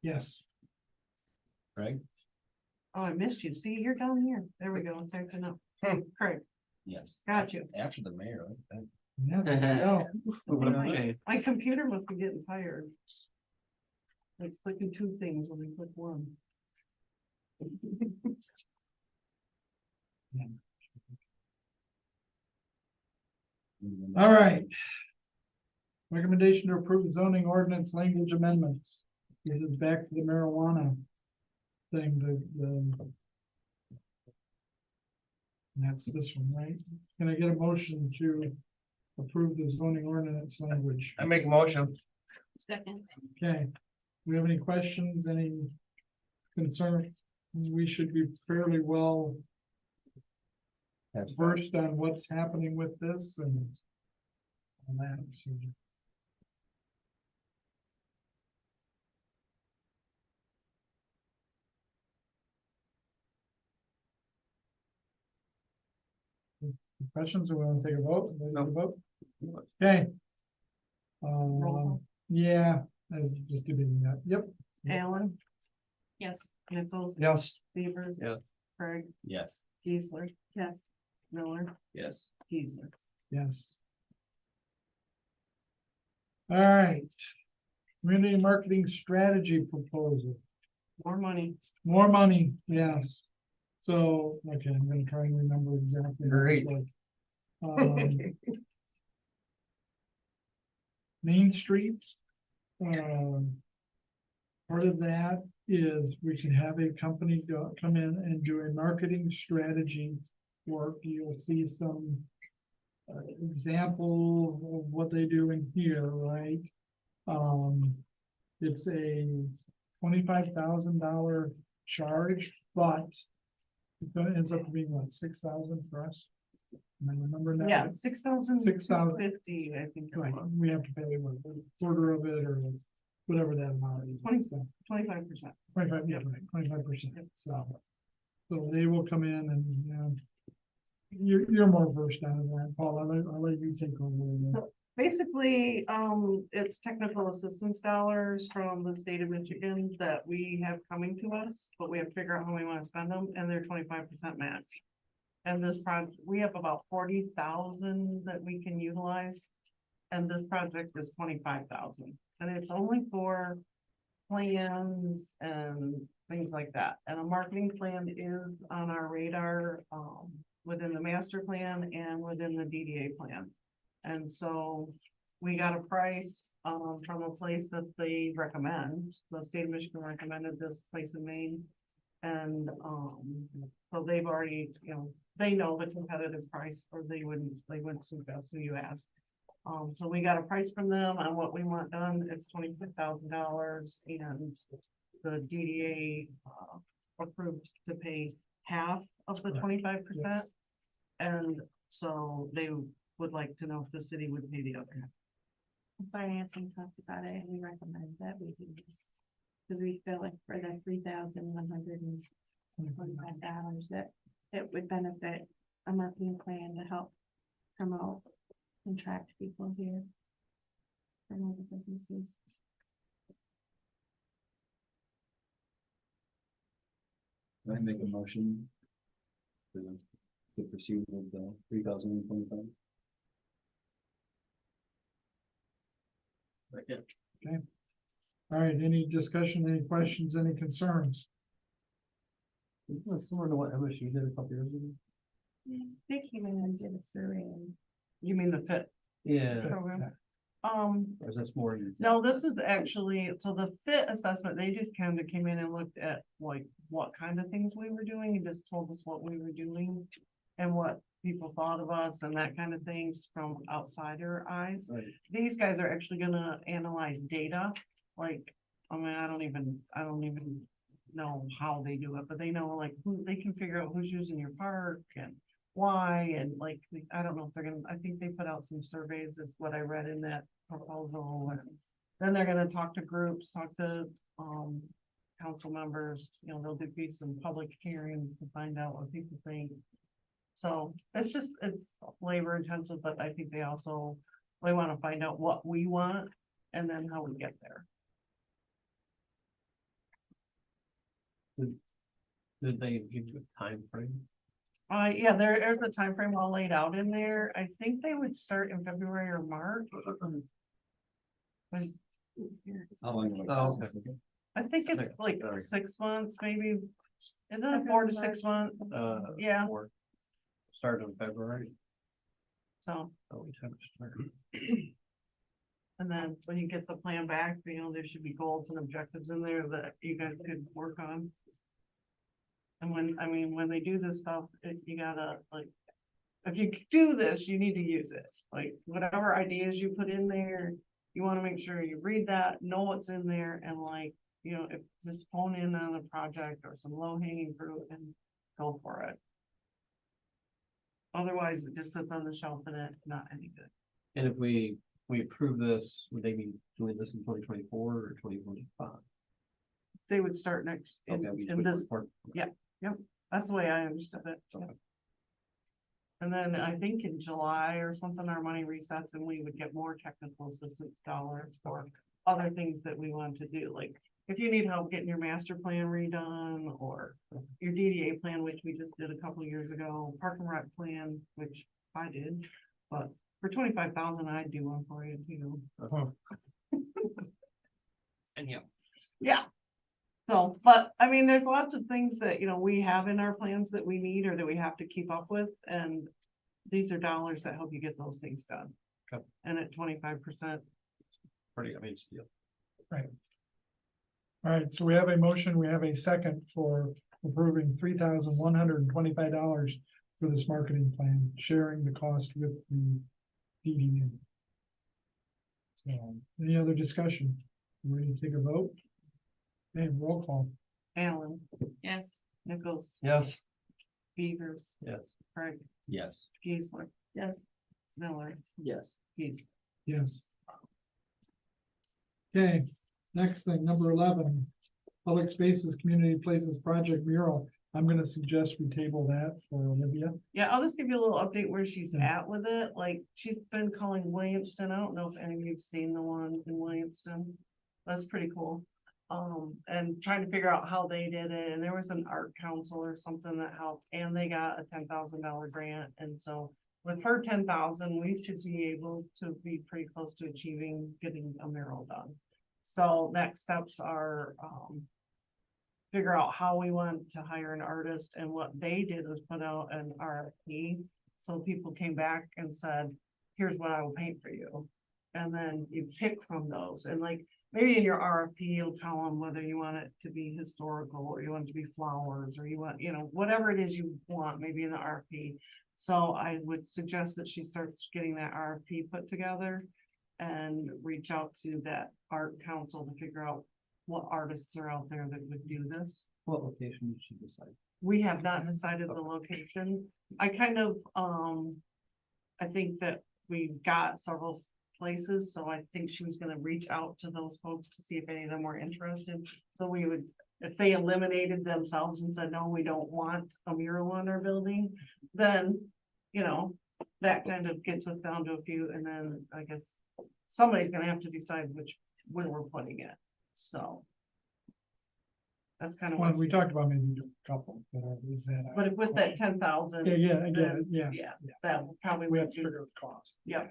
Yes. Craig? Oh, I missed you. See, you're down here. There we go. It's acting up. Craig, Yes. got you. After the mayor, right? Yeah, there you go. Okay. My computer must be getting tired. Like clicking 2 things when I click 1. All right. Recommendation to approve zoning ordinance language amendments. This is back to the marijuana thing, and that's this one, right? Can I get a motion to approve the zoning ordinance language? I make a motion. Second. Okay, we have any questions, any concern? We should be fairly well versed on what's happening with this and all that, so. Questions, or we want to take a vote? Ready to vote? Okay. Yeah, I was just giving that, yep. Alan, Yes. Nichols, Yes. Beavers. Yeah. Craig, Yes. Kiesler. Yes. Miller, Yes. Kiesler. Yes. All right. Community marketing strategy proposal, More money. more money, yes. So, okay, I'm gonna try and remember exactly. what it's Great. like. Main Street. Part of that is we can have a company come in and do a marketing strategy work. You'll see some examples of what they do in here, right? It's a $25,000 charge, but it ends up being what, 6,000 for us? I remember now. Yeah, 6,000. 6,000. 50, I think. Right, we have to pay what, a quarter of it or whatever that amount is. 25%. 25, yeah, right, 25%, so they will come in and, you're more versed on that, Paul, I'll let you take over. Basically, it's technical assistance dollars from the state of Michigan that we have coming to us, but we have to figure out how we wanna spend them, and they're 25% match. And this project, we have about 40,000 that we can utilize. And this project is 25,000, and it's only for plans and things like that. And a marketing plan is on our radar, within the master plan and within the DDA plan. And so we got a price, from a place that they recommend. The state of Michigan recommended this place in Maine. And, so they've already, they know the competitive price, or they wouldn't suggest who you ask. So we got a price from them on what we want done. It's $26,000, and the DDA, approved to pay half of the 25%. And so they would like to know if the city would pay the other half. Financing talked about it, and we recommend that we do this. Because we feel like for the $3,125 that it would benefit a marketing plan to help promote and attract people here. From all the businesses. I make a motion to proceed with the 3,025. All right, any discussion, any questions, any concerns? Isn't that similar to what MSU did a couple years ago? They came in and did a survey and You mean the FIT Yeah. program? Or is this more? No, this is actually, so the FIT assessment, they just kind of came in and looked at like what kind of things we were doing, and just told us what we were doing. And what people thought of us and that kind of things from outsider eyes. Right. These guys are actually gonna analyze data, like, I mean, I don't even know how they do it, but they know like who, they can figure out who's using your park and why, and like, I don't know if they're gonna, I think they put out some surveys, is what I read in that proposal. And then they're gonna talk to groups, talk to, council members, there'll be some public hearings to find out what people think. So it's labor intensive, but I think they want to find out what we want and then how we get there. Did they give you a time frame? Yeah, there's a time frame all laid out in there. I think they would start in February or March. How long? Oh, I think it's like 6 months, maybe. Isn't it 4 to 6 months? Yeah. Start in February. So, Oh, we have to start. and then when you get the plan back, there should be goals and objectives in there that you guys could work on. And when they do this stuff, you gotta like, if you do this, you need to use it. Like whatever ideas you put in there, you wanna make sure you read that, know what's in there, and like, if just hone in on a project or some low hanging fruit and go for it. Otherwise, it just sits on the shelf and it's not any good. And if we approve this, would they be doing this in 2024 or 2025? They would start next in this, that's the way I understood it. Yeah. And then I think in July or something, our money resets and we would get more technical assistance dollars for other things that we want to do. Like if you need help getting your master plan redone or your DDA plan, which we just did a couple years ago, park and rec plan, which I did, but for 25,000, I'd do one for you too. And Yeah. So, but I mean, there's lots of things that, we have in our plans that we need or that we have to keep up with. And these are dollars that help you get those things done. Okay. And at 25%. pretty, I mean, it's, yeah. All right, so we have a motion, we have a second for approving $3,125 for this marketing plan, sharing the cost with the DDA. So, any other discussion? Ready to take a vote? Okay, roll call. Alan, Yes. Nichols, Yes. Beavers, Yes. Craig, Yes. Geisler. Yes. Miller, Yes. Keys. Yes. Okay, next thing, number 11, Public Spaces Community Places Project Mural I'm gonna suggest we table that for Olivia. Yeah, I'll just give you a little update where she's Yeah. at with it. Like, she's been calling Williamston. I don't know if any of you've seen the one in Williamston. That's pretty cool. And trying to figure out how they did it. And there was an art council or something that helped, and they got a $10,000 grant. And so with her 10,000, we should be able to be pretty close to achieving getting a mural done. So next steps are, figure out how we want to hire an artist, and what they did was put out an RFP. So people came back and said, here's what I will paint for you. And then you pick from those, and like, maybe in your RFP, you'll tell them whether you want it to be historical, or you want it to be flowers, or you want, whatever it is you want, maybe in the RFP. So I would suggest that she starts getting that RFP put together and reach out to that art council to figure out what artists are out there that would do this. What location did she decide? We have not decided the location. I kind of, I think that we got several places, so I think she was gonna reach out to those folks to see if any of them were interested. So we would, if they eliminated themselves and said, no, we don't want a mural on our building, then, that kind of gets us down to a few, and then I guess somebody's gonna have to decide where we're putting it, so. That's kind of Well, what, we talked about maybe a couple, but is that? but if with that 10,000. Yeah, I get it, yeah. Yeah, that probably We would have to be, figure out the cost. yeah.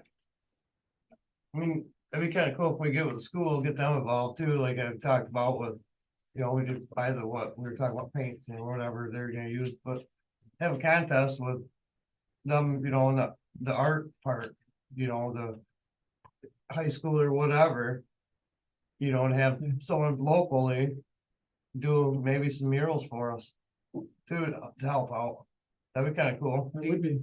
I mean, that'd be kind of cool if we get with the school, get them involved too, like I've talked about with. We just buy we were talking about paints and whatever they're gonna use, but have a contest with. Them, in the art part, the. High school or whatever. And have someone locally. Do maybe some murals for us. To help out. That'd be kind of cool. It would be.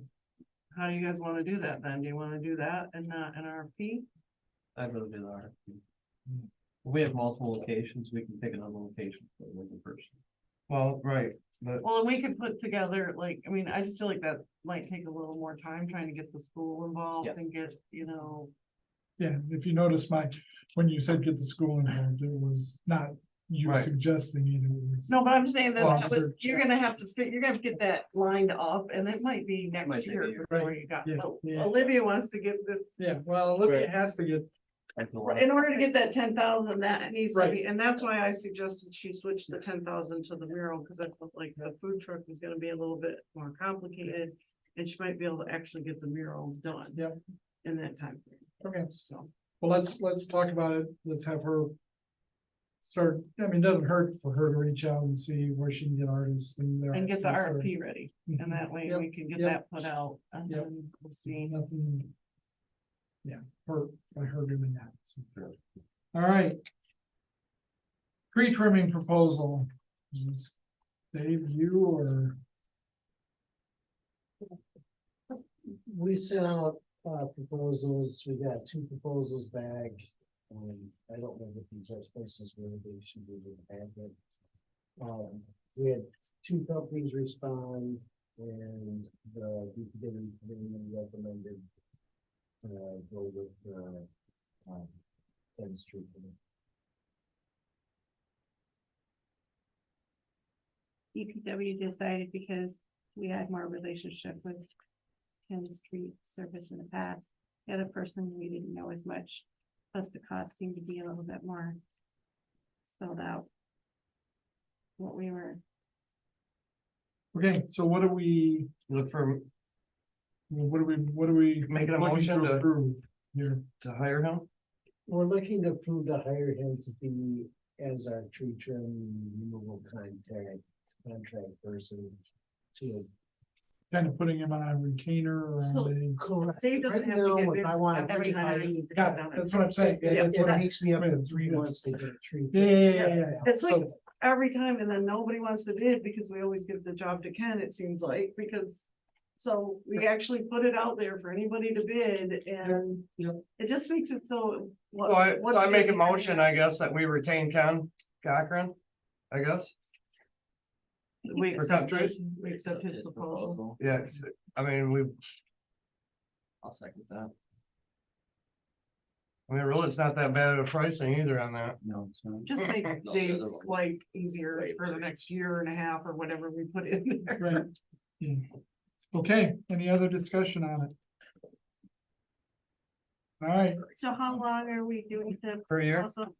How do you guys wanna do that then? Do you wanna do that in an RFP? I'd rather do the RFP. If we have multiple locations, we can pick another location for the local person. Well, right, but Well, and we could put together, like, I just feel like that might take a little more time trying to get the school involved Yes. and get, Yeah, if you notice when you said get the school involved, it was not you Right. suggesting it, it was. No, but I'm saying that, Well, you're gonna have to get that lined up, and it might be Might next take a year year. before you got, Yeah, so yeah. Olivia wants to get this. Yeah, well, Olivia Right. has to get, In order to get that 10,000, that needs to be, and that's why I suggested she switch the 10,000 to the mural, because I felt like the food truck is gonna be a little bit more complicated. And she might be able to actually get the mural done. Yep. In that time frame. okay, So, well, let's talk about it, let's have her. Start, it doesn't hurt for her to reach out and see where she can get artists and. their and get the artists are- RFP ready, and that way Yep, we can get yep. that put out, and Yep. then we'll see. Nothing. Yeah, by her doing that. So. All right. Tree trimming proposal. Is this Dave, you or? We sent out proposals, we got 2 proposals back. I don't know if these are places where they should be in the packet. We had 2 companies respond, and the DPW committee recommended go with 10th Street. DPW decided because we had more relationship with 10th Street Service in the past. The other person, we didn't know as much, plus the cost seemed to be a little bit more filled out. What we were, Okay, so what do we, look for what do we? Making a looking motion to- approve here? to hire him. We're looking to approve to hire him to be as our tree trim removal contract person. To Kind of putting him on a retainer or So- on correct. Dave doesn't Right have to now, get if bids I want every to time I hire- need to Yeah, cut down that's it. what I'm saying. Yeah, It takes me up to 3 months to get a tree. Yeah. It's like So- every time, and then nobody wants to bid because we always give the job to Ken, it seems like, because. So we actually put it out there for anybody to bid, and Yep. it just makes it so. So I make a motion, I guess, that we retain Ken Cochran, I guess. We For accept cut his, trees? we accept his proposal. Yeah, I mean, I'll second that. I mean, really, it's not that bad of a pricing either on that. No, it's not. Just makes Dave's life easier for the next year and a half or whatever we put in there. Right. Yeah. Okay, any other discussion on it? All right, So how long are we doing the Per year, proposal?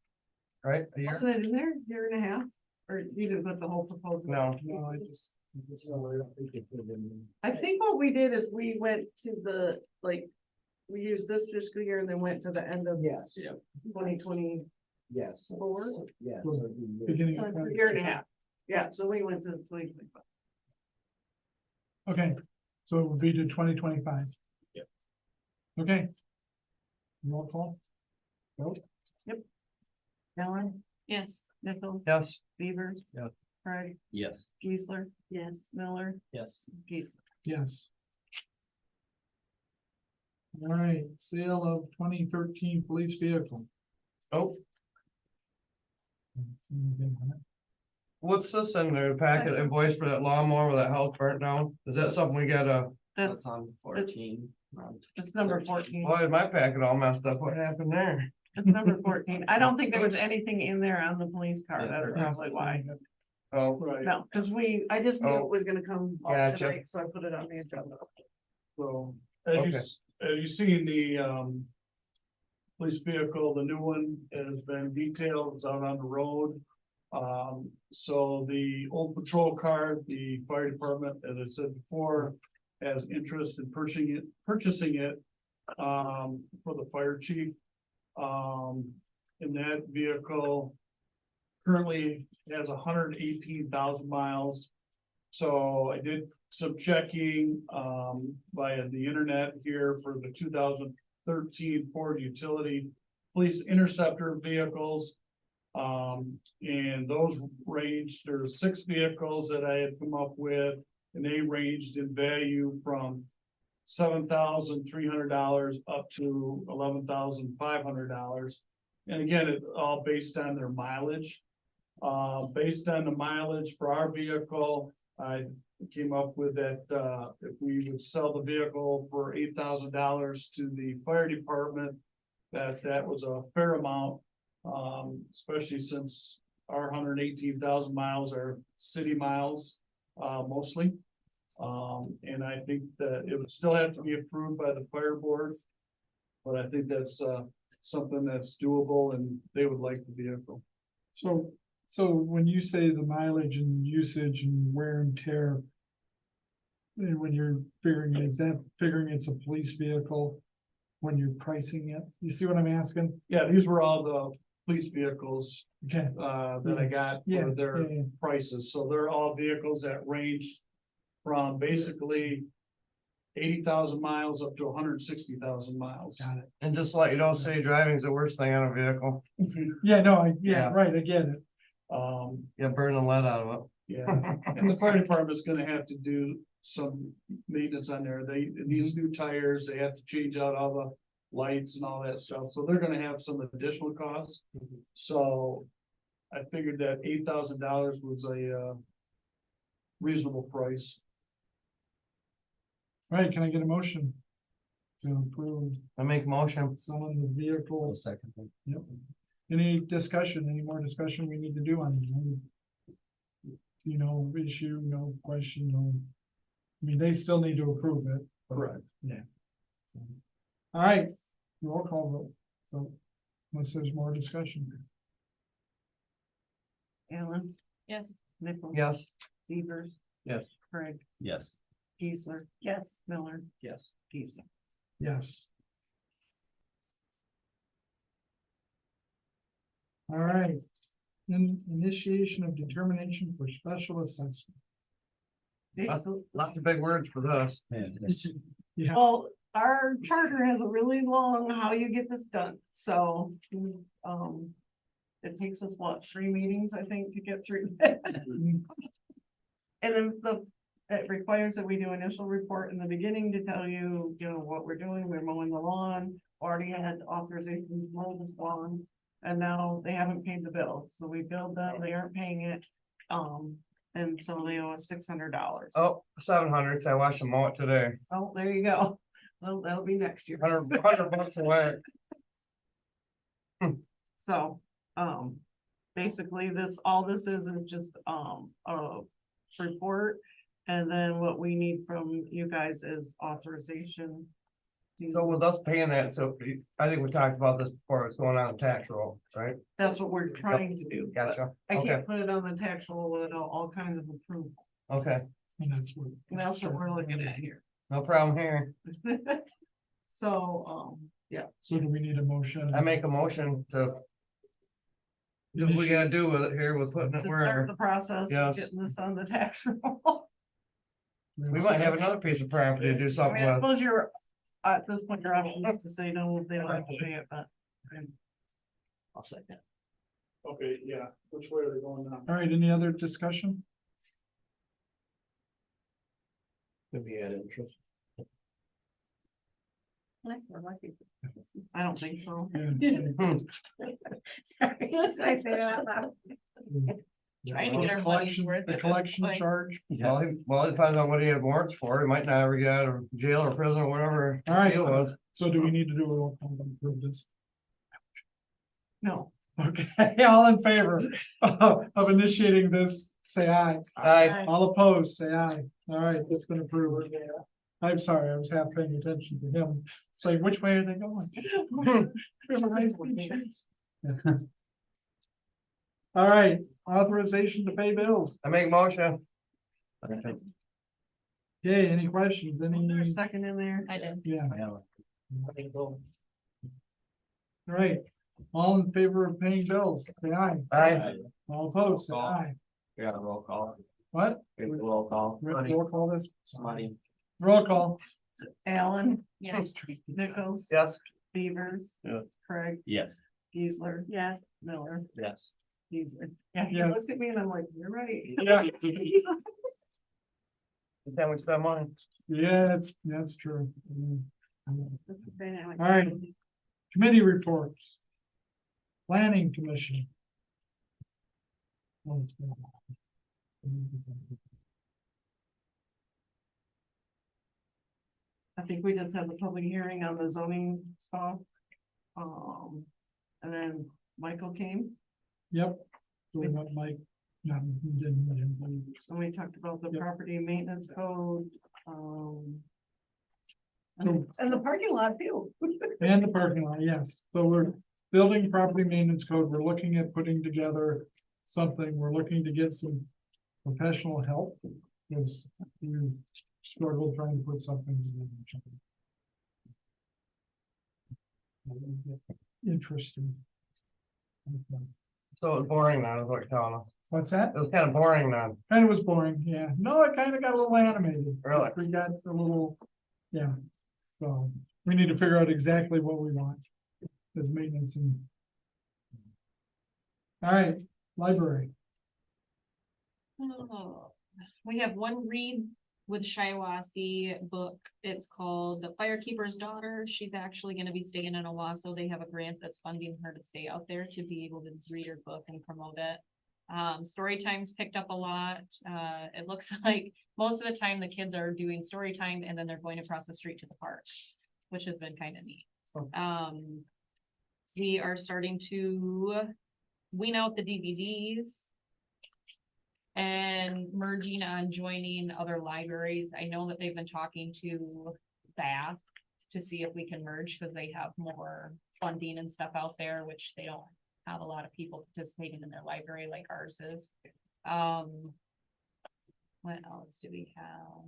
right? A year? Wasn't that in there, year and a half? Or you didn't put the whole proposal? No, no, I just, I think what we did is we went to the, like, we used this fiscal year and then went to the end of Yes, 2020, yes. Four? Yes. Well, it'd be years. beginning so of it's a 20. year and a half. Yeah, so we went to 2025. Okay, so it would be to 2025. Yep. Okay. Roll call. Ellen, Yes. Nichols, yes, Beavers. Yep. Craig, Yes. Geisler. Yes. Miller, Yes. Geisler. Yes. All right, sale of 2013 police vehicle. oh, what's this in there, packet invoice for that lawnmower where that house burnt down? Is that something we gotta, That's on 14. It's number 14. why is my packet all messed up? What happened there? It's number 14. I don't think there was anything in there on the police car. That's probably why. Oh, Right, No, because I just knew Oh. it was gonna come off Gotcha. tonight, so I put it on the agenda. So, Okay. as you see the, police vehicle, the new one has been detailed, it's out on the road. So the old patrol car, the fire department, as I said before, has interest in purchasing it, for the fire chief. And that vehicle currently has 118,000 miles. So I did some checking via the internet here for the 2013 Ford Utility Police Interceptor vehicles. And those ranged, there's 6 vehicles that I had come up with, and they ranged in value from $7,300 up to $11,500. And again, it all based on their mileage. Based on the mileage for our vehicle, I came up with that, if we would sell the vehicle for $8,000 to the fire department, that was a fair amount. Especially since our 118,000 miles are city miles, mostly. And I think that it would still have to be approved by the fire board. But I think that's, something that's doable and they would like the vehicle. so when you say the mileage and usage and wear and tear. And when you're figuring it, is that figuring it's a police vehicle? When you're pricing it, you see what I'm asking? Yeah, these were all the police vehicles, Okay, that I got yeah, for their yeah, prices. So they're all vehicles that range from basically 80,000 miles up to 160,000 miles. got it. And just to let you know, city driving is the worst thing on a vehicle. Yeah, no, Yeah. right, I get it. Yeah, burn the lead out of it. Yeah, and the fire department's gonna have to do some maintenance on there. It needs new tires, they have to change out all the lights and all that stuff, so they're gonna have some additional costs. So I figured that $8,000 was a reasonable price. Right, can I get a motion? To approve I make a motion. selling the vehicle? Second. Yep. Any discussion, any more discussion we need to do on this? You know, issue, no question, no. I mean, they still need to approve it. Correct. Yeah. All right, roll call vote. So unless there's more discussion. Alan, Yes. Nichols. Yes, Beavers. Yes. Craig, Yes. Geisler. Yes. Miller, Yes. Geisler. Yes. All right, initiation of determination for special assessment. lots of big words for this. Yeah, Well, our charter has a really long how you get this done, so, it takes us, what, 3 meetings, I think, to get through that. And then it requires that we do initial report in the beginning to tell you, what we're doing, we're mowing the lawn, already had authorization to mow this lawn. And now they haven't paid the bill, so we billed them, they aren't paying it, and so they owe us $600. Oh, 700, I watched them mow it today. Oh, there you go. Well, that'll be next year. 100 bucks away. So, basically all this is just, a report. And then what we need from you guys is authorization. So with us paying that, so I think we talked about this before, it's going on a tax roll, right? That's what we're trying to do. but Gotcha, I okay, can't put it on the tax roll without all kinds of approval. okay, And that's what. And that's what we're looking at here. no problem here. So, yeah. So do we need a motion? I make a motion to. Do what we gotta do with it here with putting it To where, start the process of Yes. getting this on the tax roll. we might have another piece of property to do I something mean, I with. suppose you're, at this point, your option is to say no, they don't have to pay it, but. I'll second. Okay, yeah, which way are they going now? All right, any other discussion? Could be at interest. I don't think so. Yeah. Sorry, let's I say that out loud. Trying to get our money's Collection- worth. The at this collection point. charge. Well, it depends on what he had warrants for, he might not ever get out of jail or prison or whatever. All the right. deal was. So do we need to do a roll call to approve this? No. Okay, all in favor of initiating this, say aye. Aye. All opposed, say aye. All right, that's been approved. I'm sorry, I was half paying attention to him. It's like, which way are they going? We have a nice beach. All right, authorization to pay bills. I make motion. Okay, any questions? There's Any? a second in there. I did. Yeah. All right, all in favor of paying bills, say aye. Aye. All opposed, say aye. We got a roll call. What? Roll call. Roll call this? Money. Roll call. Alan, Yes. Nichols, Yes. Beavers. Yeah. Craig, Yes. Geisler. Yes. Miller, Yes. Geisler. Yeah, you Yes. looked at me and I'm like, you're right. Yeah. Then we spend money. Yeah, that's true. All All right. Committee reports. Planning Commission. I think we just had the public hearing on the zoning stuff. And then Michael came, Yep. So we got Mike. No, he didn't. and we talked about the Yep. property maintenance code, So- and the parking lot too. And the parking lot, yes. So we're building property maintenance code. We're looking at putting together something. We're looking to get some professional help. Because we struggled trying to put something together. Interesting. So it was boring now, is what you're telling us. What's that? It was kind of boring now. Kind of was boring, yeah. No, it kind of got a little animated. Really? We got a little, yeah. So we need to figure out exactly what we want as maintenance and. All right, library. Oh, we have one read with Shiawassee book. It's called The Firekeeper's Daughter. She's actually gonna be staying in Owasso. They have a grant that's funding her to stay out there to be able to read her book and promote it. Story time's picked up a lot. It looks like most of the time the kids are doing story time and then they're going across the street to the park, which has been kind of neat. We are starting to wean out the DVDs and merging on joining other libraries. I know that they've been talking to Bath to see if we can merge because they have more funding and stuff out there, which they don't have a lot of people participating in their library like ours is. What else do we have?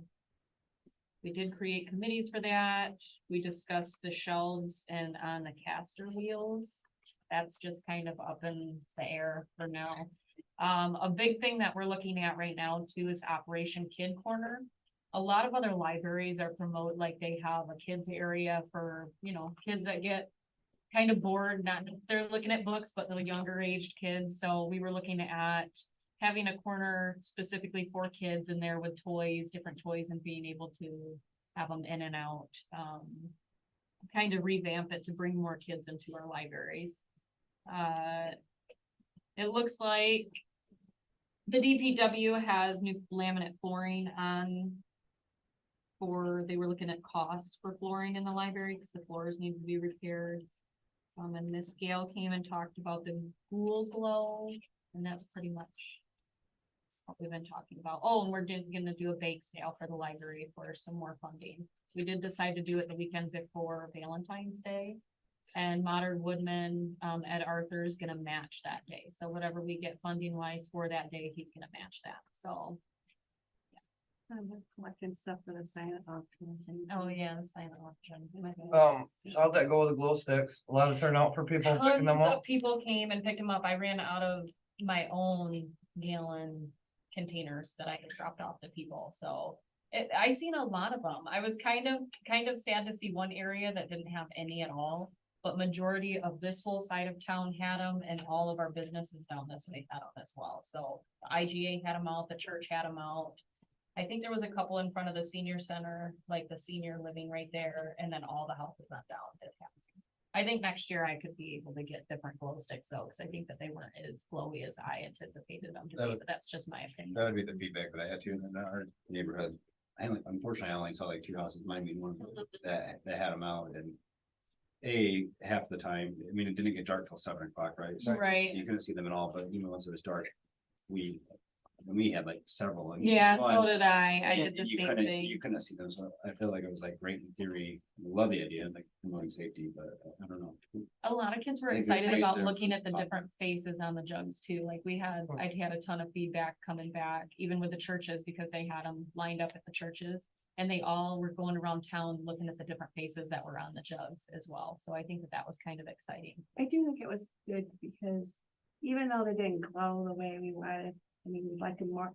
We did create committees for that. We discussed the shelves and on the caster wheels. That's just kind of up in the air for now. A big thing that we're looking at right now too is Operation Kid Corner. A lot of other libraries are promote, like they have a kids area for, you know, kids that get kind of bored, not necessarily looking at books, but the younger aged kids. So we were looking at having a corner specifically for kids in there with toys, different toys, and being able to have them in and out. Kind of revamp it to bring more kids into our libraries. It looks like the DPW has new laminate flooring on. They were looking at costs for flooring in the library because the floors need to be repaired. And Miss Gail came and talked about the Google Glow, and that's pretty much what we've been talking about. Oh, and we're gonna do a bake sale for the library for some more funding. We did decide to do it the weekend before Valentine's Day. And Modern Woodman, Ed Arthur is gonna match that day. So whatever we get funding wise for that day, he's gonna match that, so. I'm collecting stuff for the silent auction. Oh, yeah, the silent auction. How'd that go with the glow sticks? A lot of turnout for people picking them Tons up? of people came and picked them up. I ran out of my own gallon containers that I had dropped off to people, so. I seen a lot of them. I was kind of sad to see one area that didn't have any at all. But majority of this whole side of town had them, and all of our businesses down this way had them as well. So the IGA had them out, the church had them out. I think there was a couple in front of the senior center, like the senior living right there, and then all the houses up down did have them. I think next year I could be able to get different glow sticks though, because I think that they weren't as glowy as I anticipated them to be, but that's just my opinion. That would be the feedback that I had too in our neighborhood. Unfortunately, I only saw like 2 houses, mine being one that had them out, and half the time, I mean, it didn't get dark till 7 o'clock, right? So you couldn't see them at all, but even once it was dark, we had like several. And Yeah, fun. so did I. I And did the you same couldn't- thing. You couldn't see them, so I feel like it was like great in theory. I love the idea, like promoting safety, but I don't know. A lot of kids were I think there's excited ways about to- looking at the different faces on the jugs too. Like I'd had a ton of feedback coming back, even with the churches, because they had them lined up at the churches. And they all were going around town looking at the different faces that were on the jugs as well. So I think that was kind of exciting. I do think it was good because even though they didn't glow the way we wanted, I mean, we'd like them more.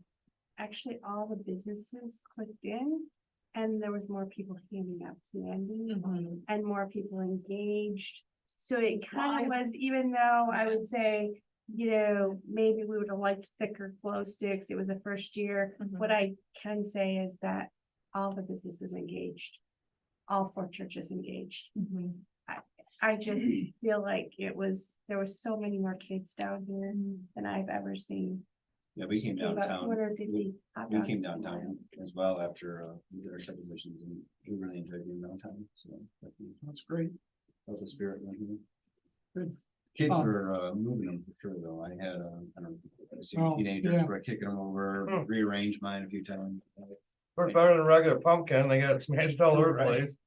Actually, all the businesses clicked in and there was more people handing out candy and more people engaged. So it kind of was, even though I would say, you know, maybe we would have liked thicker glow sticks. It was the first year. What I can say is that all the businesses engaged, all 4 churches engaged. I just feel like there was so many more kids down here than I've ever seen. Yeah, we came About downtown. 250 hot We dogs. came downtown as well after we did our suppositions, and we really enjoyed being downtown. So That's great. that was the spirit. Good. Kids were moving them for sure, though. I had I don't know, Oh, teenagers yeah. were kicking them over, rearranged mine a few times. We're better than regular pumpkin. They got smashed all over the Right. place.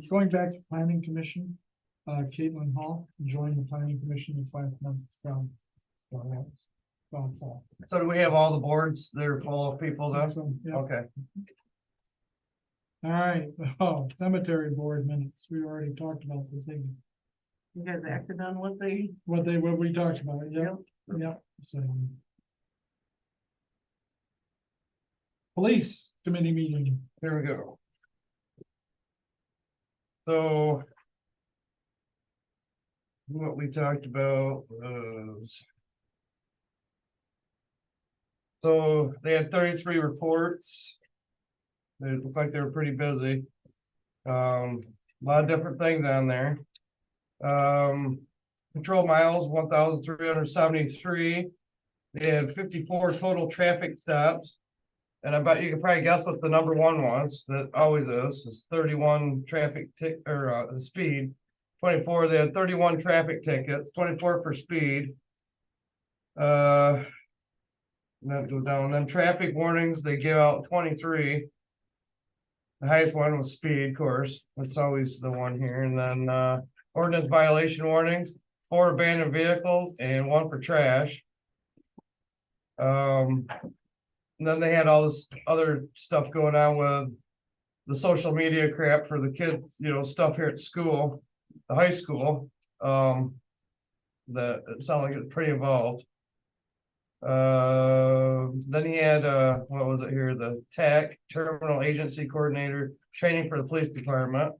Going back to planning commission, Caitlin Hall joined the planning commission this last month. So that's all. So do we have all the boards that are full of people then? Awesome, yeah. Okay. All right, oh, cemetery board minutes, we already talked about the thing, You guys acted on what what we talked about, yep, so. Police committee meeting, Here we go. So. What we talked about was. So they had 33 reports. They looked like they were pretty busy. A lot of different things on there. Patrol miles, 1,373. They had 54 total traffic stops. And I bet you can probably guess what the number one was, that always is 31 traffic speed. 24, they had 31 traffic tickets, 24 for speed. Then go down, then traffic warnings, they give out 23. The highest one was speed, of course, that's always the one here, and then ordinance violation warnings, 4 abandoned vehicles and 1 for trash. And then they had all this other stuff going on with the social media crap for the kids, you know, stuff here at school, the high school. That it sounded like it's pretty involved. Then he had what was it here? The TAC, Terminal Agency Coordinator, training for the police department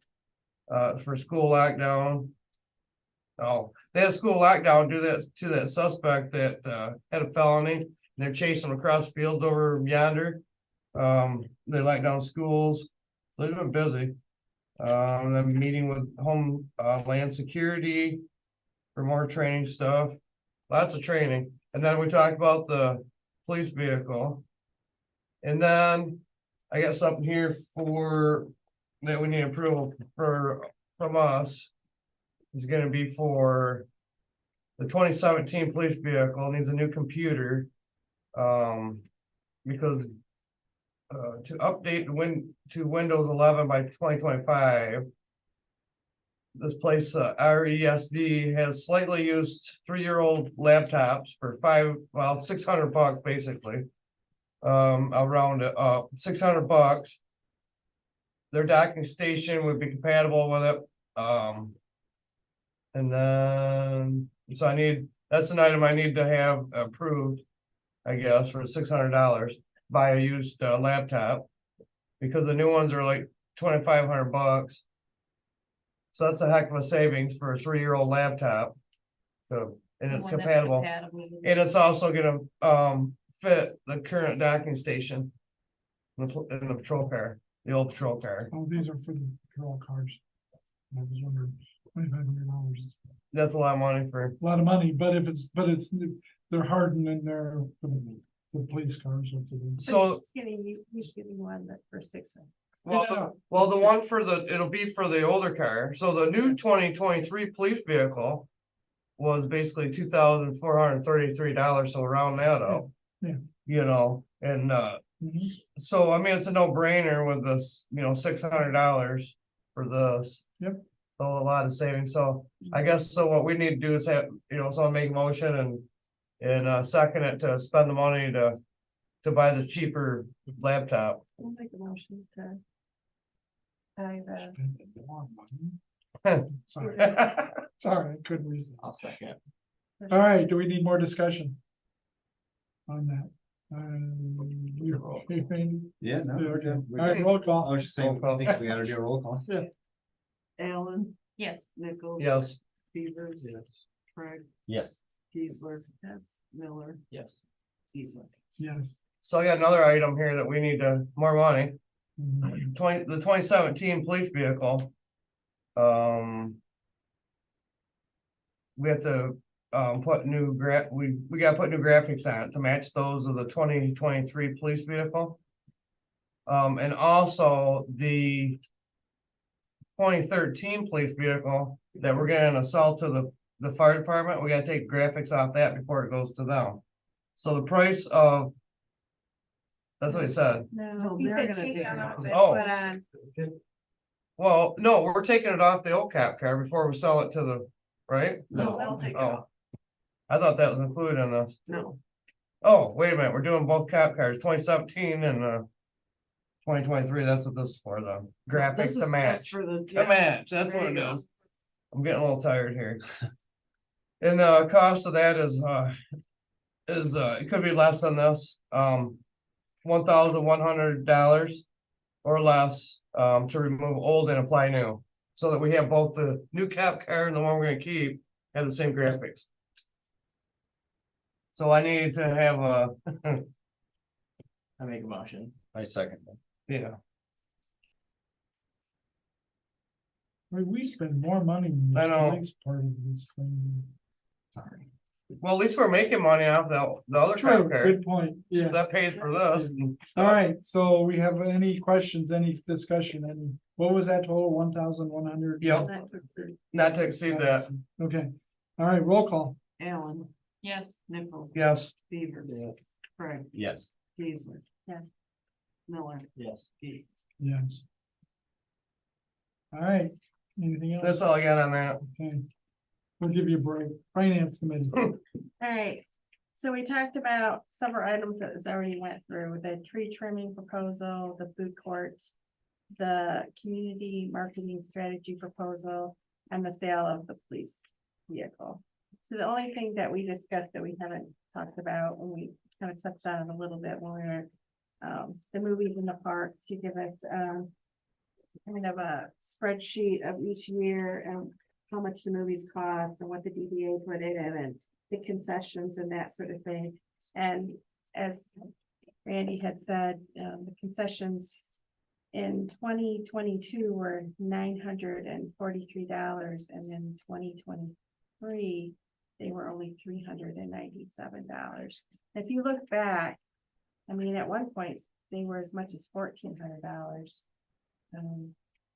for school lockdown. Oh, they had a school lockdown due to that suspect that had a felony. They're chasing them across fields over yonder. They locked down schools. They've been busy. And then meeting with Homeland Security for more training stuff. Lots of training. And then we talked about the police vehicle. And then I got something here for that we need approval from us. is gonna be for the 2017 police vehicle, needs a new computer. Because to update to Windows 11 by 2025. This place, RESD has slightly used 3-year-old laptops for $600 basically. I'll round it up, $600. Their docking station would be compatible with it. And then, so that's an item I need to have approved, I guess, for $600, buy a used laptop. Because the new ones are like $2,500. So that's a heck of a savings for a 3-year-old laptop. So, and it's One that's compatible, compatible. and it's also gonna fit the current docking station. In the patrol car, the old patrol car. Oh, these are for the patrol cars. I was wondering, $2,500. That's a lot of money for, A lot of money, but they're hardened and they're for the police cars. so, He's getting one that for 600. well, the one for it'll be for the older car. So the new 2023 police vehicle was basically $2,433, so round that up. Yeah. You know, and Mhm. so I mean, it's a no-brainer with this, $600 for this. Yep. So a lot of savings, so I guess, so what we need to do is have, someone make a motion and second it to spend the money to buy the cheaper laptop. I'll make a motion to. Buy the. Sorry, sorry, I couldn't resist. I'll second. All right, do we need more discussion? On that? Yeah, no. Yeah, we're okay. good. We're All right, good. roll I call. was just saying, I think we gotta do a roll call. Alan, Yes. Nichols. Yes, Beavers. Yes. Craig, Yes. Geisler, Yes. Miller, Yes. Easley. Yes. so I got another item here that we need more money. Mhm. The 2017 police vehicle. We have to put we gotta put new graphics on it to match those of the 2023 police vehicle. And also the 2013 police vehicle that we're gonna sell to the fire department, we gotta take graphics off that before it goes to them. So the price of. That's what he said. No, So he they're said gonna take take that it off off. and Oh. put on. Well, no, we're taking it off the old cap car before we sell it to the, right? No, they'll take it Oh. off. I thought that was included in this. No, Oh, wait a minute, we're doing both cap cars, 2017 and 2023, that's what this is for, the this graphics is to just match. for the. To match, that's what There it you go. is. I'm getting a little tired here. And the cost of that is it could be less than this, $1,100 or less, to remove old and apply new. So that we have both the new cap car and the one we're gonna keep have the same graphics. So I need to have I make a motion. I second. yeah, We spend more money in I the know. police part of this thing. Sorry. well, at least we're making money off the other cap True, car. good point, yeah. That pays for this. and All stuff. right, so we have any questions, any discussion, what was that total, 1,100? Yep, That took the- not to exceed that, Okay, all right, roll call. Alan, Yes. Nichols. yes. Beavers. Craig, Yes. Geisler. Yes. Miller, Yes. Yes. All right, anything else? That's all I got on that. Okay. We'll give you a break, finance committee. All right, so we talked about several items that was already went through, the tree trimming proposal, the food court. The community marketing strategy proposal and the sale of the police vehicle. So the only thing that we discussed that we haven't talked about, and we kind of touched on it a little bit when we were. The movies in the park to give us kind of a spreadsheet of each year and how much the movies cost and what the DDA put in it and the concessions and that sort of thing. And as Randy had said, the concessions in 2022 were $943, and in 2023 they were only $397. If you look back, I mean, at one point they were as much as $1,400.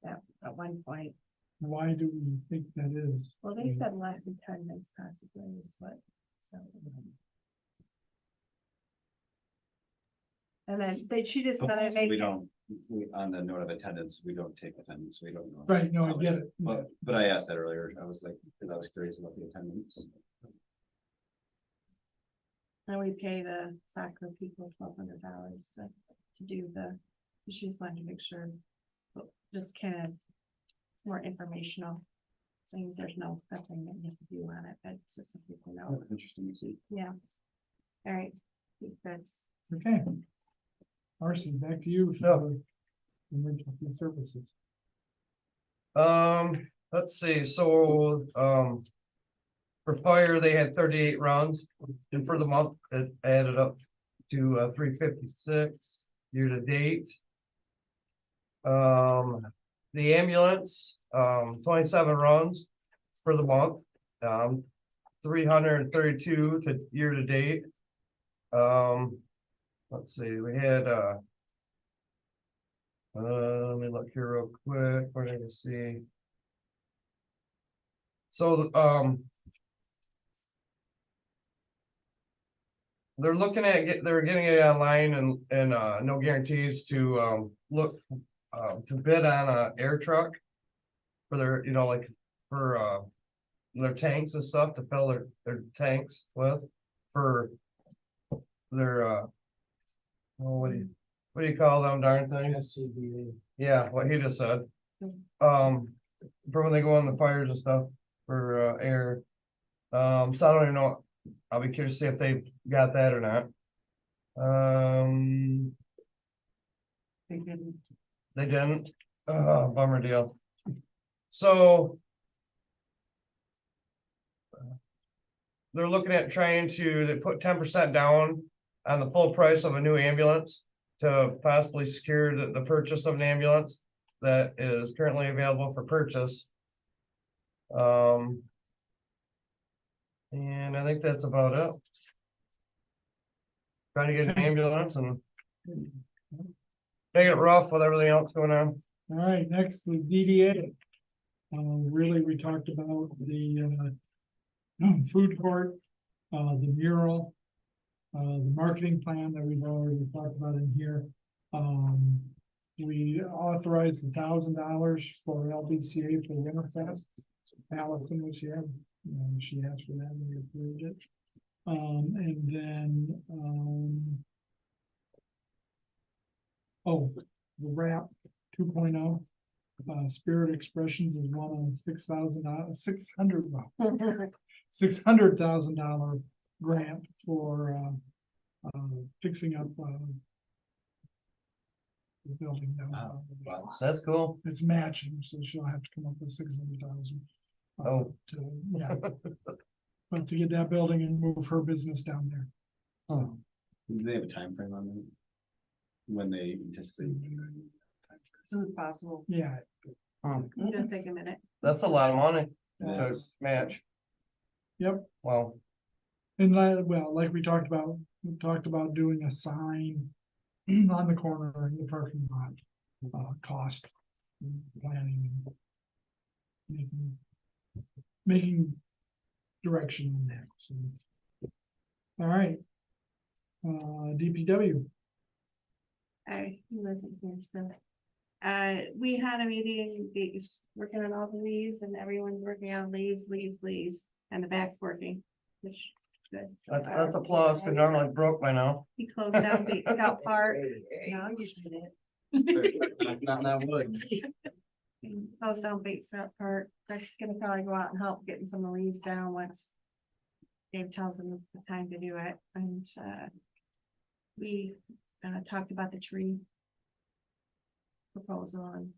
At one point, Why do we think that is? Well, they said less attendance possibly is what, so. And then she just gonna make. We don't, on the note of attendance, we don't take attendance, we don't know. Right, no, I get it. But I asked that earlier, I was like, because I was curious about the attendance. And we pay the soccer people $1,200 to do she just wanted to make sure. But just kind of more informational. Saying there's no nothing that you have to do on it, but it's just so people know. Interesting to see. Yeah. All right. I think that's. Okay. Marcy, back to you. for Emergency services. Let's see, so, for fire, they had 38 rounds, and for the month, it added up to 356 year to date. The ambulance, 27 runs for the month, 332 to year to date. Let's see, we had let me look here real quick, what did I see? So, they're looking at they're getting it online and no guarantees to look to bid on a air truck for their, like for their tanks and stuff to fill their tanks with for their what do you call them darn things? SCBA. Yeah, what he just said. For when they go on the fires and stuff for air. So I don't even know. I'll be curious to see if they got that or not. They didn't. They didn't. Bummer deal. So they're looking at trying to, they put 10% down on the full price of a new ambulance to possibly secure the purchase of an ambulance that is currently available for purchase. And I think that's about it. Trying to get an ambulance and making it rough with everything else going on. All right, next, the DDA. Really, we talked about the food court, the mural, the marketing plan that we've already talked about in here. We authorized $1,000 for LBCA for Winterfest. Allison, which she had, she asked for that and we approved it. And then, the wrap 2.0. Spirit Expressions is one on $600,000 grant for fixing up the building down. That's cool. It's matching, so she'll have to come up with 600,000. Oh. Yeah. But to get that building and move her business down there. Oh. Do they have a time frame on that? When they anticipate? As soon as possible. Yeah. It's gonna take a minute. That's a lot of money to Yes. match. Yep. Well, And like we talked about doing a sign on the corner in the parking lot, cost planning. Making direction on that, so. All right. DPW. He wasn't here, so. We had a meeting, he's working on all the leaves and everyone's working on leaves, and the back's working, which good. that's applause, because normally broke by now. He closed down Beat Scout Park. No, you did it. Not wood. Closed down Beat Scout Park. Greg's gonna probably go out and help getting some of the leaves down once Dave tells him it's the time to do it. And we talked about the tree proposal and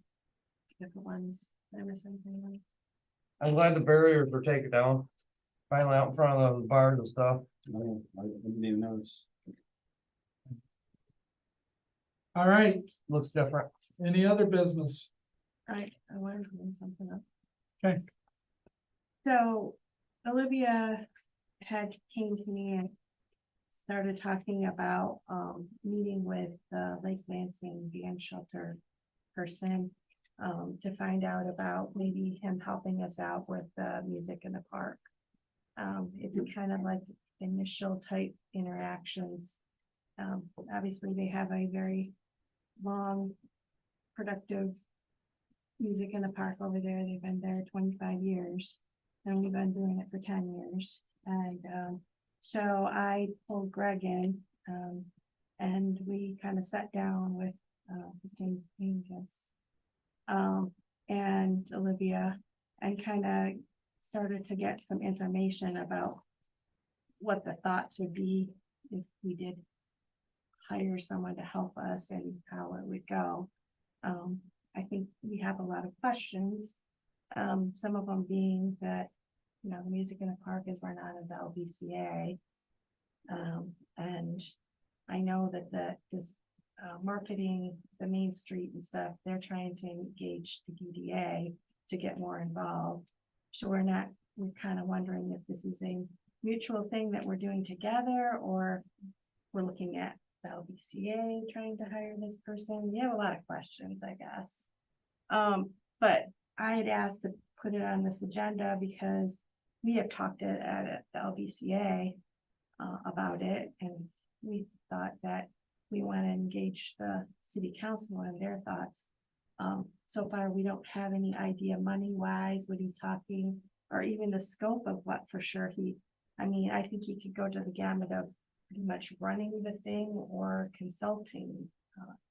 different ones. Did I miss anything? I'm glad the barriers were taken down. Finally out in front of the bars and stuff. I didn't even notice. All right, Looks different. any other business? Right, I wanted to bring something up. Okay. So Olivia came to me and started talking about meeting with the Lake Lansing Van Shelter person. to find out about maybe him helping us out with the music in the park. It's kind of like initial type interactions. Obviously, they have a very long, productive music in the park over there. They've been there 25 years, and we've been doing it for 10 years. And so I pulled Greg in, and we kind of sat down with his name's Angus, and Olivia, and kind of started to get some information about what the thoughts would be if we did hire someone to help us and how it would go. I think we have a lot of questions. Some of them being that, you know, the music in the park is run out of the LBCA. And I know that this marketing, the Main Street and stuff, they're trying to engage the DDA to get more involved. So we're kind of wondering if this is a mutual thing that we're doing together, or we're looking at the LBCA trying to hire this person. We have a lot of questions, I guess. But I had asked to put it on this agenda because we have talked at the LBCA about it, and we thought that we want to engage the city council and their thoughts. So far, we don't have any idea money-wise what he's talking, or even the scope of what for sure I think he could go to the gamut of pretty much running the thing or consulting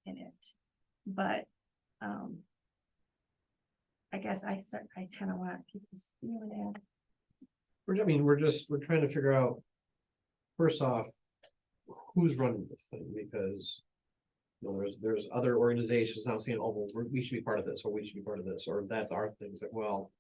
in it. But I guess I kind of want people's feeling. We're trying to figure out, first off, who's running this thing, because you know, there's other organizations now saying, oh, well, we should be part of this, or we should be part of this, or that's our things. That, well,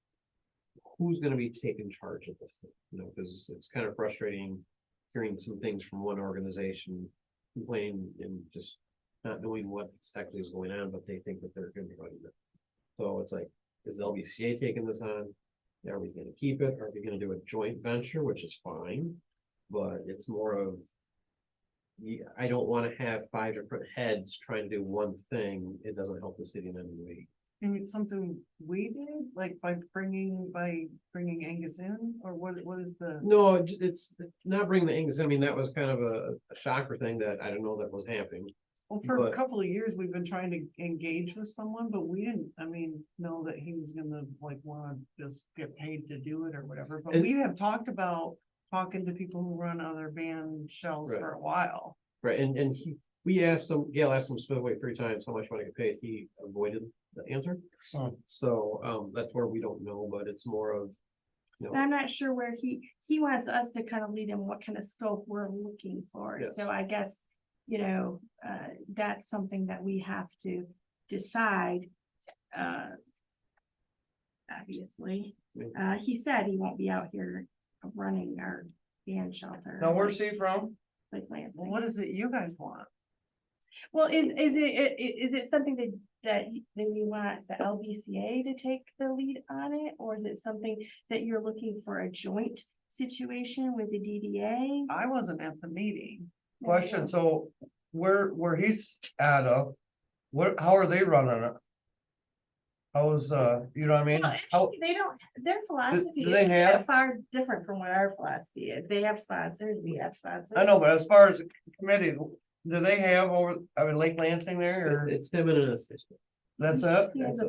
who's going to be taking charge of this thing? You know, because it's kind of frustrating hearing some things from one organization complaining and just not knowing what exactly is going on, but they think that they're going to be running it. So it's like, is the LBCA taking this on? Are we going to keep it? Are we going to do a joint venture, which is fine, but it's more of, I don't want to have 5 different heads trying to do one thing. It doesn't help the city in any way. And it's something we did, like by bringing Angus in, or what is the? No, it's not bringing the Angus. I mean, that was kind of a shocker thing that I don't know that was happening. Well, for a couple of years, we've been trying to engage with someone, but we didn't, know that he was gonna want to just get paid to do it or whatever. But we have talked about talking to people who run other band shells for a while. Right, and we asked him, Gail asked him specifically 3 times how much money to get paid. He avoided the answer. So that's where we don't know, but it's more of, you know. I'm not sure where he wants us to kind of lead him what kind of scope we're looking for. Yes. So I guess, you know, that's something that we have to decide. Obviously, he said he won't be out here running our band shelter. Now, where's he from? Like Lansing. Well, what is it you guys want? Well, is it something that you want the LBCA to take the lead on it, or is it something that you're looking for a joint situation with the DDA? I wasn't at the meeting. Question, so where he's out of, how are they running it? How's, you know what I mean? Well, actually, they don't, their philosophy do they is have- far different from what our philosophy is. They have sponsors, we have sponsors. I know, but as far as committees, do they have Lake Lansing there, or It's him and an assistant. that's it? He has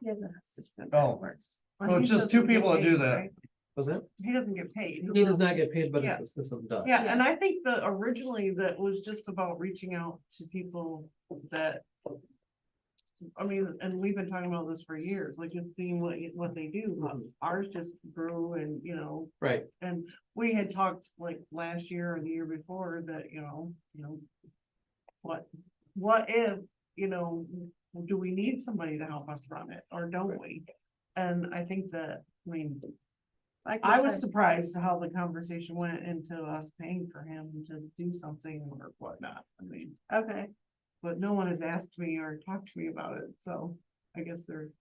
he has an assistant. Oh. that works. So it's just 2 people that do that. Was it? He doesn't get paid. He does not get paid, but Yeah. his assistant does. Yeah, and I think that originally that was just about reaching out to people that. And we've been talking about this for years, like just seeing what they do. Ours just grew and, Right. and we had talked like last year or the year before that, what if, do we need somebody to help us run it or don't we? And I think that, I was surprised how the conversation went into us paying for him to do something or whatnot. Okay. But no one has asked me or talked to me about it, so I guess there's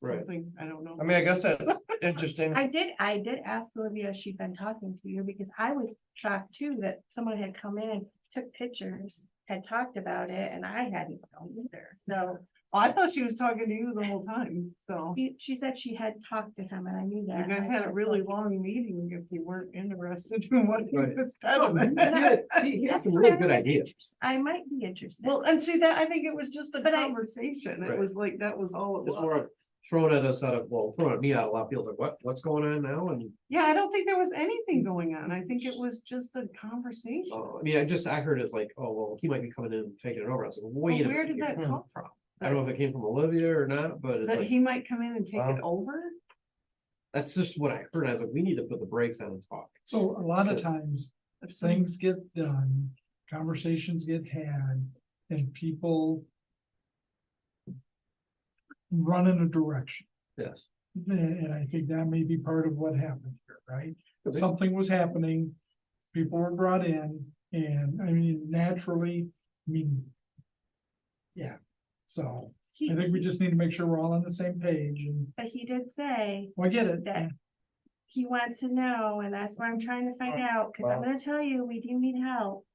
something, I don't know. I mean, I guess that's interesting. I did ask Olivia if she'd been talking to you, because I was shocked too that someone had come in, took pictures, had talked about it, and I hadn't known either. So I thought she was talking to you the whole time, so. She said she had talked to him and I knew You that. guys I had a thought, really like, long meeting if you weren't interested in what he Right. was Oh, telling. He had some really good ideas. I might be interested. Well, and see that, I think it was just a But I- conversation. It Right. was like, that was all it It's more was. of throwing at us out of, well, throwing at me out of left field, like, what's going on now? And, Yeah, I don't think there was anything going on. I think it was just a conversation. I mean, I heard it's like, oh, well, he might be coming in and taking it over. I was like, Well, wait a where minute did that here. come from? I don't know if it came from Olivia or not, but it's That like, he might come in and take it Wow. over? that's just what I heard. I was like, we need to put the brakes on and talk. So a lot of times, things get done, conversations get had, and people run in a direction. Yes. And I think that may be part of what happened here, right? Could be. Something was happening, people were brought in, and I mean, naturally, I mean. Yeah, so I think we just need to make sure we're all on the same page and, But he did say well, I get it. that he wants to know, and that's what I'm trying to find out, cause I'm Wow. gonna tell you, we do need help.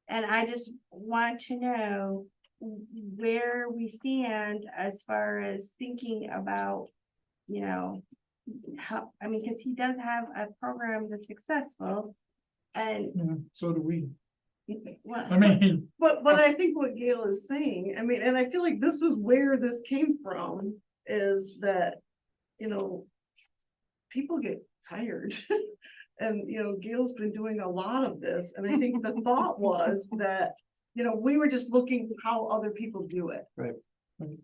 And I just want to know where we stand as far as thinking about, you know, how, I mean, cause he does have a program that's successful. And, Yeah, so do we. well, I mean, But I think what Gail is saying, I mean, and I feel like this is where this came from, is that, you know, people get tired. And, you know, Gail's been doing a lot of this, and I think the thought was that, you know, we were just looking how other people do it. Right.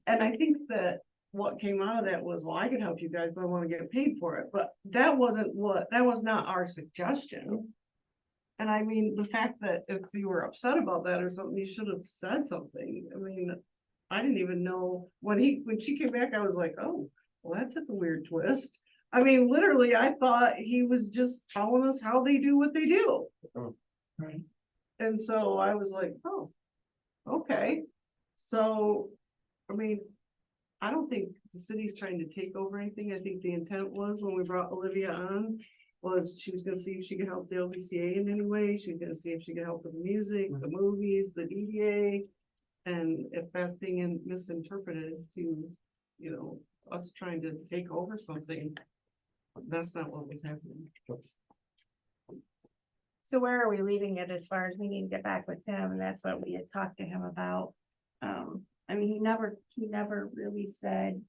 And I think that what came out of that was, well, I can help you guys, but I wanna get paid for it, but that was not our suggestion. And I mean, the fact that if you were upset about that or something, you should have said something. I mean, I didn't even know when she came back, I was like, oh, well, that took a weird twist. I mean, literally, I thought he was just telling us how they do what they do. right, And so I was like, oh, okay. So, I mean, I don't think the city's trying to take over anything. I think the intent was when we brought Olivia on, was she was gonna see if she could help the LBCA in any way. She was gonna see if she could help with the music, the movies, the DDA. And if that's being misinterpreted to, you know, us trying to take over something, that's not what was happening. so where are we leaving it as far as we need to get back with him? And that's what we had talked to him about. I mean, he never really said,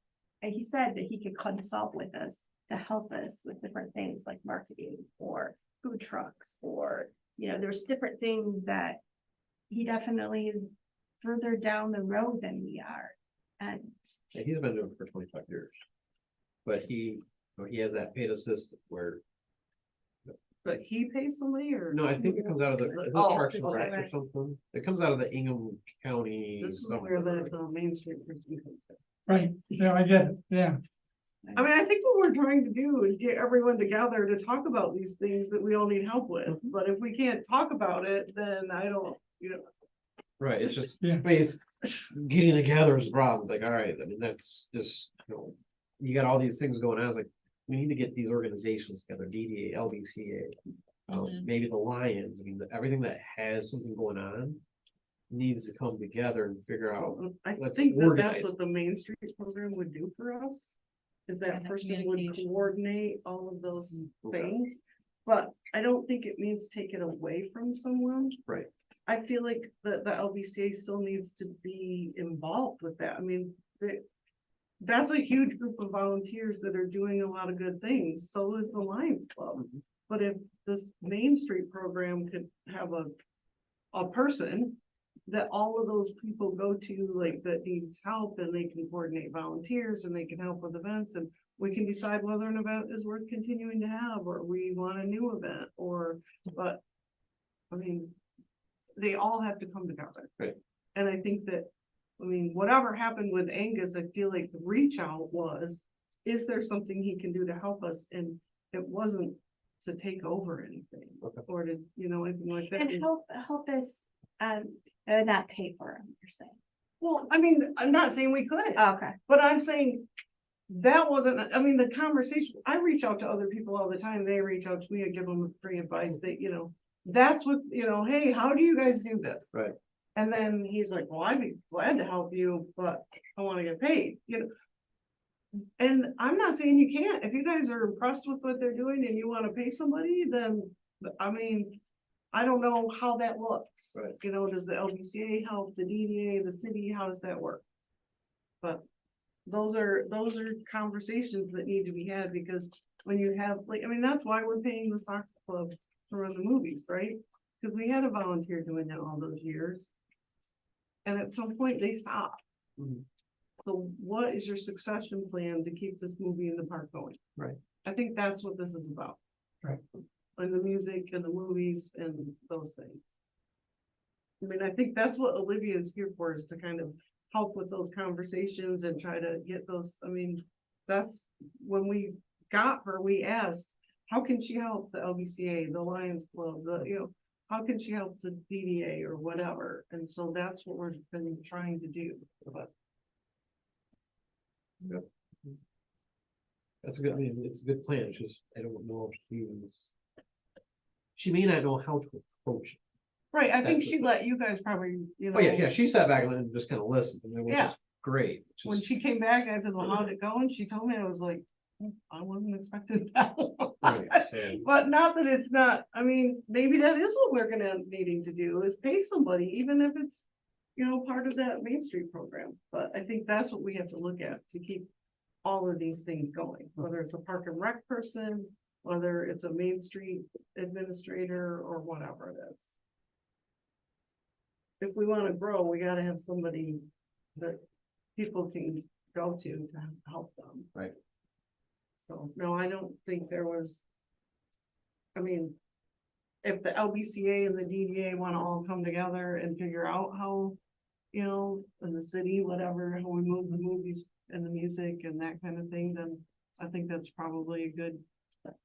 and he said that he could consult with us to help us with different things like marketing or food trucks, or, you know, there's different things that he definitely is further down the road than we are. And Yeah, he's been doing it for 25 years. But he has that paid assistant where, But he pays somebody or? no, I think it comes out of the, is it Oh, Parks and okay. Recs or something? It comes out of the Ingham County. This is something. where that Main Street person comes in. right, yeah, I get it, yeah. I mean, I think what we're trying to do is get everyone together to talk about these things that we all need help with, but if we can't talk about it, then I don't, you know. Right, it's just, Yeah. I mean, it's getting together is the problem. It's like, all right, I mean, that's just, you know, you got all these things going on. It's like, we need to get these organizations together, DDA, LBCA, maybe the Lions. I mean, everything that has something going on needs to come together and figure out. I Let's think that that's organize. what the Main Street program would do for us. Is that Yeah, person would communication. coordinate all of those Okay. things, but I don't think it means take it away from someone. Right. I feel like the LBCA still needs to be involved with that. I mean, that's a huge group of volunteers that are doing a lot of good things. So is the Lions Club. But if this Main Street program could have a person that all of those people go to, like, that needs help, and they can coordinate volunteers and they can help with events, and we can decide whether an event is worth continuing to have, or we want a new event, but I mean, they all have to come together. Right. And I think that, I mean, whatever happened with Angus, I feel like the reach out was, is there something he can do to help us? And it wasn't to take over anything, Okay. or to, you know, anything like that. and help us, not pay for him, you're saying. Well, I mean, I'm not saying we couldn't, Okay. but I'm saying that wasn't, I mean, the conversation, I reach out to other people all the time. They reach out to me, I give them free advice that, you know, that's what, you know, hey, how do you guys do this? Right. And then he's like, well, I'd be glad to help you, but I wanna get paid, you know. And I'm not saying you can't, if you guys are impressed with what they're doing and you wanna pay somebody, then, I mean. I don't know how that looks, you know, does the LBCA help, the DDA, the city, how does that work? But those are conversations that need to be had, because when you have, like, I mean, that's why we're paying the soccer club to run the movies, right? Cause we had a volunteer doing that all those years. And at some point they stopped. Mhm. So what is your succession plan to keep this movie in the park going? Right. I think that's what this is about. Right. And the music and the movies and those things. I mean, I think that's what Olivia is here for, is to kind of help with those conversations and try to get those, I mean, that's when we got her, we asked, how can she help the LBCA, the Lions Club, the, you know, how can she help the DDA or whatever? And so that's what we're been trying to do, but. That's a good, I mean, it's a good plan, it's just, I don't know if she may not know how to approach it. Right, I think That's the she let you guys probably, you know. Oh, yeah, she sat back and just kind of listened, and it was Yeah. just great. When Just- she came back, I said, well, how'd it go? And she told me, I was like, I wasn't expecting that. Right, yeah. But not that it's not, I mean, maybe that is what we're gonna end up needing to do, is pay somebody, even if it's, you know, part of that Main Street program. But I think that's what we have to look at to keep all of these things going, whether it's a park and rec person, whether it's a Main Street administrator or whatever it is. If we wanna grow, we gotta have somebody that people can go to help them. Right. So, no, I don't think there was. I mean. If the LBCA and the DDA wanna all come together and figure out how, you know, in the city, whatever, how we move the movies and the music and that kind of thing, then I think that's probably a good. And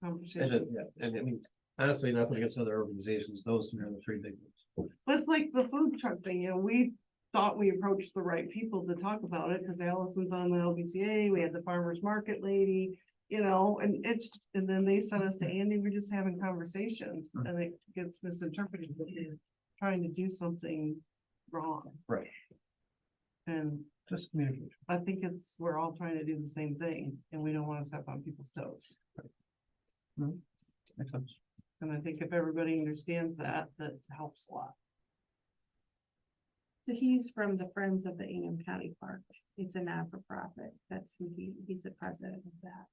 Conversation. yeah, and I mean, honestly, nothing against other organizations, those two are the three big ones. But it's like the food truck thing, you know, we thought we approached the right people to talk about it, cause Allison's on the LBCA, we had the farmer's market lady. You know, and then they sent us to Andy, we're just having conversations, and it gets misinterpreted that you're trying to do something wrong. Right. And Just communication. I think we're all trying to do the same thing, and we don't wanna step on people's toes. Makes sense. And I think if everybody understands that, that helps a lot. So he's from the Friends of the Ingham County Park. It's a not-for-profit. That's who he's the president of that.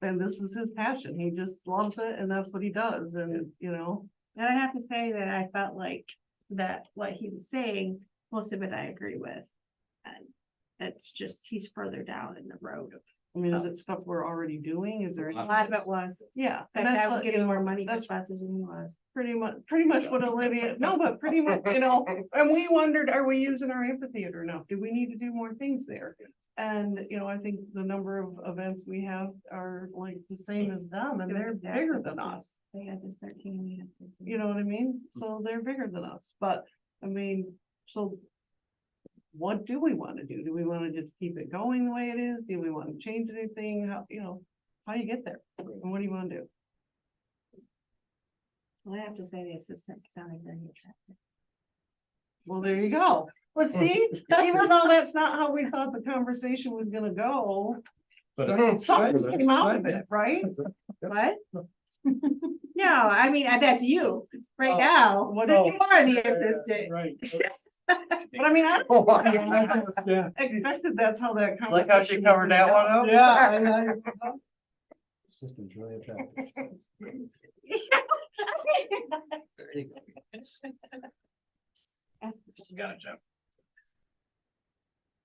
And this is his passion, he just loves it, and that's what he does, and, you know. And I have to say that I felt like that what he was saying, most of it I agree with. And it's just, he's further down in the road. I mean, is it stuff we're already doing, is there? A lot of it was. Yeah. And that's I was what, getting you know, more money for that's sponsors than he was. pretty much what Olivia, no, but pretty much, you know, and we wondered, are we using our amphitheater enough? Do we need to do more things there? And, you know, I think the number of events we have are like the same as them, and It was they're exactly bigger the than same. us. They had this 13, we had 13. You know what I mean? So they're bigger than us, but, I mean, so. What do we wanna do? Do we wanna just keep it going the way it is? Do we wanna change anything? How, you know, how do you get there? And what do you wanna do? Well, I have to say the assistant sounded very attractive. Well, there you go. But see, even though that's not how we thought the conversation was gonna go, But something came out of it, right? What? No, I mean, that's you right Oh, now. what You else? are the assistant. Right. But I mean, I Yeah. expected that's how that. Like how she covered that one up? Yeah. System's really attractive.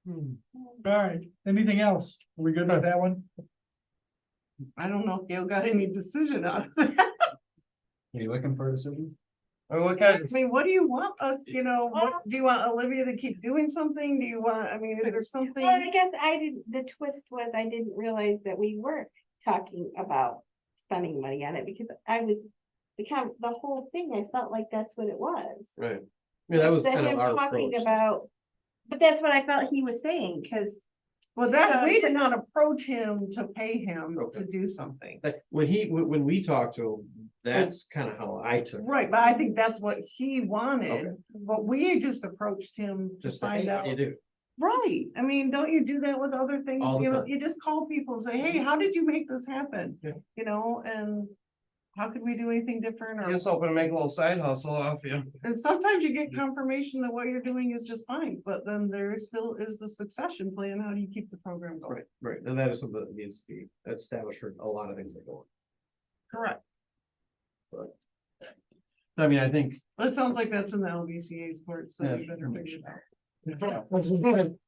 All right, anything else? Are we good with that one? I don't know if Gail got any decision on it. Are you looking for a decision? I mean, what kind I of, mean, what do you want us, you know, what, do you want Olivia to keep doing something? Do you want, I mean, is there something? Well, I guess I didn't, the twist was I didn't realize that we weren't talking about spending money on it, because I was, the whole thing, I felt like that's what it was. Right. Yeah, that was That kind of him our talking approach. about, but that's what I felt he was saying, cause Well, that, So- we did not approach him to pay him Okay. to do something. Like, when we talked to him, That's kind of how I took it. Right, but I think that's what he Okay. wanted, but we just approached him to Just to, find hey, how out. do you do? Right, I mean, don't you do that with other things, All the you know, time. you just call people and say, hey, how did you make this happen? Yeah. You know, and how could we do anything different, or, Just hoping to make a little side hustle off you. and sometimes you get confirmation that what you're doing is just fine, but then there still is the succession plan, how do you keep the program going? Right, right, and that is something that needs to be established for a lot of things that go on. Correct, I mean, I think, but it sounds like that's in the LBCA's part, so Yeah, you better pretty figure much. it out.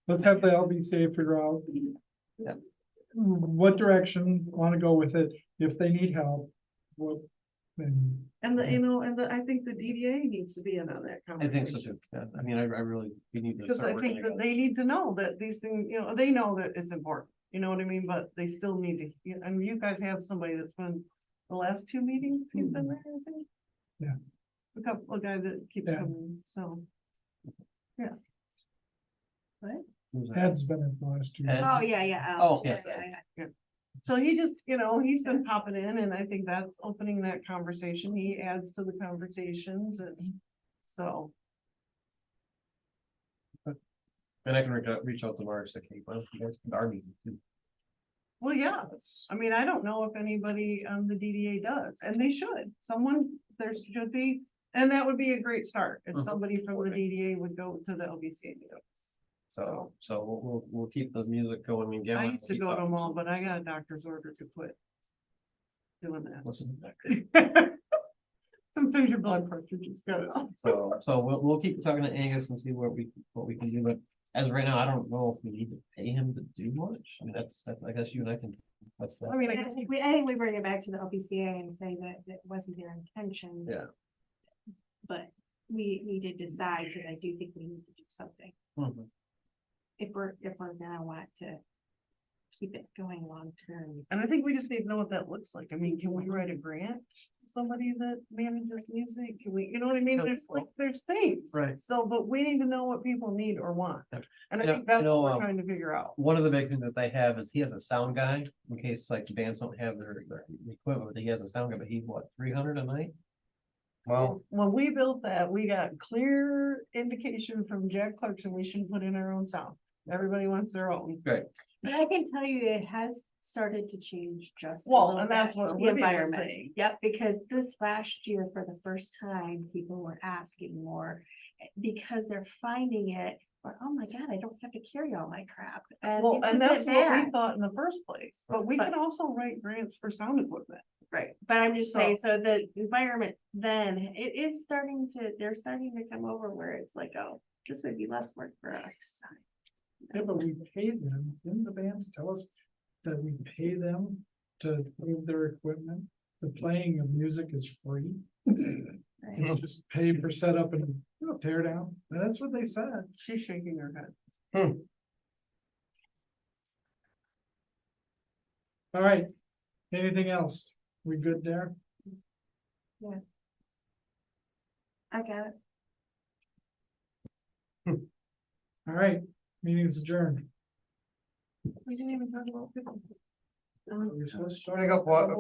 Let's have the LBCA figure out. Yeah. What direction wanna go with it, if they need help, what. And And the, you know, and the, I think the DDA needs to be in on that I conversation. think so too, yeah, I mean, I really, we need to Because start I working think that together. they need to know that these things, you know, they know that it's important, you know what I mean, but they still need to, and you guys have somebody that's been the last 2 meetings, he's been there, I think. Yeah. A couple, a guy that keeps Yeah. coming, so. Yeah. Who's that? Ed's been in the last 2. Ed? Oh, yeah. Oh, yes. So he just, you know, he's been popping in, and I think that's opening that conversation, he adds to the conversations, and so. And I can reach out to Mark, say, hey, why don't you guys come to our meeting too? Well, yeah, That's, I mean, I don't know if anybody on the DDA does, and they should, someone, there should be, and that would be a great start, if Mhm. somebody from the DDA would go to the LBCA meeting. so we'll keep the music going, I mean, I Galen. used to go to them all, but I got a doctor's order to quit doing that. Listen, Sometimes your blood pressure just goes. so we'll keep talking to Angus and see what we can do, but as of right now, I don't know if we need to pay him to do much, I mean, that's, I guess you and I can, that's that. I mean, I think we bring it back to the LPCA and say that it wasn't their intention. Yeah. But we need to decide, because I do think we need to do something, Mhm. if we're gonna want to keep it going long term. And I think we just need to know what that looks like. I mean, can we write a grant? Somebody that manages music, can we, you know what I mean? There's like, there's things. Right. So, but we need to know what people need or want. Yep. And I You know- think that's you know, what we're trying to figure out. One of the big things that they have is he has a sound guy, in case like the bands don't have their equipment, but he has a sound guy, but he's what, 300 a night? Well, When we built that, we got clear indication from Jack Clarkson, we should put in our own sound. Everybody wants their own. Right. But I can tell you, it has started to change just. a Well, little and that's bit, what the Olivia was environment. saying. Yep, because this last year, for the first time, people were asking more, because they're finding it, or, oh my God, I don't have to carry all my crap. Well, this and isn't that's what we bad. thought in the first place, but we But- can also write grants for sound equipment. Right, but I'm just saying, so the environment then, it is starting to, they're starting to come over where it's like, oh, this would be less work for us. Yeah, but we pay them, didn't the bands tell us that we pay them to move their equipment? The playing of music is free. It's just pay for setup and tear down, and that's what they said. She's shaking her head. All right, anything else? We good there? I got it. All right, meeting's adjourned. We didn't even talk about. We're supposed to- starting up what?